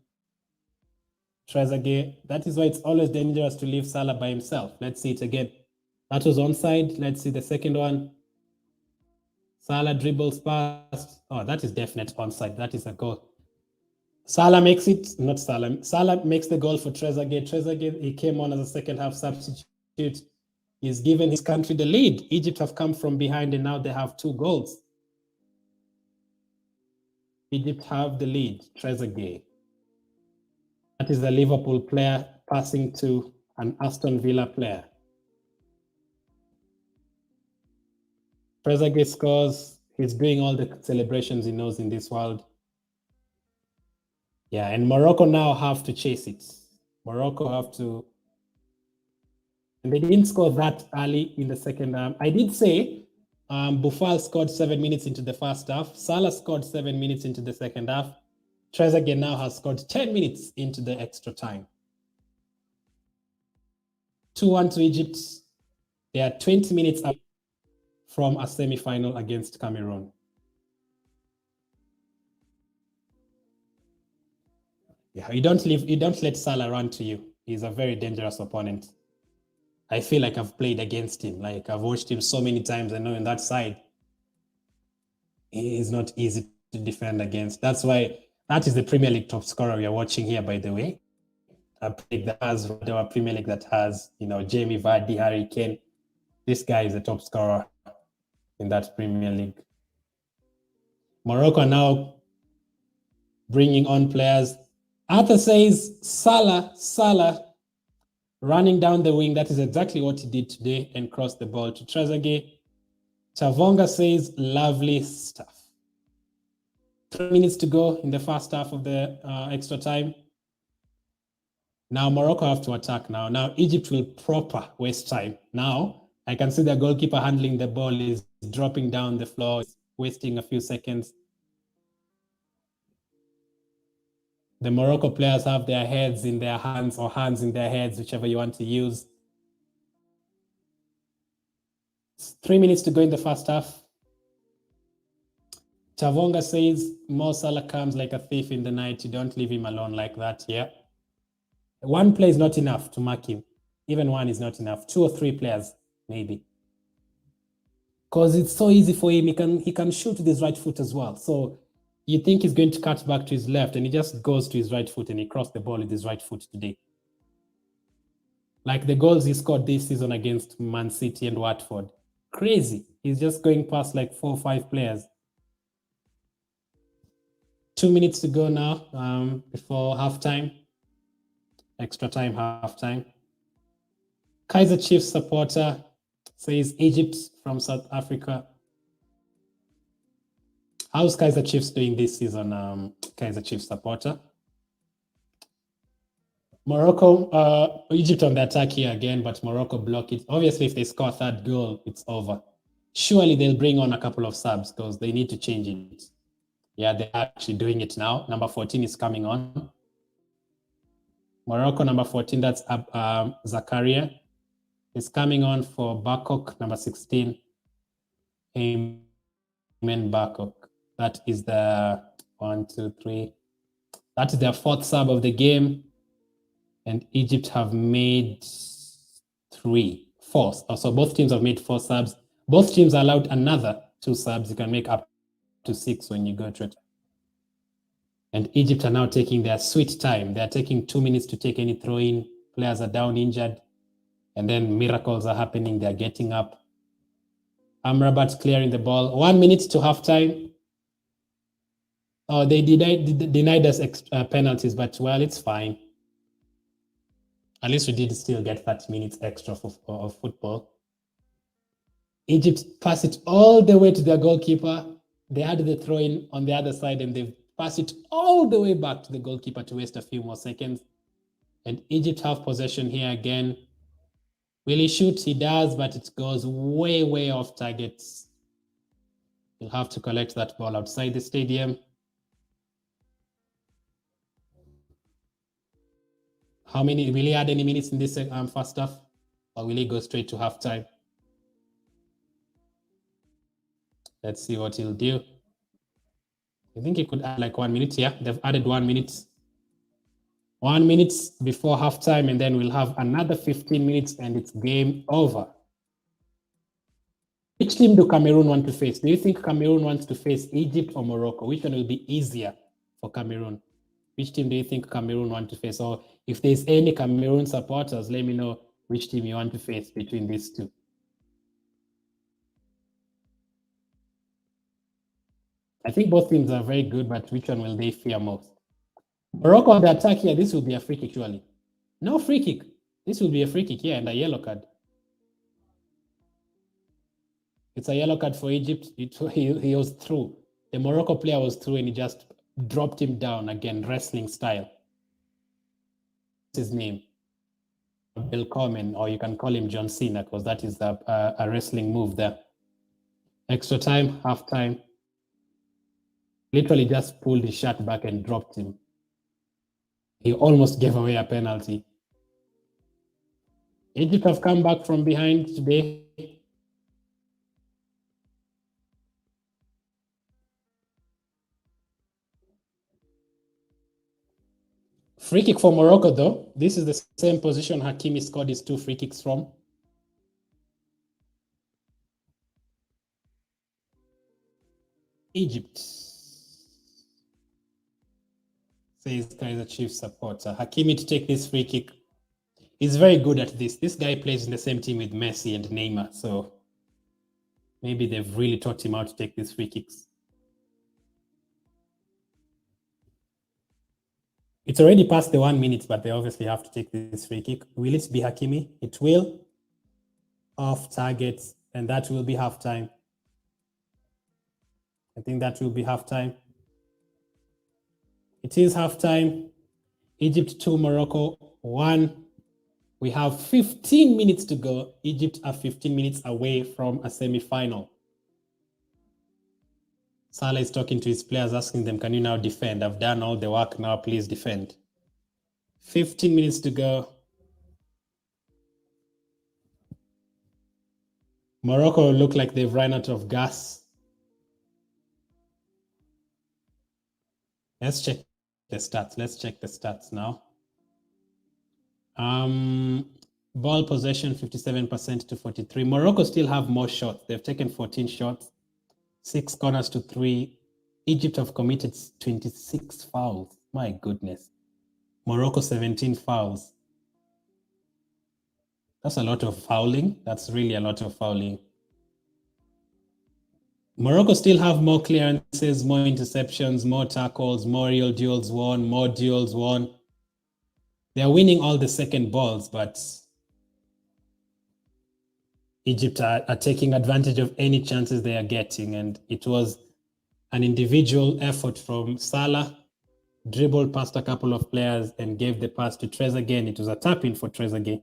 Trezeguet. That is why it's always dangerous to leave Salah by himself. Let's see it again. That was onside. Let's see the second one. Salah dribbles past. Oh, that is definite onside. That is a goal. Salah makes it, not Salah. Salah makes the goal for Trezeguet. Trezeguet, he came on as a second half substitute. He's given his country the lead. Egypt have come from behind and now they have 2 goals. Egypt have the lead. Trezeguet. That is a Liverpool player passing to an Aston Villa player. Trezeguet scores. He's doing all the celebrations he knows in this world. Yeah, and Morocco now have to chase it. Morocco have to, and they didn't score that early in the second half. I did say Boufal scored 7 minutes into the first half. Salah scored 7 minutes into the second half. Trezeguet now has scored 10 minutes into the extra time. 2-1 to Egypt. They are 20 minutes up from a semi-final against Cameroon. Yeah, you don't let Salah run to you. He's a very dangerous opponent. I feel like I've played against him. Like I've watched him so many times. I know in that side, he is not easy to defend against. That's why that is the Premier League top scorer we are watching here, by the way. A league that has our Premier League that has, Jamie Vardy, Harry Kane. This guy is a top scorer in that Premier League. Morocco now bringing on players. Arthur says Salah running down the wing. That is exactly what he did today and crossed the ball to Trezeguet. Chavonga says lovely stuff. 3 minutes to go in the first half of the extra time. Now Morocco have to attack now. Now Egypt will proper waste time. Now I can see the goalkeeper handling the ball is dropping down the floor, wasting a few seconds. The Morocco players have their heads in their hands or hands in their heads, whichever you want to use. 3 minutes to go in the first half. Chavonga says, Mo Salah comes like a thief in the night. You don't leave him alone like that. Yeah. One play is not enough to mark him. Even one is not enough. 2 or 3 players, maybe. Because it's so easy for him. He can shoot with his right foot as well. So you think he's going to cut back to his left, and he just goes to his right foot, and he crossed the ball with his right foot today. Like the goals he scored this season against Man City and Watford. Crazy. He's just going past like 4 or 5 players. 2 minutes to go now before halftime. Extra time, halftime. Kaiser Chiefs supporter says Egypt from South Africa. How's Kaiser Chiefs doing this season, Kaiser Chiefs supporter? Morocco, Egypt on the attack here again, but Morocco block it. Obviously, if they score a 3rd goal, it's over. Surely they'll bring on a couple of subs because they need to change it. Yeah, they're actually doing it now. Number 14 is coming on. Morocco, number 14, that's Zakaria, is coming on for Bakok, number 16. Amen Bakok. That is the 1, 2, 3. That is their fourth sub of the game. And Egypt have made 4. So both teams have made 4 subs. Both teams allowed another 2 subs. You can make up to 6 when you go to it. And Egypt are now taking their sweet time. They're taking 2 minutes to take any throw-in. Players are down injured. And then miracles are happening. They're getting up. Amrabat clearing the ball. 1 minute to halftime. Oh, they denied us penalties, but well, it's fine. At least we did still get 30 minutes extra of football. Egypt passed it all the way to their goalkeeper. They had the throw-in on the other side, and they've passed it all the way back to the goalkeeper to waste a few more seconds. And Egypt have possession here again. Will he shoot? He does, but it goes way, way off target. He'll have to collect that ball outside the stadium. How many? Will he add any minutes in this first half? Or will he go straight to halftime? Let's see what he'll do. I think he could add like 1 minute. Yeah, they've added 1 minute. 1 minute before halftime, and then we'll have another 15 minutes, and it's game over. Which team do Cameroon want to face? Do you think Cameroon wants to face Egypt or Morocco? Which one will be easier for Cameroon? Which team do you think Cameroon want to face? Or if there's any Cameroon supporters, let me know which team you want to face between these two. I think both teams are very good, but which one will they fear most? Morocco on the attack here. This will be a free kick, surely. No free kick. This will be a free kick here and a yellow card. It's a yellow card for Egypt. He was through. The Morocco player was through, and he just dropped him down again, wrestling style. What's his name? Bill Coleman, or you can call him John Cena, because that is a wrestling move there. Extra time, half time. Literally just pulled his shirt back and dropped him. He almost gave away a penalty. Egypt have come back from behind today. Free kick for Morocco, though. This is the same position Hakimi scored his 2 free kicks from. Egypt. Says Kaiser Chiefs supporter. Hakimi to take this free kick. He's very good at this. This guy plays in the same team with Messi and Neymar, so maybe they've really taught him how to take these free kicks. It's already past the 1 minute, but they obviously have to take this free kick. Will it be Hakimi? It will. Off target, and that will be halftime. I think that will be halftime. It is halftime. Egypt 2, Morocco 1. We have 15 minutes to go. Egypt are 15 minutes away from a semi-final. Salah is talking to his players, asking them, can you now defend? I've done all the work, now please defend. 15 minutes to go. Morocco look like they've run out of gas. Let's check the stats. Let's check the stats now. Ball possession 57% to 43. Morocco still have more shots. They've taken 14 shots, 6 corners to 3. Egypt have committed 26 fouls. My goodness. Morocco 17 fouls. That's a lot of fouling. That's really a lot of fouling. Morocco still have more clearances, more interceptions, more tackles, more real duels won, more duels won. They're winning all the second balls, but Egypt are taking advantage of any chances they are getting. And it was an individual effort from Salah, dribbled past a couple of players and gave the pass to Trezeguet. It was a tap-in for Trezeguet.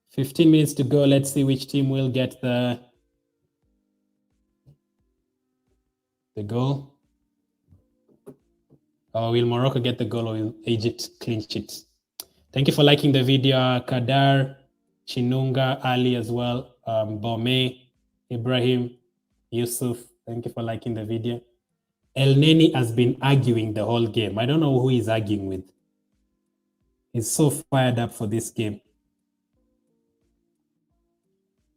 15 minutes to go. Let's see which team will get the The goal. Or will Morocco get the goal, or will Egypt clinch it? Thank you for liking the video. Kadar, Chinunga, Ali as well, Bome, Ibrahim, Yusuf. Thank you for liking the video. El Neni has been arguing the whole game. I don't know who he's arguing with. He's so fired up for this game.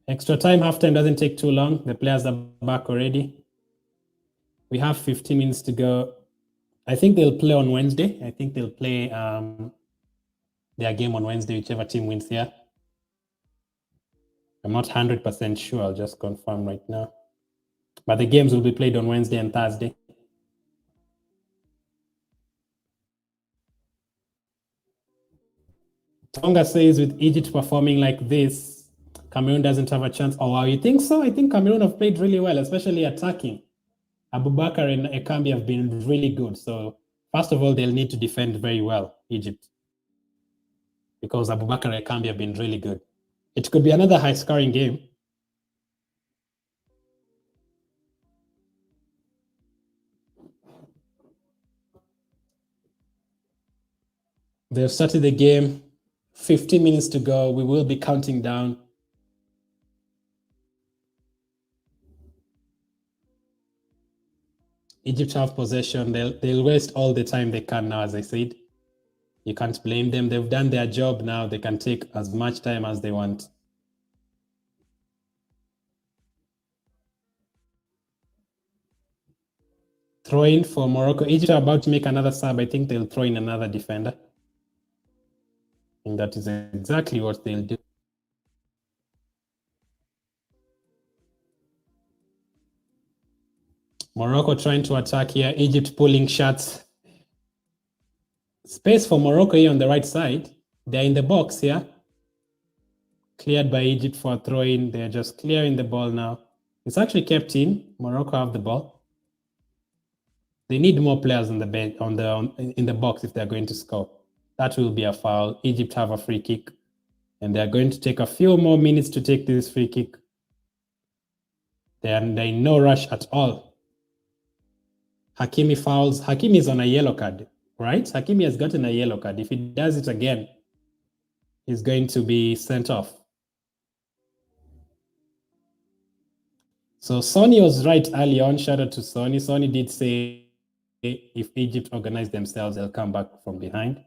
Extra time, halftime doesn't take too long. The players are back already. We have 15 minutes to go. I think they'll play on Wednesday. I think they'll play their game on Wednesday, whichever team wins here. I'm not 100% sure. I'll just confirm right now. But the games will be played on Wednesday and Thursday. Tonga says with Egypt performing like this, Cameroon doesn't have a chance. Oh, wow, you think so? I think Cameroon have played really well, especially attacking. Abubakar and Ekambi have been really good. So first of all, they'll need to defend very well, Egypt, because Abubakar and Ekambi have been really good. It could be another high-scoring game. They've started the game. 15 minutes to go. We will be counting down. Egypt have possession. They'll waste all the time they can now, as I said. You can't blame them. They've done their job now. They can take as much time as they want. Throw in for Morocco. Egypt are about to make another sub. I think they'll throw in another defender. And that is exactly what they'll do. Morocco trying to attack here. Egypt pulling shots. Space for Morocco here on the right side. They're in the box here. Cleared by Egypt for a throw-in. They're just clearing the ball now. It's actually kept in. Morocco have the ball. They need more players on the bench, in the box if they're going to score. That will be a foul. Egypt have a free kick. And they're going to take a few more minutes to take this free kick. They're in no rush at all. Hakimi fouls. Hakimi is on a yellow card, right? Hakimi has gotten a yellow card. If he does it again, he's going to be sent off. So Sonny was right early on. Shout out to Sonny. Sonny did say if Egypt organize themselves, they'll come back from behind.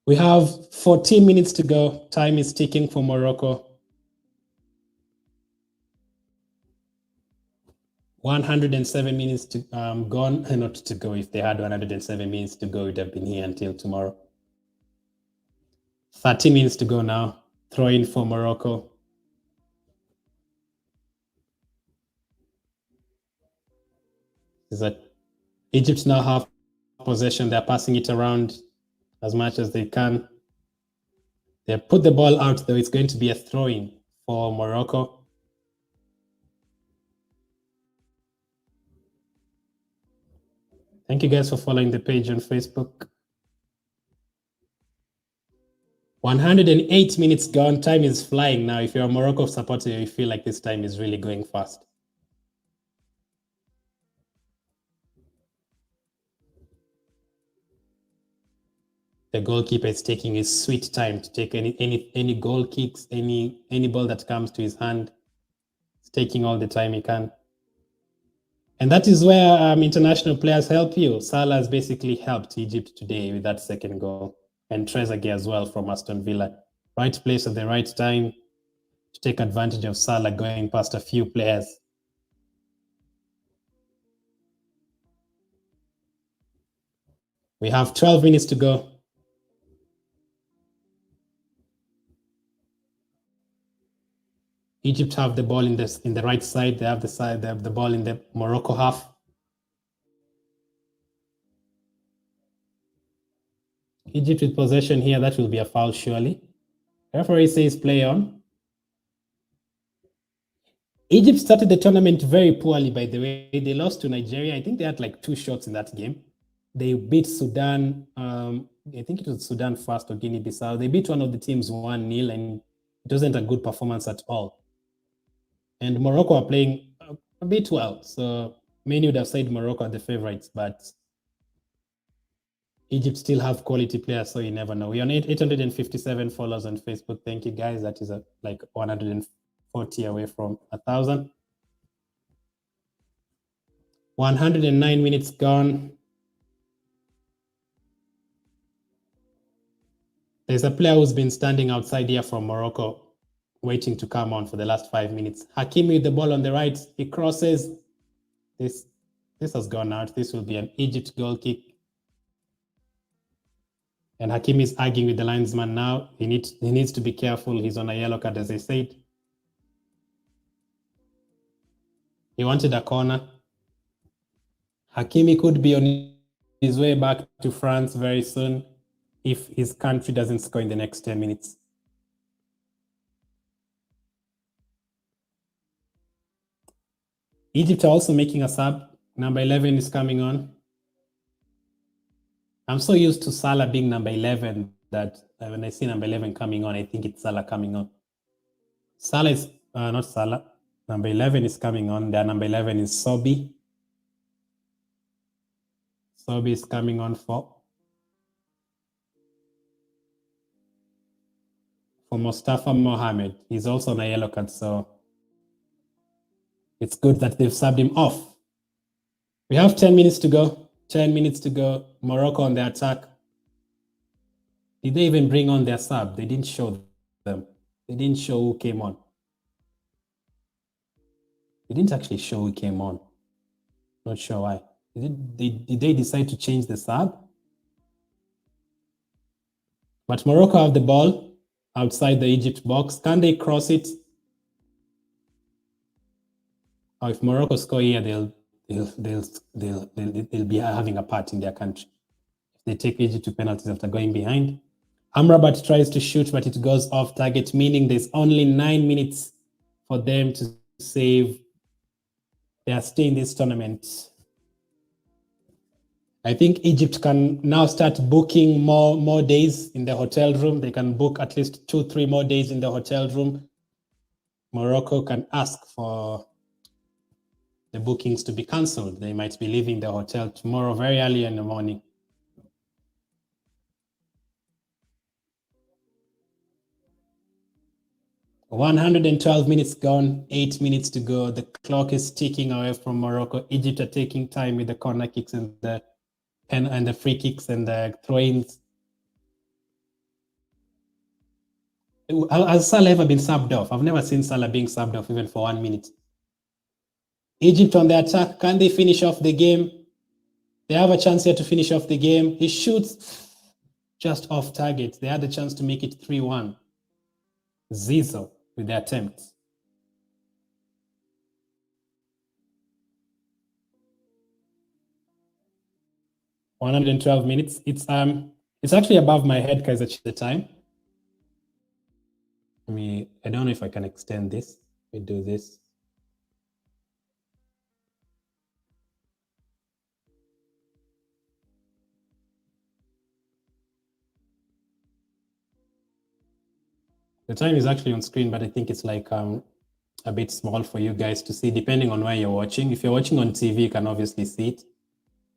We have 14 minutes to go. Time is ticking for Morocco. 107 minutes to gone, not to go. If they had 107 minutes to go, it would have been here until tomorrow. 30 minutes to go now. Throw in for Morocco. Is that Egypt now have possession? They're passing it around as much as they can. They put the ball out, though. It's going to be a throw-in for Morocco. Thank you guys for following the page on Facebook. 108 minutes gone. Time is flying now. If you're a Morocco supporter, you feel like this time is really going fast. The goalkeeper is taking his sweet time to take any goal kicks, any ball that comes to his hand. He's taking all the time he can. And that is where international players help you. Salah has basically helped Egypt today with that second goal. And Trezeguet as well from Aston Villa. Right place at the right time to take advantage of Salah going past a few players. We have 12 minutes to go. Egypt have the ball in the right side. They have the ball in the Morocco half. Egypt with possession here. That will be a foul, surely. Referee says play on. Egypt started the tournament very poorly, by the way. They lost to Nigeria. I think they had like 2 shots in that game. They beat Sudan. I think it was Sudan first or Guinea-Bissau. They beat one of the teams 1-0, and it wasn't a good performance at all. And Morocco are playing a bit well. So many would have said Morocco are the favorites, but Egypt still have quality players, so you never know. We're on 857 followers on Facebook. Thank you, guys. That is like 140 away from 1,000. 109 minutes gone. There's a player who's been standing outside here from Morocco, waiting to come on for the last 5 minutes. Hakimi with the ball on the right. He crosses. This has gone out. This will be an Egypt goal kick. And Hakimi is arguing with the linesman now. He needs to be careful. He's on a yellow card, as I said. He wanted a corner. Hakimi could be on his way back to France very soon if his country doesn't score in the next 10 minutes. Egypt are also making a sub. Number 11 is coming on. I'm so used to Salah being number 11 that when I see number 11 coming on, I think it's Salah coming on. Salah is, not Salah. Number 11 is coming on. Their number 11 is Sobi. Sobi is coming on for Mustafa Mohamed. He's also on a yellow card, so it's good that they've subbed him off. We have 10 minutes to go. 10 minutes to go. Morocco on the attack. Did they even bring on their sub? They didn't show them. They didn't show who came on. They didn't actually show who came on. Not sure why. Did they decide to change the sub? But Morocco have the ball outside the Egypt box. Can they cross it? Or if Morocco score here, they'll be having a part in their country. If they take Egypt to penalties after going behind. Amrabat tries to shoot, but it goes off target, meaning there's only 9 minutes for them to save their stay in this tournament. I think Egypt can now start booking more days in the hotel room. They can book at least 2-3 more days in the hotel room. Morocco can ask for the bookings to be cancelled. They might be leaving the hotel tomorrow very early in the morning. $112 minutes gone, 8 minutes to go. The clock is ticking away from Morocco. Egypt are taking time with the corner kicks and the free kicks and the throw-ins. Has Salah ever been subbed off? I've never seen Salah being subbed off even for 1 minute. Egypt on the attack. Can they finish off the game? They have a chance here to finish off the game. He shoots just off target. They had a chance to make it 3-1. Zizou with the attempt. $112 minutes. It's actually above my head because it's the time. I don't know if I can extend this. We do this. The time is actually on screen, but I think it's like a bit small for you guys to see, depending on where you're watching. If you're watching on TV, you can obviously see it.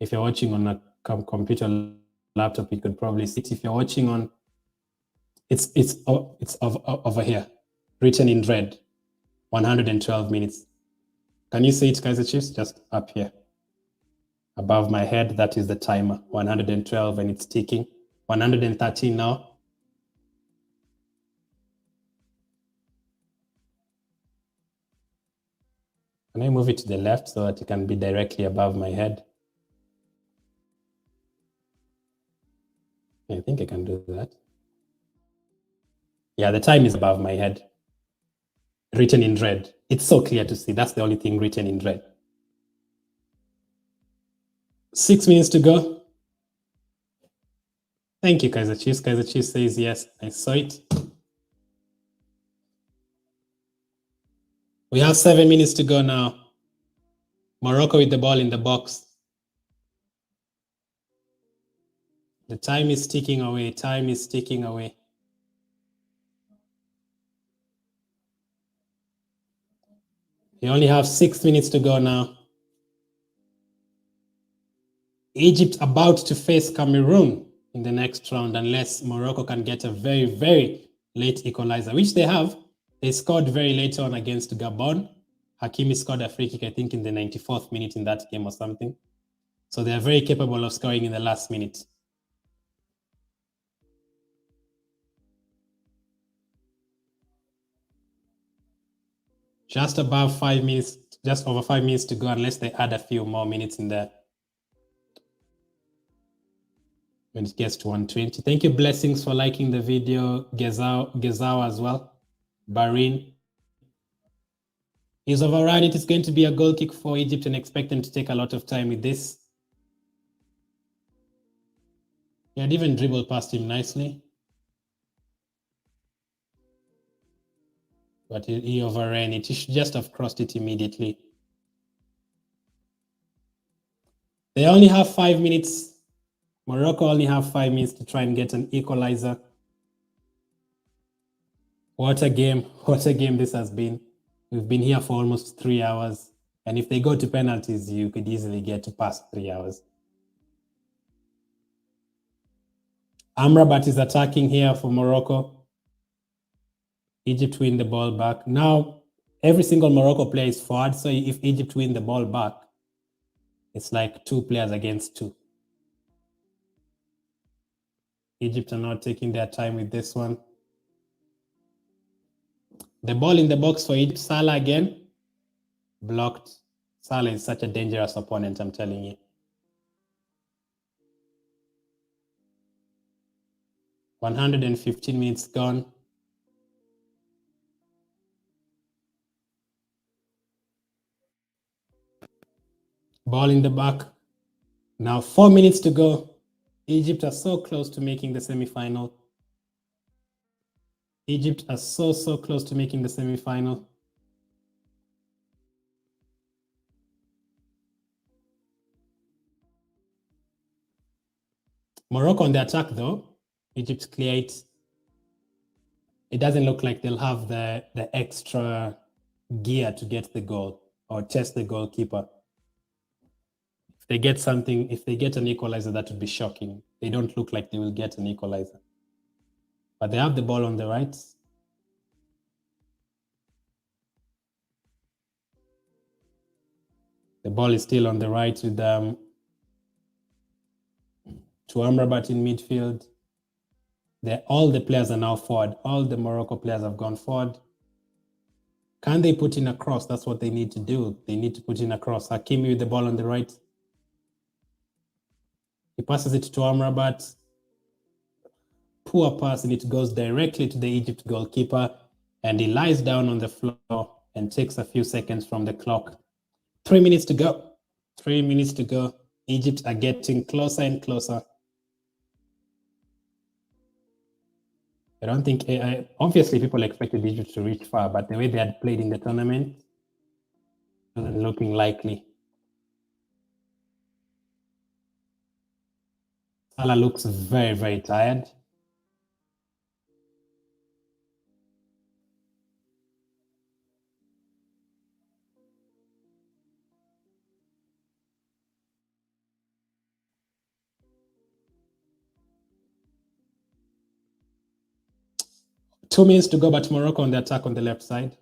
If you're watching on a computer laptop, you could probably see it. If you're watching on, it's over here, written in red, 112 minutes. Can you see it, Kaiser Chiefs? Just up here. Above my head, that is the timer, 112, and it's ticking. 113 now. Can I move it to the left so that it can be directly above my head? I think I can do that. Yeah, the time is above my head, written in red. It's so clear to see. That's the only thing written in red. 6 minutes to go. Thank you, Kaiser Chiefs. Kaiser Chiefs says yes, I saw it. We have 7 minutes to go now. Morocco with the ball in the box. The time is ticking away. Time is ticking away. You only have 6 minutes to go now. Egypt about to face Cameroon in the next round unless Morocco can get a very, very late equalizer, which they have. They scored very late on against Gabon. Hakimi scored a free kick, I think, in the 94th minute in that game or something. So they are very capable of scoring in the last minute. Just above 5 minutes, just over 5 minutes to go, unless they add a few more minutes in there. When it gets to 120. Thank you, Blessings, for liking the video. Gezao as well. Barin. Is overrun. It is going to be a goal kick for Egypt and expect them to take a lot of time with this. He had even dribbled past him nicely. But he overran it. He should just have crossed it immediately. They only have 5 minutes. Morocco only have 5 minutes to try and get an equalizer. What a game. What a game this has been. We've been here for almost 3 hours. And if they go to penalties, you could easily get to past 3 hours. Amrabat is attacking here for Morocco. Egypt win the ball back. Now, every single Morocco player is forward. So if Egypt win the ball back, it's like 2 players against 2. Egypt are not taking their time with this one. The ball in the box for Egypt. Salah again. Blocked. Salah is such a dangerous opponent, I'm telling you. 115 minutes gone. Ball in the back. Now 4 minutes to go. Egypt are so close to making the semi-final. Egypt are so close to making the semi-final. Morocco on the attack though. Egypt clear it. It doesn't look like they'll have the extra gear to get the goal or test the goalkeeper. If they get something, if they get an equalizer, that would be shocking. They don't look like they will get an equalizer. But they have the ball on the right. The ball is still on the right with to Amrabat in midfield. All the players are now forward. All the Morocco players have gone forward. Can they put in a cross? That's what they need to do. They need to put in a cross. Hakimi with the ball on the right. He passes it to Amrabat. Poor pass, and it goes directly to the Egypt goalkeeper. And he lies down on the floor and takes a few seconds from the clock. 3 minutes to go. 3 minutes to go. Egypt are getting closer and closer. I don't think, obviously people expected Egypt to reach far, but the way they had played in the tournament wasn't looking likely. Salah looks very, very tired. Two minutes to go, but Morocco on the attack on the left side.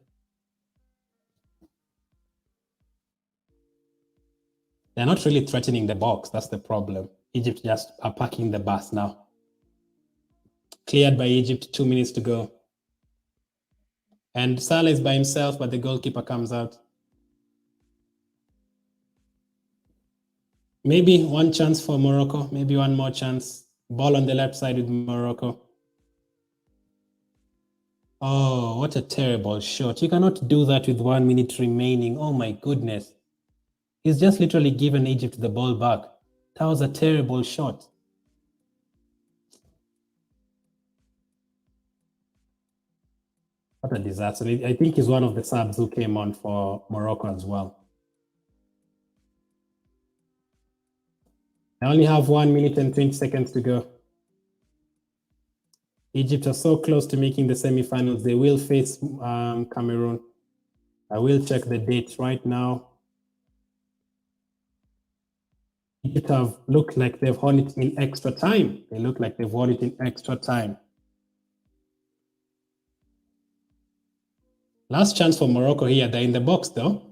They're not really threatening the box. That's the problem. Egypt just are parking the bus now. Cleared by Egypt, 2 minutes to go. And Salah is by himself, but the goalkeeper comes out. Maybe one chance for Morocco, maybe one more chance. Ball on the left side with Morocco. Oh, what a terrible shot. You cannot do that with 1 minute remaining. Oh my goodness. He's just literally given Egypt the ball back. That was a terrible shot. What a disaster. I think he's one of the subs who came on for Morocco as well. I only have 1 minute and 20 seconds to go. Egypt are so close to making the semifinals. They will face Cameroon. I will check the date right now. Egypt have looked like they've won it in extra time. They look like they've won it in extra time. Last chance for Morocco here. They're in the box though.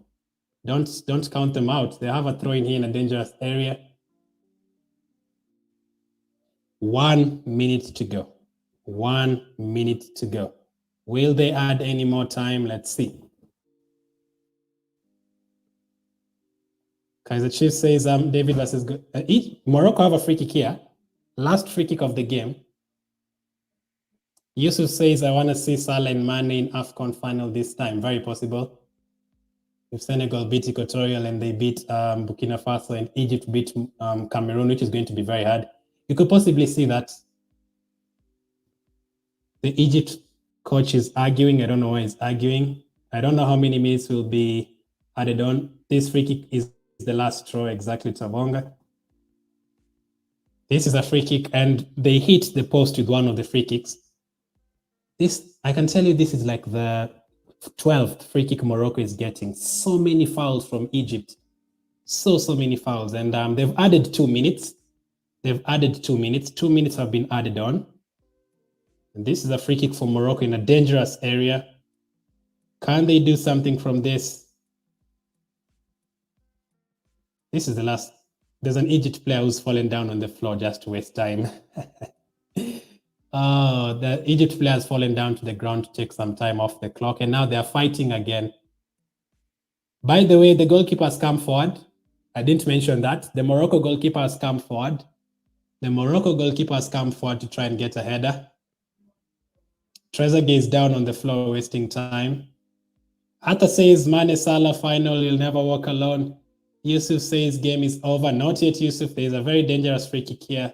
Don't count them out. They have a throw in here in a dangerous area. 1 minute to go. 1 minute to go. Will they add any more time? Let's see. Kaiser Chief says David versus Morocco have a free kick here. Last free kick of the game. Yusuf says, I want to see Salah and Mane in Afcon final this time. Very possible. If Senegal beat Equatorial and they beat Burkina Faso and Egypt beat Cameroon, which is going to be very hard, you could possibly see that. The Egypt coach is arguing. I don't know why he's arguing. I don't know how many minutes will be added on. This free kick is the last straw, exactly, Tabonga. This is a free kick, and they hit the post with one of the free kicks. This, I can tell you, this is like the 12th free kick Morocco is getting. So many fouls from Egypt. So many fouls. And they've added 2 minutes. They've added 2 minutes. 2 minutes have been added on. And this is a free kick for Morocco in a dangerous area. Can they do something from this? This is the last. There's an Egypt player who's fallen down on the floor just to waste time. Oh, the Egypt player has fallen down to the ground to take some time off the clock, and now they're fighting again. By the way, the goalkeeper has come forward. I didn't mention that. The Morocco goalkeeper has come forward. The Morocco goalkeeper has come forward to try and get a header. Trezeguet is down on the floor, wasting time. Atta says, Mane Salah final, you'll never walk alone. Yusuf says, game is over. Not yet, Yusuf. There's a very dangerous free kick here.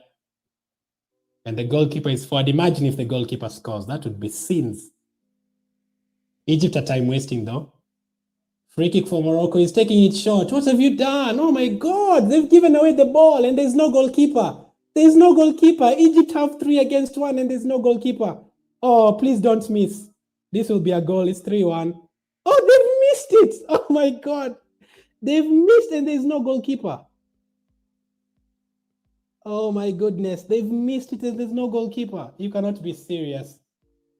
And the goalkeeper is forward. Imagine if the goalkeeper scores. That would be sins. Egypt are time wasting though. Free kick for Morocco. He's taking it short. What have you done? Oh my God. They've given away the ball and there's no goalkeeper. There's no goalkeeper. Egypt have 3 against 1 and there's no goalkeeper. Oh, please don't miss. This will be a goal. It's 3-1. Oh, they've missed it. Oh my God. They've missed and there's no goalkeeper. Oh my goodness, they've missed it and there's no goalkeeper. You cannot be serious.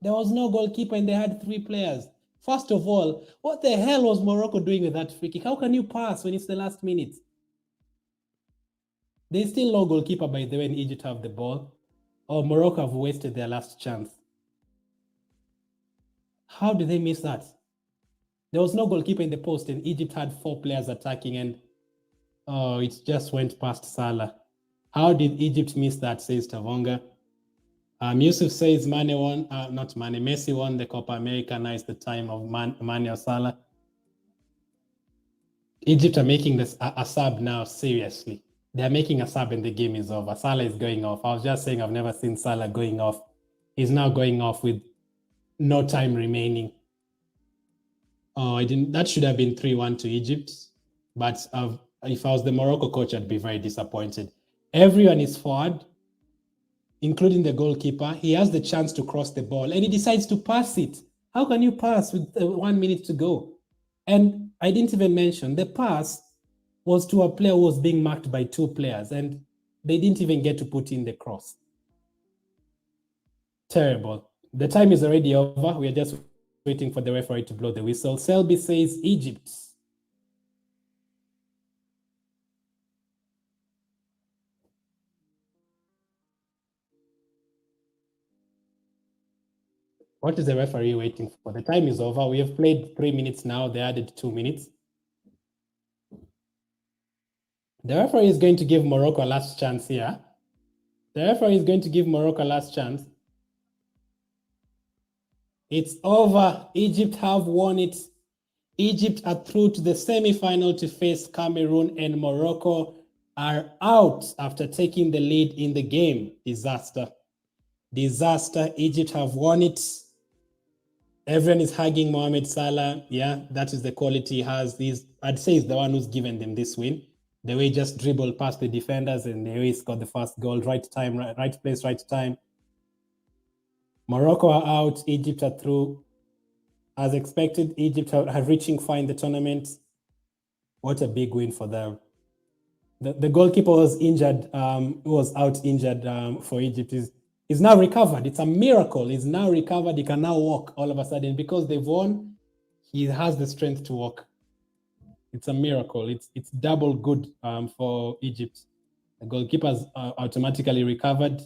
There was no goalkeeper and they had 3 players. First of all, what the hell was Morocco doing with that free kick? How can you pass when it's the last minute? There's still no goalkeeper, by the way, and Egypt have the ball. Or Morocco have wasted their last chance. How did they miss that? There was no goalkeeper in the post and Egypt had 4 players attacking and oh, it just went past Salah. How did Egypt miss that, says Tavonga. Yusuf says Mane won, not Mane, Messi won the Copa America. Now it's the time of Mane or Salah. Egypt are making this a sub now, seriously. They're making a sub and the game is over. Salah is going off. I was just saying I've never seen Salah going off. He's now going off with no time remaining. Oh, that should have been 3-1 to Egypt. But if I was the Morocco coach, I'd be very disappointed. Everyone is forward, including the goalkeeper. He has the chance to cross the ball and he decides to pass it. How can you pass with 1 minute to go? And I didn't even mention the pass was to a player who was being marked by 2 players and they didn't even get to put in the cross. Terrible. The time is already over. We are just waiting for the referee to blow the whistle. Selby says Egypt. What is the referee waiting for? The time is over. We have played 3 minutes now. They added 2 minutes. The referee is going to give Morocco a last chance here. The referee is going to give Morocco a last chance. It's over. Egypt have won it. Egypt are through to the semi-final to face Cameroon, and Morocco are out after taking the lead in the game. Disaster. Disaster. Egypt have won it. Everyone is hugging Mohamed Salah. Yeah, that is the quality he has. I'd say he's the one who's given them this win. The way he just dribbled past the defenders and the way he scored the first goal. Right time, right place, right time. Morocco are out. Egypt are through. As expected, Egypt are reaching far in the tournament. What a big win for them. The goalkeeper was injured, was out injured for Egypt. He's now recovered. It's a miracle. He's now recovered. He can now walk all of a sudden. Because they've won, he has the strength to walk. It's a miracle. It's double good for Egypt. The goalkeeper's automatically recovered.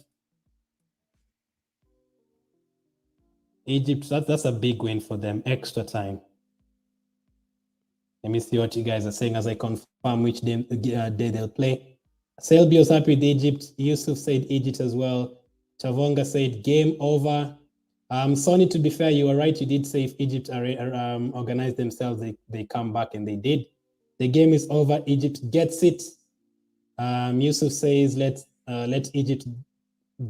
Egypt, that's a big win for them. Extra time. Let me see what you guys are saying as I confirm which day they'll play. Selby was happy with Egypt. Yusuf said Egypt as well. Chavonga said game over. Sonny, to be fair, you were right. You did say if Egypt organize themselves, they come back, and they did. The game is over. Egypt gets it. Yusuf says let Egypt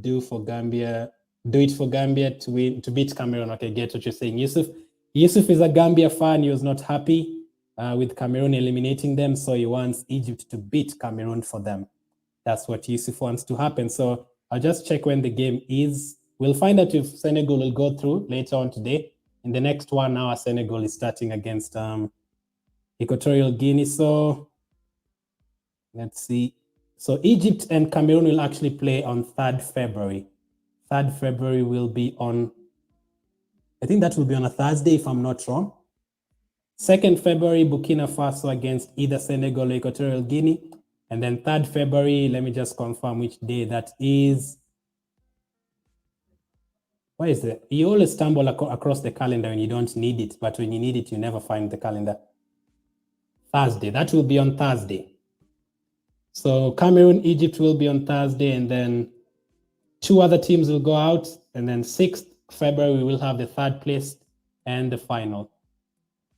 do it for Gambia to beat Cameroon. Okay, get what you're saying, Yusuf. Yusuf is a Gambia fan. He was not happy with Cameroon eliminating them, so he wants Egypt to beat Cameroon for them. That's what Yusuf wants to happen. So I'll just check when the game is. We'll find out if Senegal will go through later on today. In the next 1 hour, Senegal is starting against Equatorial Guinea. So let's see. So Egypt and Cameroon will actually play on 3rd February. 3rd February will be on, I think that will be on a Thursday if I'm not wrong. 2nd February, Burkina Faso against either Senegal or Equatorial Guinea. And then 3rd February, let me just confirm which day that is. Why is it? You always stumble across the calendar when you don't need it, but when you need it, you never find the calendar. Thursday, that will be on Thursday. So Cameroon, Egypt will be on Thursday, and then 2 other teams will go out, and then 6th February, we will have the 3rd place and the final.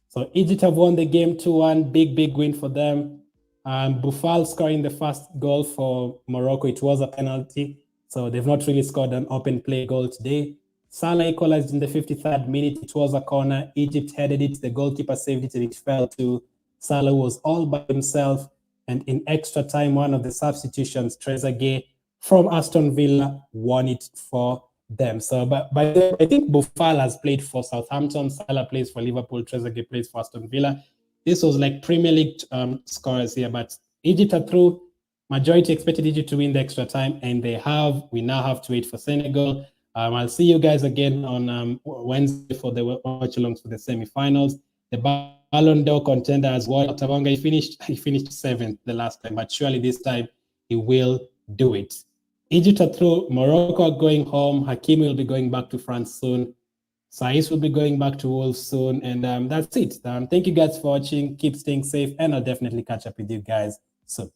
So Egypt have won the game 2-1, big win for them. Boufal scoring the first goal for Morocco. It was a penalty, so they've not really scored an open play goal today. Salah equalized in the 53rd minute. It was a corner. Egypt headed it. The goalkeeper saved it, and it fell to Salah, who was all by himself. And in extra time, one of the substitutions, Trezeguet from Aston Villa, won it for them. So, I think Boufal has played for Southampton. Salah plays for Liverpool. Trezeguet plays for Aston Villa. This was like Premier League scorers here, but Egypt are through. Majority expected Egypt to win the extra time, and they have. We now have to wait for Senegal. I'll see you guys again on Wednesday for the watch-alongs for the semi-finals. The Ballon d'Or contender as well. Tabanga, he finished 7th the last time, but surely this time he will do it. Egypt are through. Morocco are going home. Hakimi will be going back to France soon. Saiz will be going back to Wolves soon. And that's it. Thank you guys for watching. Keep staying safe, and I'll definitely catch up with you guys soon.